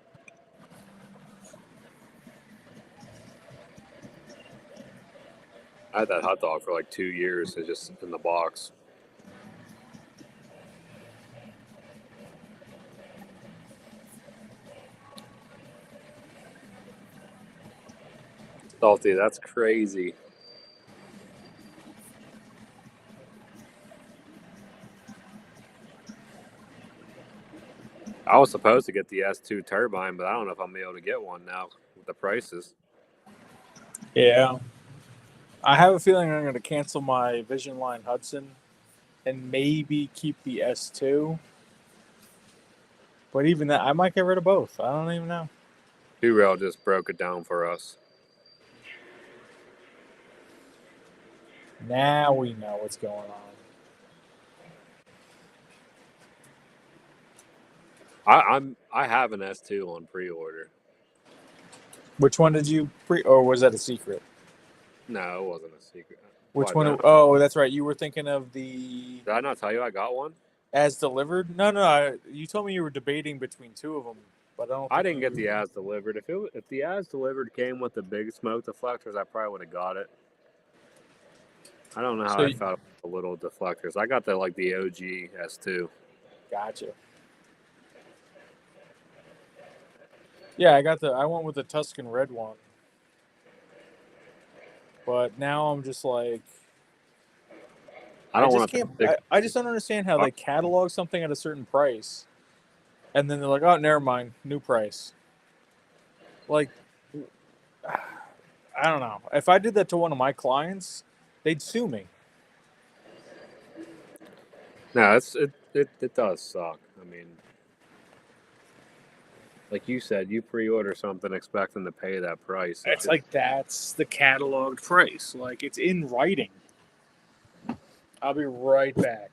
I had that hot dog for like 2 years. It's just in the box. Salty, that's crazy. I was supposed to get the S2 turbine, but I don't know if I'm able to get one now with the prices. Yeah. I have a feeling I'm going to cancel my Vision Line Hudson and maybe keep the S2. But even that, I might get rid of both. I don't even know. Two-Rail just broke it down for us. Now we know what's going on. I have an S2 on pre-order. Which one did you or was that a secret? No, it wasn't a secret. Which Why, one? no? Oh, that's right. You were thinking of the Did I not tell you I got one? as delivered. No. You told me you were debating between two of them, but I don't. I think didn't get you- the as delivered. If the as delivered came with the big smoke deflectors, I probably would have got it. I don't know how So I felt with the little deflectors. I got the OG S2. Gotcha. Yeah, I went with the Tuscan red one. But now I'm just like I don't just want can't. I just don't understand how they catalog something at a certain price, and then they're like, "Oh, never mind, new price." Like, I don't know. If I did that to one of my clients, they'd sue me. No, it does suck. I mean, like you said, you pre-order something expecting to pay that price. It's like that's the cataloged price. Like it's in writing. I'll be right back.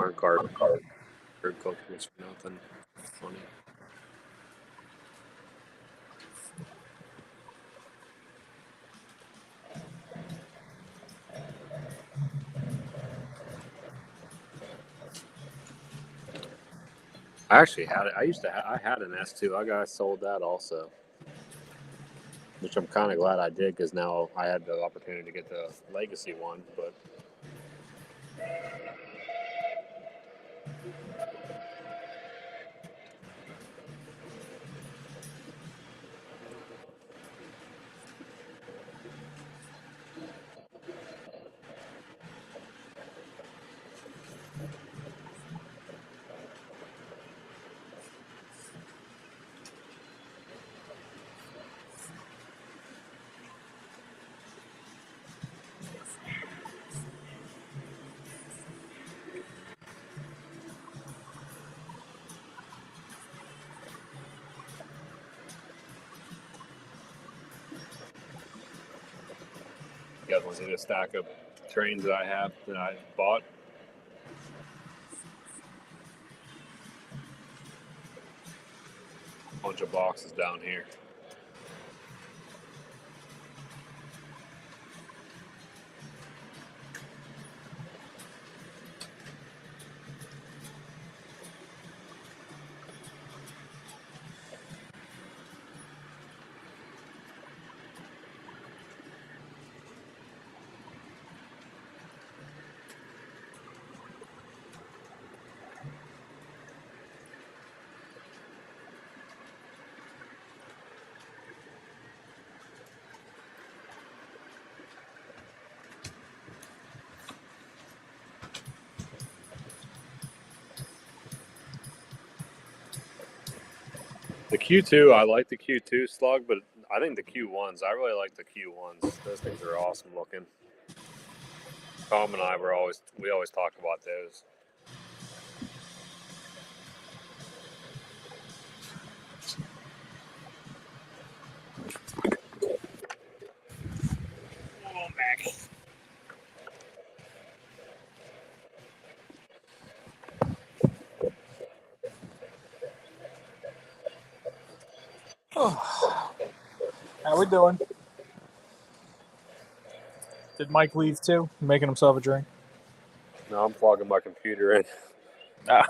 Smart card. Bird cookies for nothing. Funny. I actually had it. I had an S2. I sold that also, which I'm kind of glad I did because now I had the opportunity to get the legacy one. But you guys want to see the stack of trains that I bought? Bunch of boxes down here. The Q2, I like the Q2 slug, but I think the Q1s, I really like the Q1s. Those things are awesome looking. Tom and I we always talk about those. How we doing? Did Mike leave too? Making himself a drink? No, I'm plugging my computer in. Ah.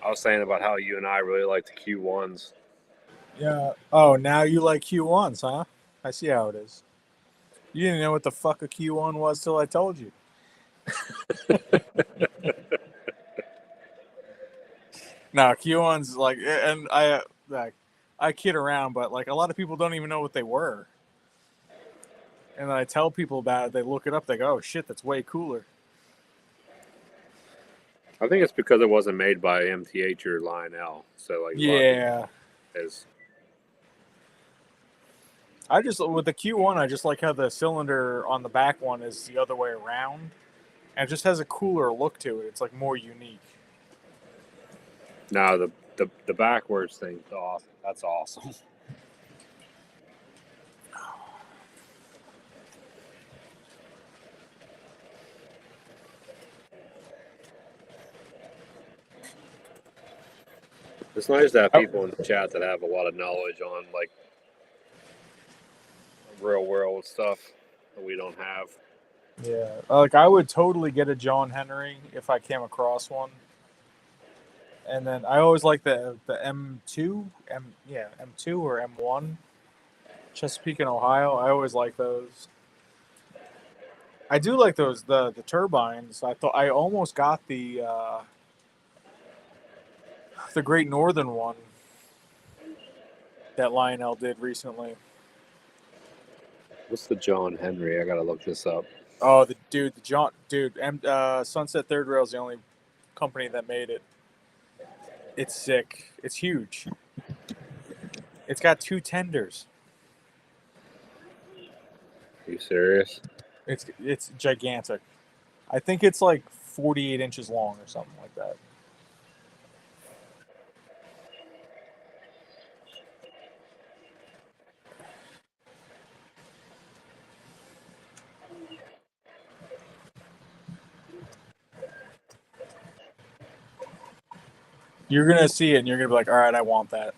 I was saying about how you and I really like the Q1s. Yeah. Oh, now you like Q1s, huh? I see how it is. You didn't know what the fuck a Q1 was till I told you. No, Q1s like, and I kid around, but like a lot of people don't even know what they were. And then I tell people about it, they look it up, they go, "Oh shit, that's way cooler." I think it's because it wasn't made by MTH or Lionel. So like, Yeah. is I just with the Q1, I just like how the cylinder on the back one is the other way around, and it just has a cooler look to it. It's like more unique. no the backwards thing. Awesome. That's awesome. It's nice to have people in the chat that have a lot of knowledge on like real world stuff that we don't have. Yeah, like I would totally get a John Henry if I came across one. And then I always like the M2, M2 or M1, Chesapeake and Ohio. I always like those. I do like those the turbines. I almost got the Great Northern one that Lionel did recently. What's the John Henry? I gotta look this up. Oh, Sunset Third Rail is the only company that made it. It's sick. It's huge. It's got 2 tenders. Are you serious? It's gigantic. I think it's like 48 inches long or something like that. You're gonna see it and you're gonna be like, all right, I want that.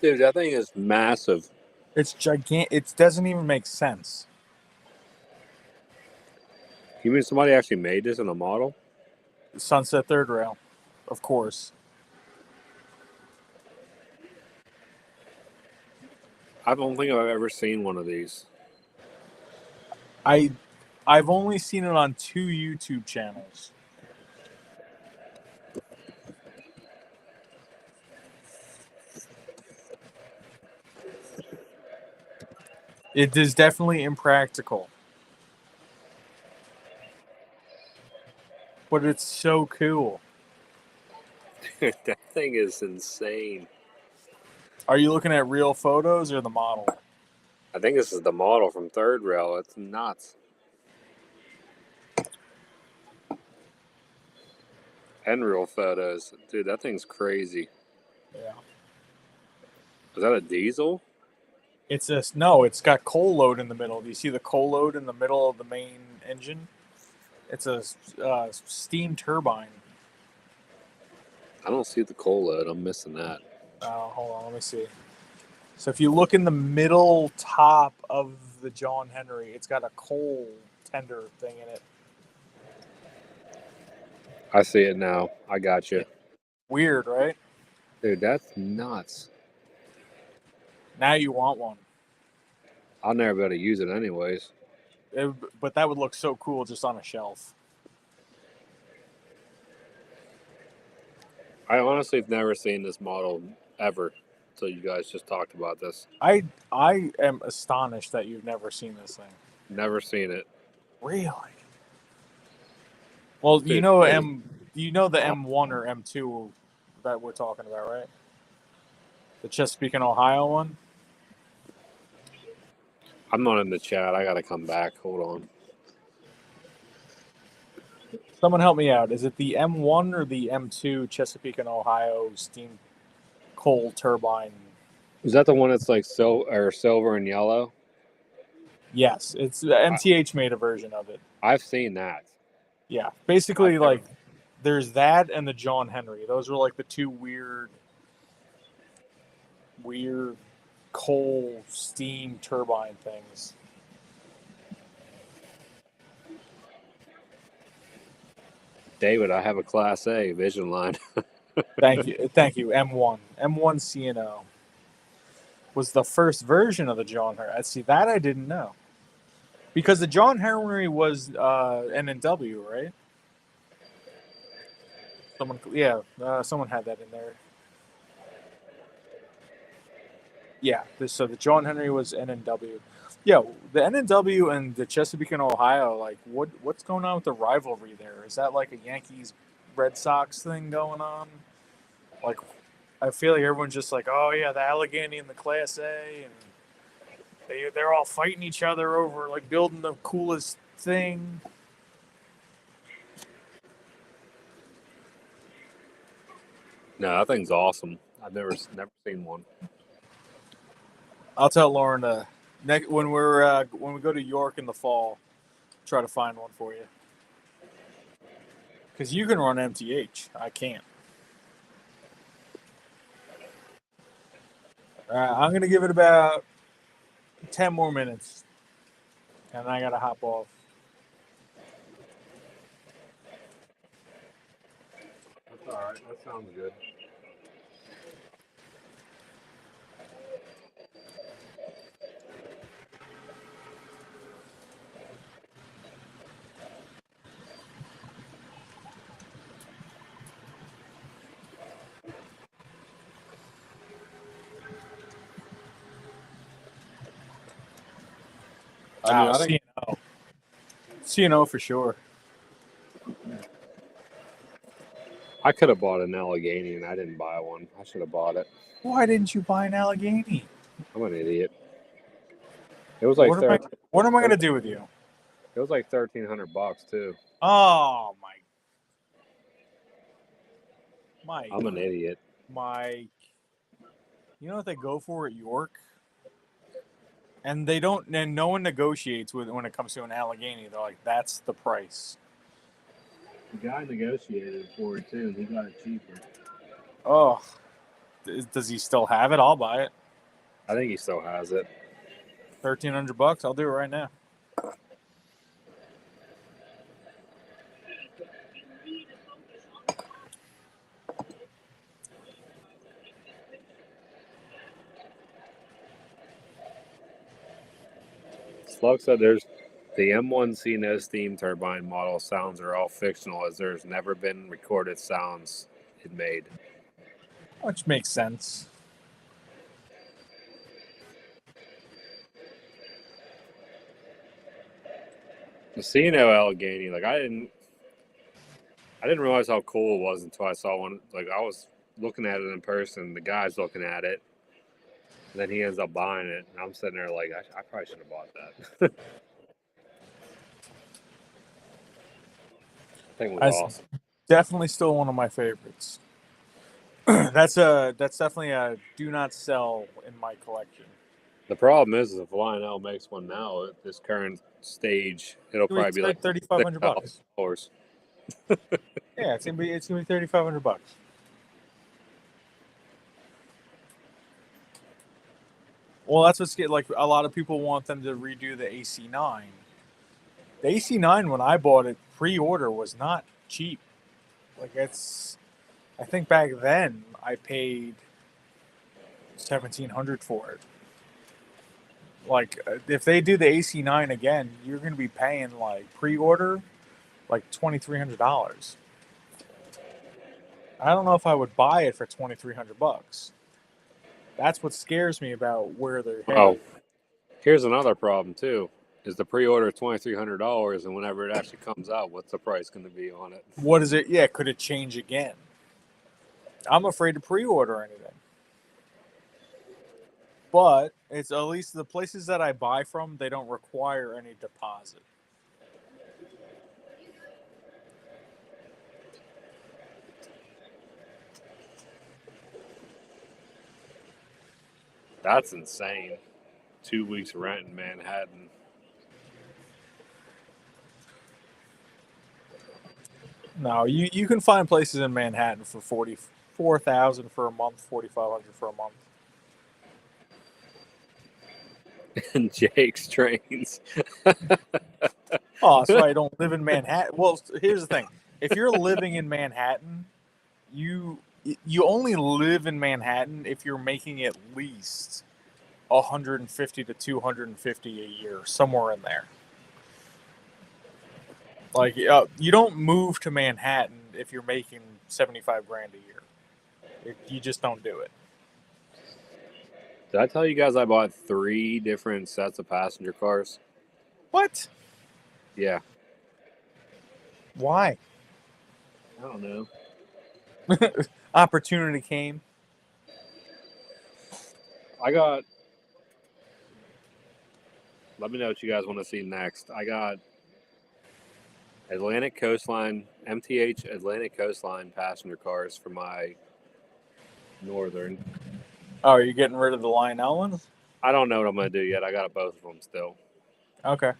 Dude, that thing is massive. It's gigantic. It doesn't even make sense. You mean somebody actually made this in a model? Sunset Third Rail, of course. I don't think I've ever seen one of these. I've only seen it on 2 YouTube channels. It is definitely impractical. But it's so cool. That thing is insane. Are you looking at real photos or the model? I think this is the model from Third Rail. It's nuts. And real photos. Dude, that thing's crazy. Yeah. Is that a diesel? It's got coal load in the middle. Do you see the coal load in the middle of the main engine? It's a steam turbine. I don't see the coal load. I'm missing that. Hold on, let me see. So if you look in the middle top of the John Henry, it's got a coal tender thing in it. I see it now. I got you. Weird, right? Dude, that's nuts. Now you want one. I'll never be able to use it anyways. But that would look so cool just on a shelf. I honestly have never seen this model ever until you guys just talked about this. I am astonished that you've never seen this thing. Never seen it. Really? Well, Dude, you know the M1 or M2 that we're talking about, right? The Chesapeake and Ohio one? I'm not in the chat. I gotta come back. Hold on. Someone help me out. Is it the M1 or the M2 Chesapeake and Ohio steam coal turbine? Is that the one that's like silver and yellow? Yes, it's the MTH made a version of it. I've seen that. Yeah, basically I've never- like there's that and the John Henry. Those were like the two weird coal steam turbine things. David, I have a Class A Vision line. Thank you. M1 CNO was the first version of the John Henry. See, that I didn't know, because the John Henry was N&W, right? Someone had that in there. Yeah, so the John Henry was N&W. Yeah, the N&W and the Chesapeake and Ohio, like what's going on with the rivalry there? Is that like a Yankees Red Sox thing going on? Like, I feel like everyone's just like, oh yeah, the Allegheny and the Class A, and they're all fighting each other over like building the coolest thing. No, that thing's awesome. I've never seen one. I'll tell Lauren when we go to York in the fall, try to find one for you. Because you can run MTH, I can't. I'm gonna give it about 10 more minutes, and I gotta hop off. That's all right. That sounds good. I think CNO for sure. I could have bought an Allegheny and I didn't buy one. I should have bought it. Why didn't you buy an Allegheny? I'm an idiot. It was like what am I gonna do with you? It was like $1,300 too. Oh my, Mike. I'm an idiot. Mike, you know what they go for at York? And they don't, and no one negotiates when it comes to an Allegheny. They're like, that's the price. The guy negotiated for it too, and he got it cheaper. Oh, does he still have it? I'll buy it. I think he still has it. $1,300. I'll do it right now. Slug said there's the M1C no steam turbine model sounds are all fictional as there's never been recorded sounds it made. Which makes sense. Seeing Allegheny, like I didn't realize how cool it was until I saw one. Like I was looking at it in person, the guy's looking at it, and then he ends up buying it, and I'm sitting there like I probably should have bought that. Thing was awesome. Definitely still one of my favorites. That's definitely a do not sell in my collection. The problem is if Lionel makes one now at this current stage, it'll probably be like $3,500. $6,000. Yeah, it's gonna be $3,500. Well, that's what's get like a lot of people want them to redo the AC9. The AC9 when I bought it pre-order was not cheap. Like I think back then I paid $1,700 for it. Like if they do the AC9 again, you're going to be paying like pre-order like $2,300. I don't know if I would buy it for $2,300. That's what scares me about where they're headed. Oh, here's another problem too: is the pre-order $2,300, and whenever it actually comes out, what's the price going to be on it? What is it? Yeah, could it change again? I'm afraid to pre-order anything. But it's at least the places that I buy from, they don't require any deposit. That's insane. 2 weeks rent in Manhattan. No, you can find places in Manhattan for $44,000 for a month, $4,500 for a month. And Jake's trains. Oh, that's why I don't live in Manhattan. Well, here's the thing: if you're living in Manhattan, you only live in Manhattan if you're making at least $150 to $250 a year, somewhere in there. Like you don't move to Manhattan if you're making $75,000 a year. You just don't do it. Did I tell you guys I bought 3 different sets of passenger cars? What? Yeah. Why? I don't know. Opportunity came. Let me know what you guys want to see next. I got Atlantic Coastline, MTH Atlantic Coastline passenger cars for my Northern. Oh, are you getting rid of the Lionel ones? I don't know what I'm going to do yet. I got both of them still. Okay.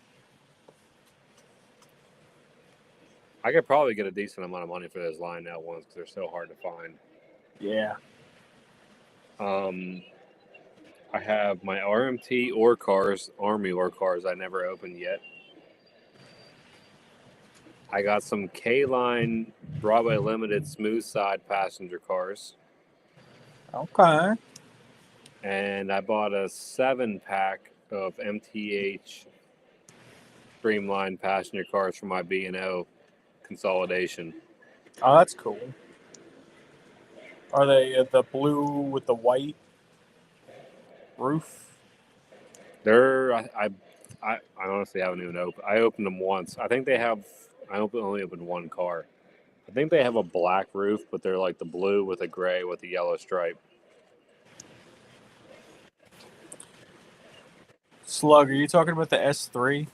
I could probably get a decent amount of money for those Lionel ones because they're so hard to find. Yeah. I have my RMT ore cars, Army ore cars I never opened yet. I got some K-Line Broadway Limited smooth side passenger cars. Okay. And I bought a 7-pack of MTH Streamline passenger cars for my B&O consolidation. Oh, that's cool. Are they the blue with the white roof? I honestly haven't even opened. I opened them once. I think they have. I only opened one car. I think they have a black roof, but they're like the blue with a gray with a yellow stripe. Slug, are you talking about the S3?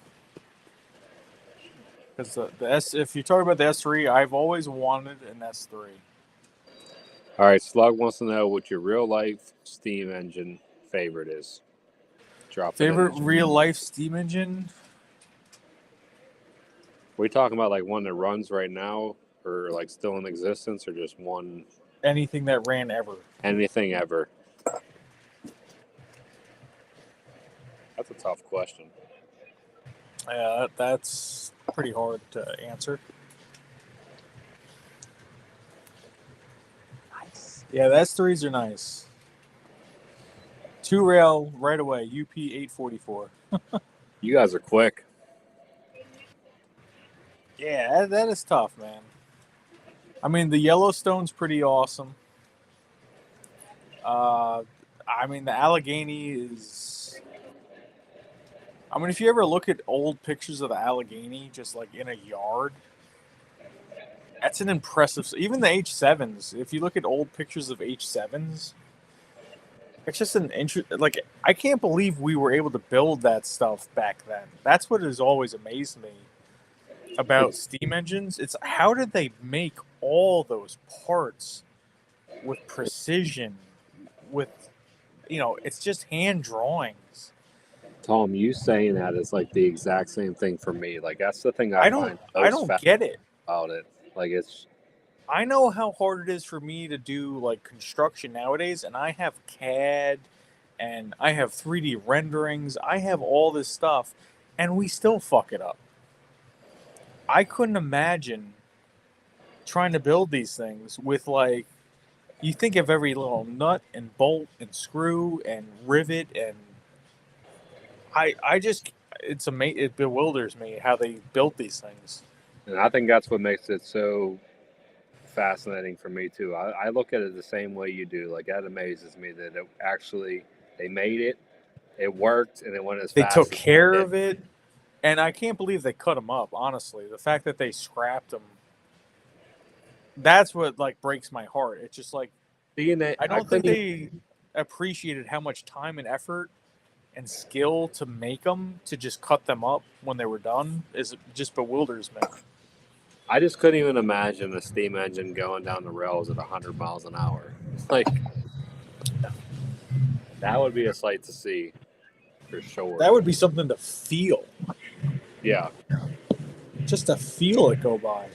Because if you're talking about the S3, I've always wanted an S3. All right, Slug wants to know what your real life steam engine favorite is. Drop favorite real life steam engine? Are we talking about like one that runs right now? or like still in existence, or just one? Anything that ran ever. Anything ever? That's a tough question. Yeah, that's pretty hard to answer. Nice. Yeah, the S3s are nice. 2-rail right away, UP 844. You guys are quick. Yeah, that is tough, man. I mean, the Yellowstone's pretty awesome. I mean, the Allegheny is. I mean, if you ever look at old pictures of the Allegheny, just like in a yard, that's an impressive. Even the H7s. If you look at old pictures of H7s, it's just an interest. Like, I can't believe we were able to build that stuff back then. That's what has always amazed me about steam engines. It's how did they make all those parts with precision? With it's just hand drawings. Tom, you saying that is like the exact same thing for me. Like that's the thing I find don't most get it. about it. Like it's. I know how hard it is for me to do like construction nowadays, and I have CAD and I have 3D renderings. I have all this stuff, and we still fuck it up. I couldn't imagine trying to build these things with like you think of every little nut and bolt and screw and rivet and I just it bewilders me how they built these things. And I think that's what makes it so fascinating for me too. I look at it the same way you do. Like that amazes me that it actually they made it, it worked, and it went as They fast. took as care it did. of it, and I can't believe they cut them up. Honestly, the fact that they scrapped them, that's what like breaks my heart. It's just like Being that I don't think couldn't they appreciated how much time and effort and skill to make them to just cut them up when they were done is just bewilders me. I just couldn't even imagine a steam engine going down the rails at 100 miles an hour. Like that would be a sight to see, for sure. That would be something to feel, Yeah, just to feel it go by.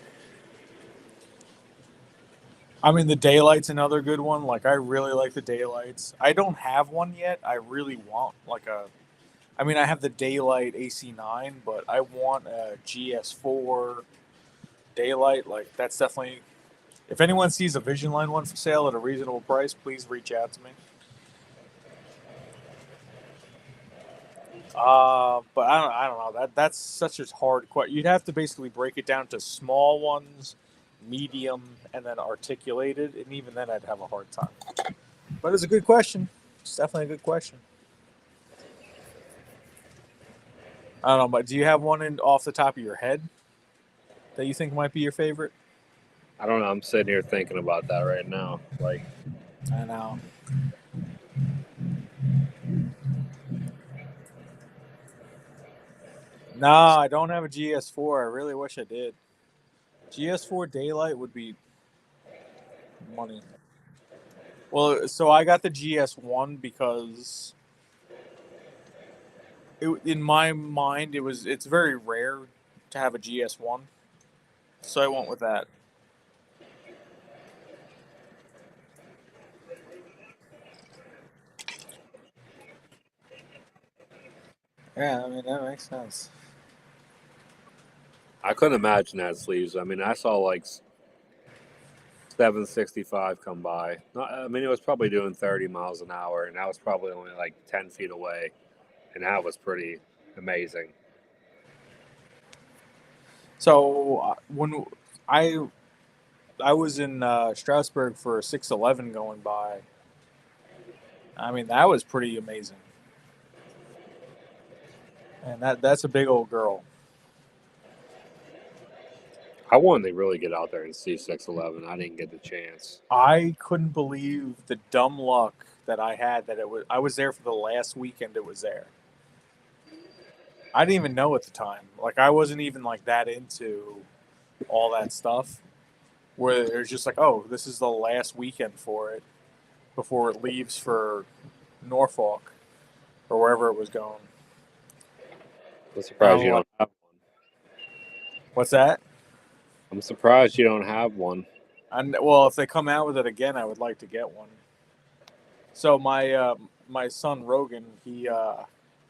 I mean, the Daylight's another good one. Like, I really like the Daylights. I don't have one yet. I really want like a. I mean, I have the Daylight AC9, but I want a GS4 Daylight. Like, that's definitely. If anyone sees a Vision Line one for sale at a reasonable price, please reach out to me. But I don't know. That's such a hard question. You'd have to basically break it down to small ones, medium, and then articulated, and even then I'd have a hard time. But it's a good question. It's definitely a good question. I don't know, but do you have one off the top of your head that you think might be your favorite? I don't know. I'm sitting here thinking about that right now. Like, I know. No, I don't have a GS4. I really wish I did. GS4 Daylight would be money. Well, so I got the GS1 because in my mind it's very rare to have a GS1. So I went with that. Yeah, I mean that makes sense. I couldn't imagine that sleeves. I mean, I saw like 765 come by. I mean, it was probably doing 30 miles an hour, and that was probably only like 10 feet away, and that was pretty amazing. So when I was in Strasbourg for a 611 going by, I mean that was pretty amazing, and that's a big old girl. I wanted to really get out there and see 611. I didn't get the chance. I couldn't believe the dumb luck that I had that I was there for the last weekend it was there. I didn't even know at the time. Like I wasn't even like that into all that stuff. Where it's just like, oh, this is the last weekend for it before it leaves for Norfolk or wherever it was going. I'm surprised you don't have one. What's that? I'm surprised you don't have one. And well, if they come out with it again, I would like to get one. So my son Rogan, he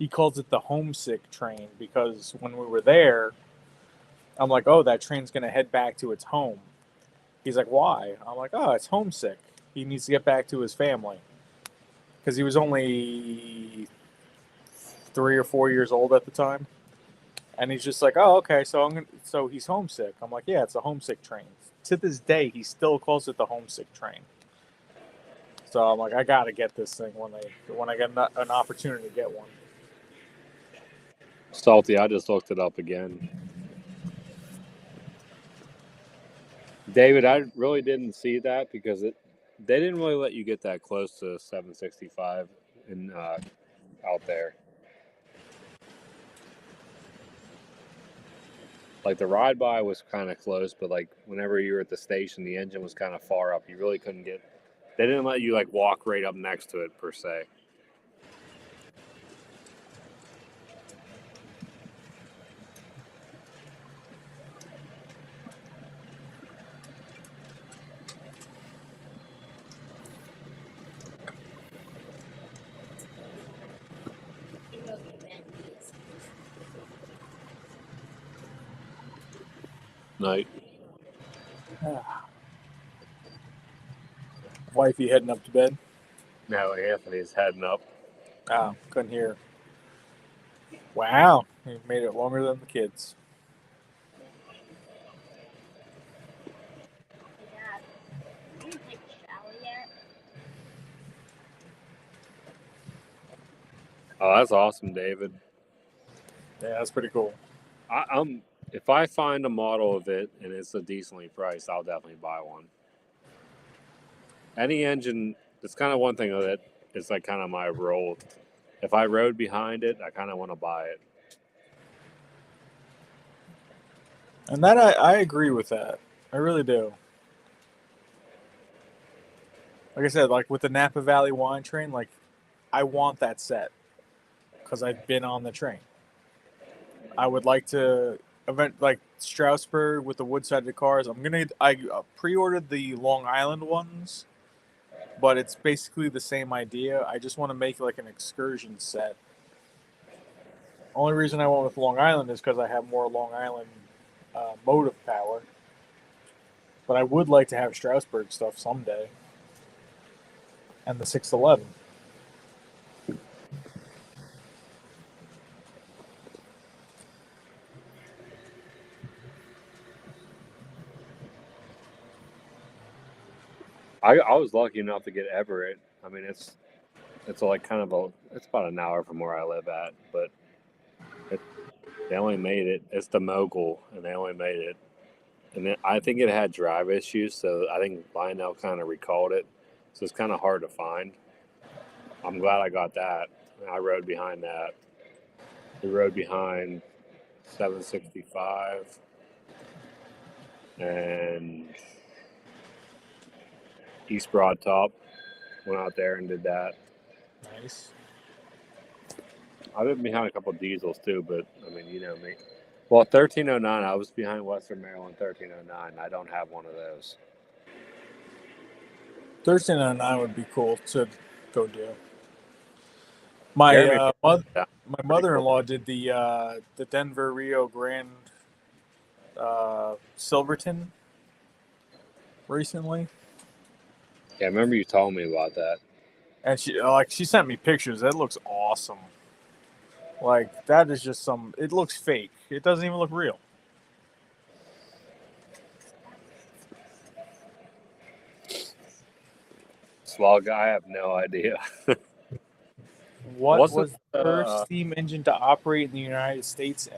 calls it the homesick train because when we were there, I'm like, oh, that train's gonna head back to its home. He's like, why? I'm like, oh, it's homesick. He needs to get back to his family because he was only 3 or 4 years old at the time, and he's just like, oh, okay, so he's homesick. I'm like, yeah, it's a homesick train. To this day, he still calls it the homesick train. So I'm like, I gotta get this thing when I get an opportunity to get one. Salty, I just looked it up again. David, I really didn't see that because they didn't really let you get that close to 765 in out there. Like the ride by was kind of close, but like whenever you were at the station, the engine was kind of far up. You really couldn't get. They didn't let you like walk right up next to it per se. Night. Wifey heading up to bed. No, Anthony's heading up. Oh, couldn't hear. Wow, he made it longer than the kids. Dad, you didn't take a shower yet? Oh, that's awesome, David. Yeah, that's pretty cool. I'm if I find a model of it and it's a decently priced, I'll definitely buy one. Any engine, it's kind of one thing that is like kind of my role. If I rode behind it, I kind of want to buy it. And that I agree with that. I really do. Like I said, like with the Napa Valley wine train, like I want that set because I've been on the train. I would like to event like Strasbourg with the wood-sided cars. I pre-ordered the Long Island ones, but it's basically the same idea. I just want to make like an excursion set. Only reason I went with Long Island is because I have more Long Island motive power. But I would like to have Strasbourg stuff someday. And the 611. I was lucky enough to get Everett. I mean, it's like kind of it's about an hour from where I live at, but they only made it. It's the Mogul, and they only made it. And then I think it had drive issues, so I think Lionel kind of recalled it. So it's kind of hard to find. I'm glad I got that. I rode behind that. We rode behind 765 and East Broad Top. Went out there and did that. Nice. I've been behind a couple of diesels too, but I mean, you know me. Well, 1309, I was behind Western Maryland 1309. I don't have one of those. 1309 would be cool to go do. My mother-in-law did the Denver Rio Grande Silverton recently. Yeah, I remember you told me about that. And she sent me pictures. That looks awesome. Like that is just it looks fake. It doesn't even look real. Slug, I have no idea. What What's was the first steam engine to operate in the United States?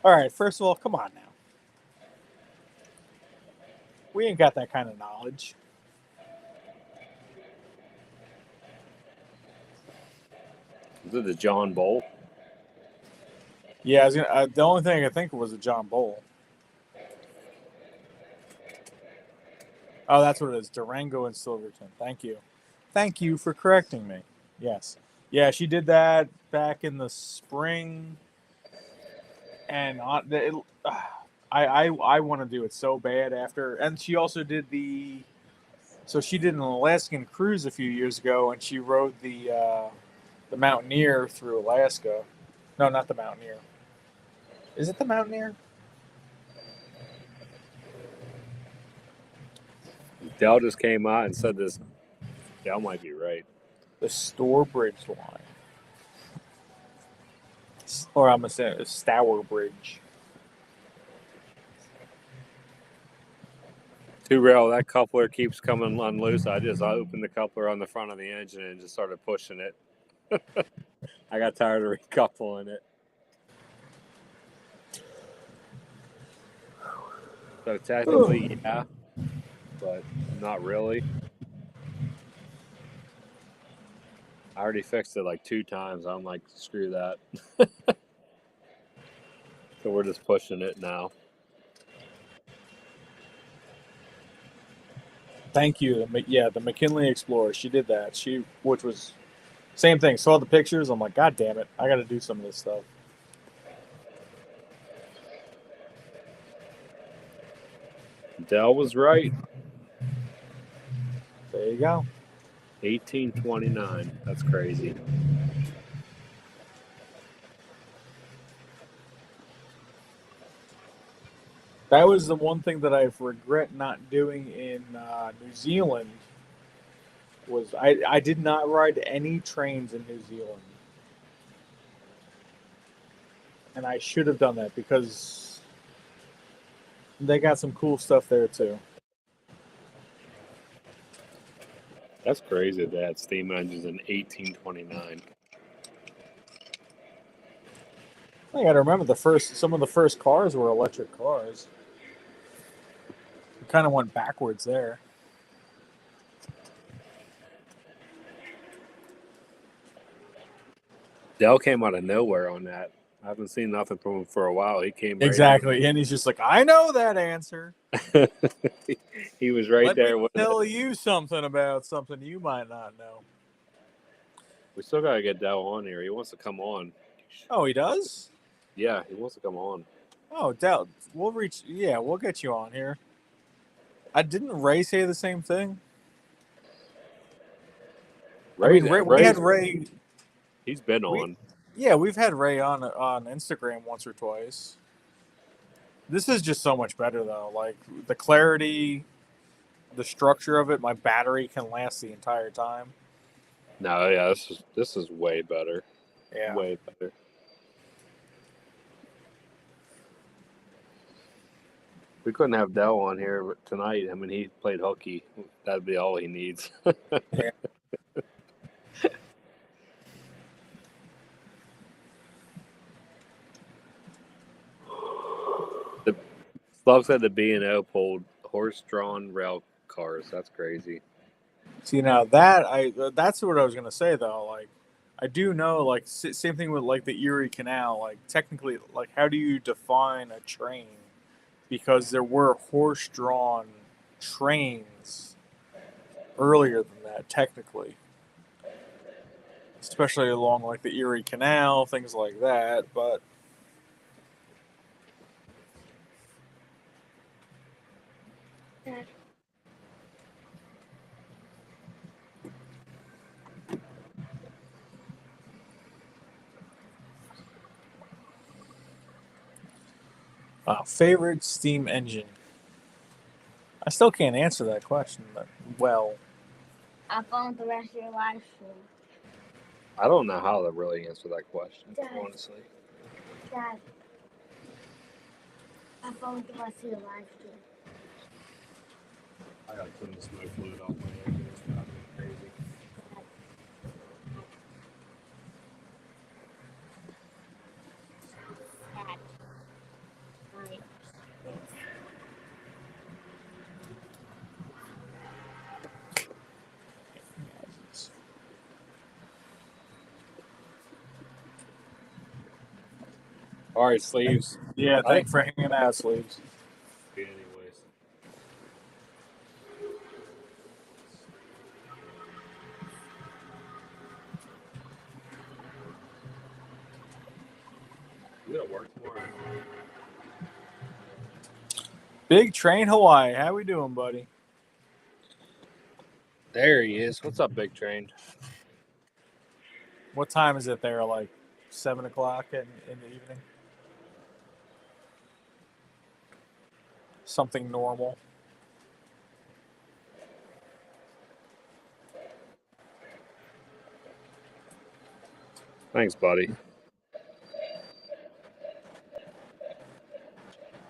All right, first of all, come on now. We ain't got that kind of knowledge. Is it the John Bull? Yeah, the only thing I could think of was a John Bull. Oh, that's what it is. Durango and Silverton. Thank you. Thank you for correcting me. Yes. Yeah, she did that back in the spring. And I I want to do it so bad after. And she also did so she did an Alaskan cruise a few years ago, and she rode the Mountaineer through Alaska. No, not the Mountaineer. Is it the Mountaineer? Dell just came out and said this. Dell might be right. The Store Bridge line. Or I'm going to say Stour Bridge. Too real. That coupler keeps coming unloose. I opened the coupler on the front of the engine and just started pushing it. I got tired of recoupling it. So technically, yeah, but not really. I already fixed it like 2 times. I'm like, screw that. So we're just pushing it now. Thank you. Yeah, the McKinley Explorer. She did that. Which was same thing. Saw the pictures. I'm like, God damn it! I got to do some of this stuff. Dell was right. There you go. 1829. That's crazy. That was the one thing that I regret not doing in New Zealand. Was I did not ride any trains in New Zealand, and I should have done that because they got some cool stuff there too. That's crazy that they had steam engines in 1829. I got to remember some of the first cars were electric cars. We kind of went backwards there. Dell came out of nowhere on that. I haven't seen nothing from him for a while. He came right Exactly, and he's just like, I know that answer. He was right Let there me with tell it. you something about something you might not know. We still gotta get Dell on here. He wants to come on. Oh, he does? Yeah, he wants to come on. Oh, Dell, we'll get you on here. Didn't Ray say the same thing? Ray, We had Ray. He's been on. Yeah, we've had Ray on Instagram once or twice. This is just so much better though. Like the clarity, the structure of it. My battery can last the entire time. No, yeah, this is way better. Yeah. Way better. We couldn't have Dell on here tonight. I mean, he played hooky. That'd be all he needs. Yeah. Slug said the B&O pulled horse-drawn rail cars. That's crazy. See now that's what I was gonna say though. Like I do know like same thing with like the Erie Canal. Like technically, like how do you define a train? Because there were horse-drawn trains earlier than that, technically. Especially along like the Erie Canal, things like that. But Dad. favorite steam engine? I still can't answer that question but well. I found the rest of your live stream. I don't know how to really answer that question, Dad. honestly. Dad. I found the rest of your live stream. I gotta clean the smoke fluid off my engine. It's driving me crazy. Dad. Right. All right, sleeves. Yeah, thanks for hanging out, Sleeves. Anyways. You gotta work tomorrow. Big Train Hawaii. How we doing, buddy? There he is. What's up, Big Train? What time is it there? Like 7 o'clock in the evening? Something normal. Thanks, buddy.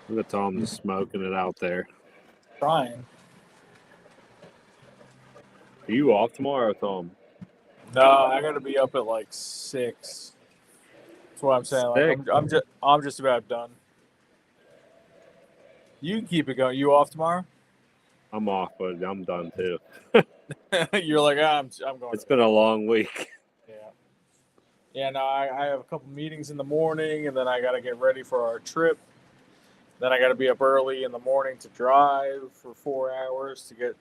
Look at Tom just smoking it out there. Trying. Are you off tomorrow, Tom? No, I got to be up at like 6. That's what I'm saying. Like, I'm just about done. You can keep it going. You off tomorrow? I'm off, but I'm done too. You're like, I'm going. It's been a long week. Yeah. Yeah, no, I have a couple meetings in the morning, and then I got to get ready for our trip. Then I got to be up early in the morning to drive for 4 hours to get,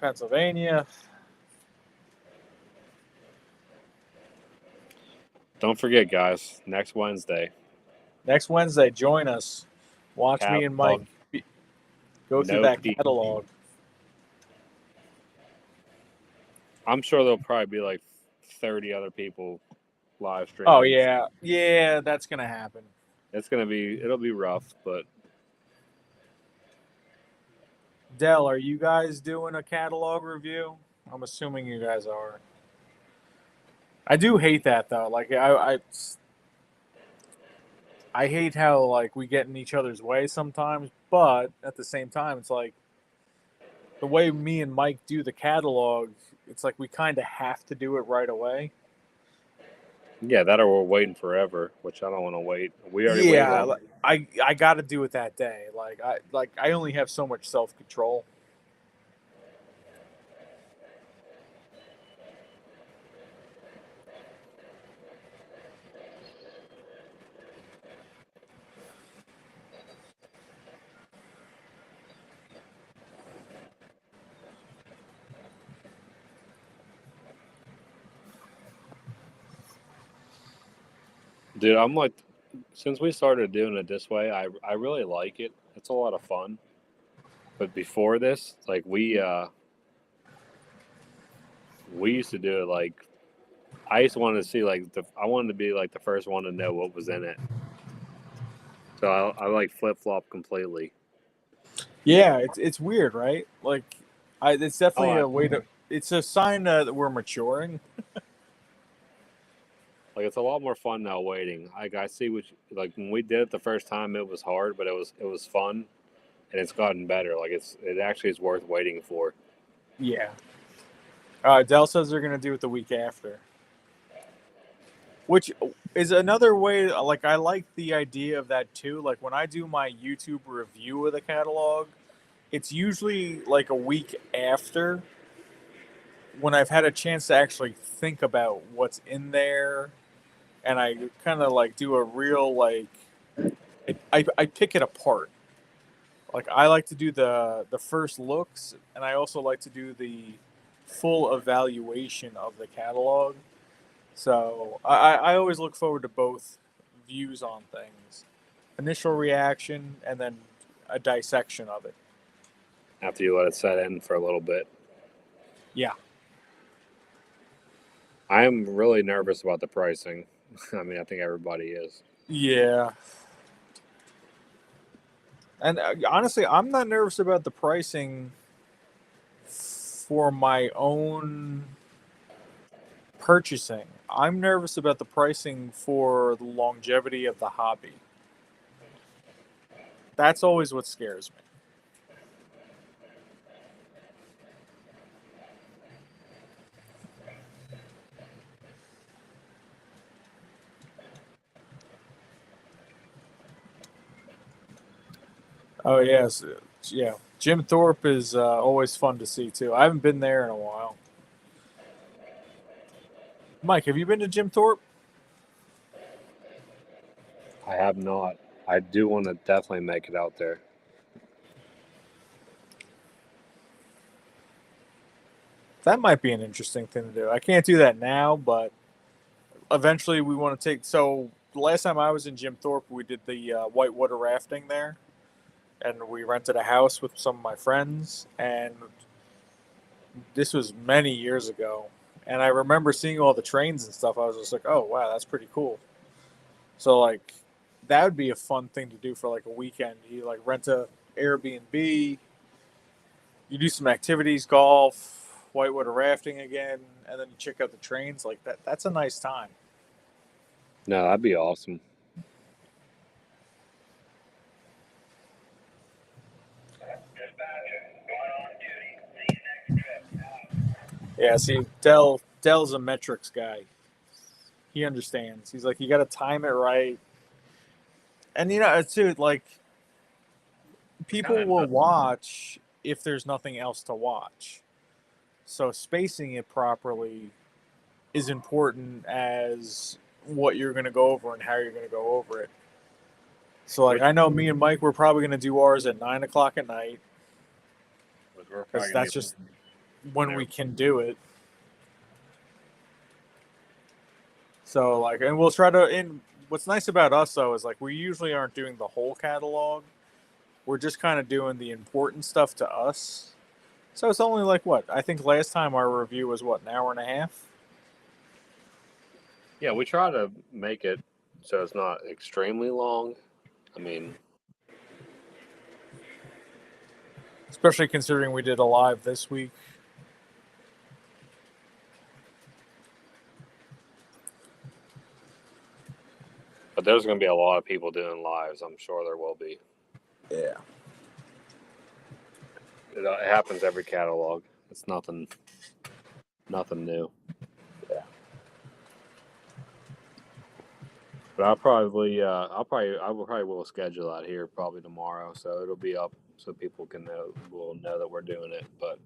Pennsylvania. Don't forget, guys, next Wednesday. Next Wednesday, join us. Watch me and Mike go through that catalog. I'm sure there'll probably be like 30 other people live streaming. Oh, yeah. Yeah, that's going to happen. It'll be rough, but. Dell, are you guys doing a catalog review? I'm assuming you guys are. I do hate that, though. Like, I hate how, like, we get in each other's way sometimes, but at the same time, it's like the way me and Mike do the catalog, it's like we kind of have to do it right away. Yeah, that or we're waiting forever, which I don't want to wait. We already waited. I got to do it that day. I only have so much self-control. Dude, I'm like, since we started doing it this way, I really like it. It's a lot of fun. But before this, like we used to do it like I used to want to see I wanted to be like the first one to know what was in it. So I like flip flop completely. Yeah, it's weird, right? Like, it's definitely a way to. It's a sign that we're maturing. Like it's a lot more fun now waiting. Like I see like when we did it the first time, it was hard, but it was fun, and it's gotten better. Like it actually is worth waiting for. Yeah. Dell says they're gonna do it the week after, which is another way. Like I like the idea of that too. Like when I do my YouTube review of the catalog, it's usually like a week after when I've had a chance to actually think about what's in there. And I kind of like do a real I pick it apart. Like I like to do the first looks, and I also like to do the full evaluation of the catalog. So I always look forward to both views on things, initial reaction, and then a dissection of it. After you let it set in for a little bit. Yeah. I am really nervous about the pricing. I mean, I think everybody is. Yeah. And honestly, I'm not nervous about the pricing for my own purchasing. I'm nervous about the pricing for the longevity of the hobby. That's always what scares me. Oh yes, yeah. Jim Thorpe is always fun to see too. I haven't been there in a while. Mike, have you been to Jim Thorpe? I have not. I do want to definitely make it out there. That might be an interesting thing to do. I can't do that now, but eventually we want to take. So the last time I was in Jim Thorpe, we did the whitewater rafting there. and we rented a house with some of my friends, and this was many years ago. And I remember seeing all the trains and stuff. I was just like, oh wow, that's pretty cool. So like that would be a fun thing to do for like a weekend. You like rent a Airbnb, you do some activities, golf, whitewater rafting again, and then you check out the trains. Like that's a nice time. No, that'd be awesome. Yeah, see, Dell's a metrics guy. He understands. He's like, you got to time it right, and too, like people will watch if there's nothing else to watch. So spacing it properly is important as what you're going to go over and how you're going to go over it. So like I know me and Mike, we're probably going to do ours at 9:00 at night because that's just when we can do it. So like, and we'll try to. And what's nice about us though is like we usually aren't doing the whole catalog. We're just kind of doing the important stuff to us. So it's only like what? I think last time our review was what, an hour and a half? Yeah, we try to make it so it's not extremely long. I mean, Especially considering we did a live this week. but there's going to be a lot of people doing lives. I'm sure there will be. Yeah. It happens every catalog. It's nothing new. Yeah. But I probably will schedule that here probably tomorrow, so it'll be up so people will know that we're doing it. But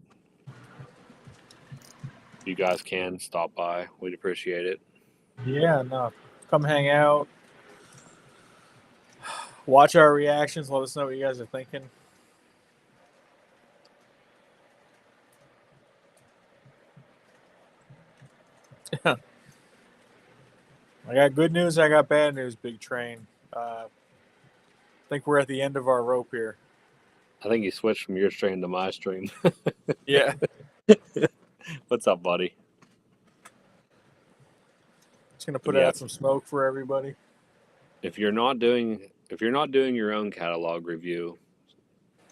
if you guys can stop by, we'd appreciate it. Yeah, no. Come hang out. Watch our reactions. Let us know what you guys are thinking. I got good news. I got bad news, Big Train. I think we're at the end of our rope here. I think you switched from your stream to my stream. Yeah. What's up, buddy? Just gonna put out some smoke for everybody. If you're not doing your own catalog review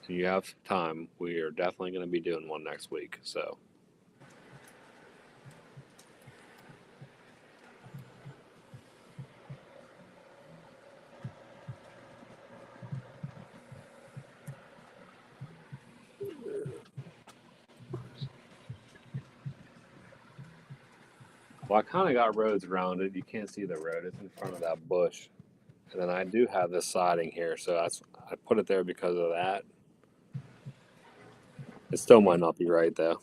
and you have time, we are definitely going to be doing one next week. So well, I kind of got roads around it. You can't see the road. It's in front of that bush. And then I do have this siding here, so I put it there because of that. It still might not be right, though.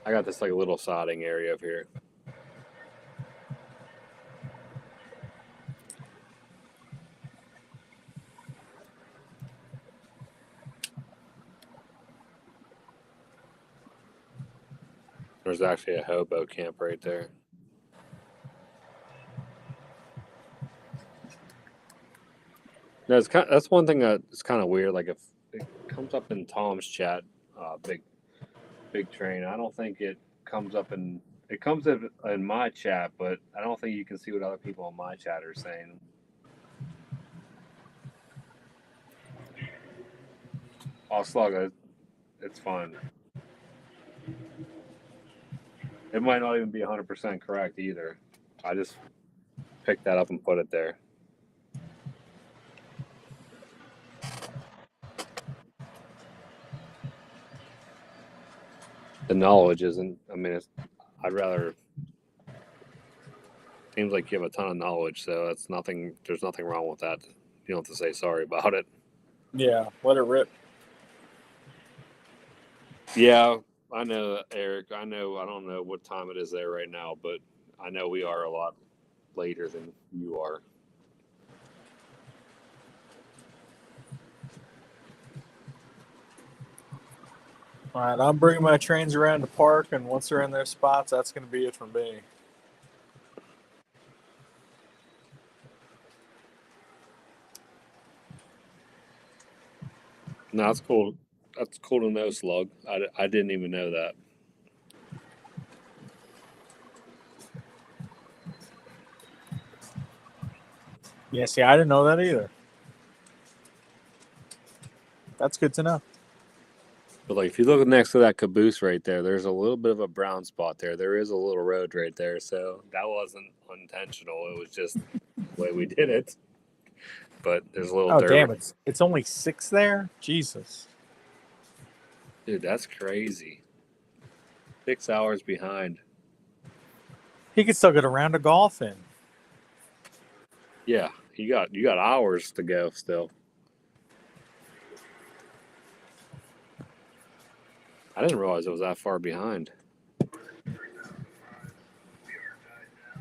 I got this like little siding area up here. There's actually a hobo camp right there. No, that's one thing that's kind of weird. Like if it comes up in Tom's chat, big train. I don't think it comes up in my chat, but I don't think you can see what other people in my chat are saying. Oh, slug, it's fine. It might not even be 100% correct either. I just picked that up and put it there. The knowledge isn't. I mean, I'd rather. Seems like you have a ton of knowledge, so that's nothing. There's nothing wrong with that. You don't have to say sorry about it. Yeah, let it rip. Yeah, I know, Eric. I know. I don't know what time it is there right now, but I know we are a lot later than you are. All right, I'm bringing my trains around the park, and once they're in their spots, that's going to be it for me. No, that's cool. That's cool to know, Slug. I didn't even know that. Yeah, see, I didn't know that either. That's good to know. But like, if you look next to that caboose right there, there's a little bit of a brown spot there. There is a little road right there, so that wasn't unintentional. It was just the way we did it. But there's a little Oh, dirt. damn, it's only 6 there? Jesus. Dude, that's crazy. 6 hours behind. He could still get around to golf in. Yeah, you got hours to go still. I didn't realize it was that far behind.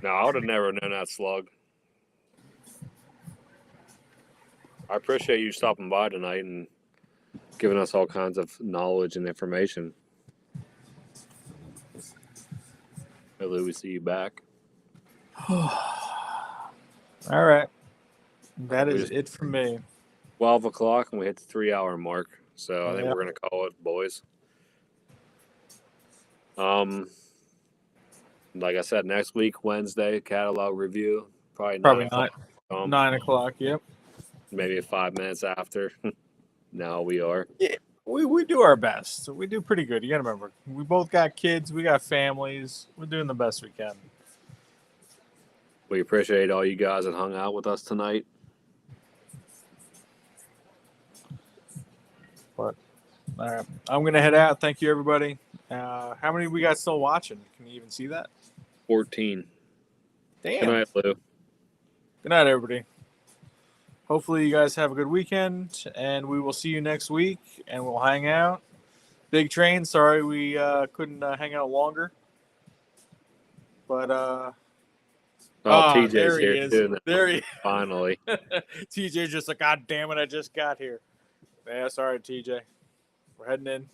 No, I would have never known that, Slug. I appreciate you stopping by tonight and giving us all kinds of knowledge and information. Hopefully we see you back. All right. That is it for me. 12 o'clock and we hit the 3-hour mark. So I think we're going to call it, boys. Like I said, next week, Wednesday, catalog review. Probably 9 o'clock, yep. Maybe 5 minutes after. Now we are. Yeah, we do our best. We do pretty good. You got to remember, we both got kids. We got families. We're doing the best we can. We appreciate all you guys that hung out with us tonight. But all right, I'm going to head out. Thank you, everybody. How many we got still watching? Can you even see that? 14. Damn. Good night, Lou. Good night, everybody. Hopefully you guys have a good weekend, and we will see you next week, and we'll hang out. Big Train, sorry we couldn't hang out longer. But, TJ's there he here is. too. There he Finally. TJ's just like, God damn it, I just got here. Yeah, sorry, TJ. We're heading in.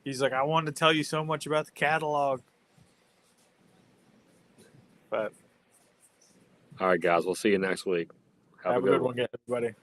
He's like, I wanted to tell you so much about the catalog. But All right, guys. We'll see you next week. have a good one, everybody.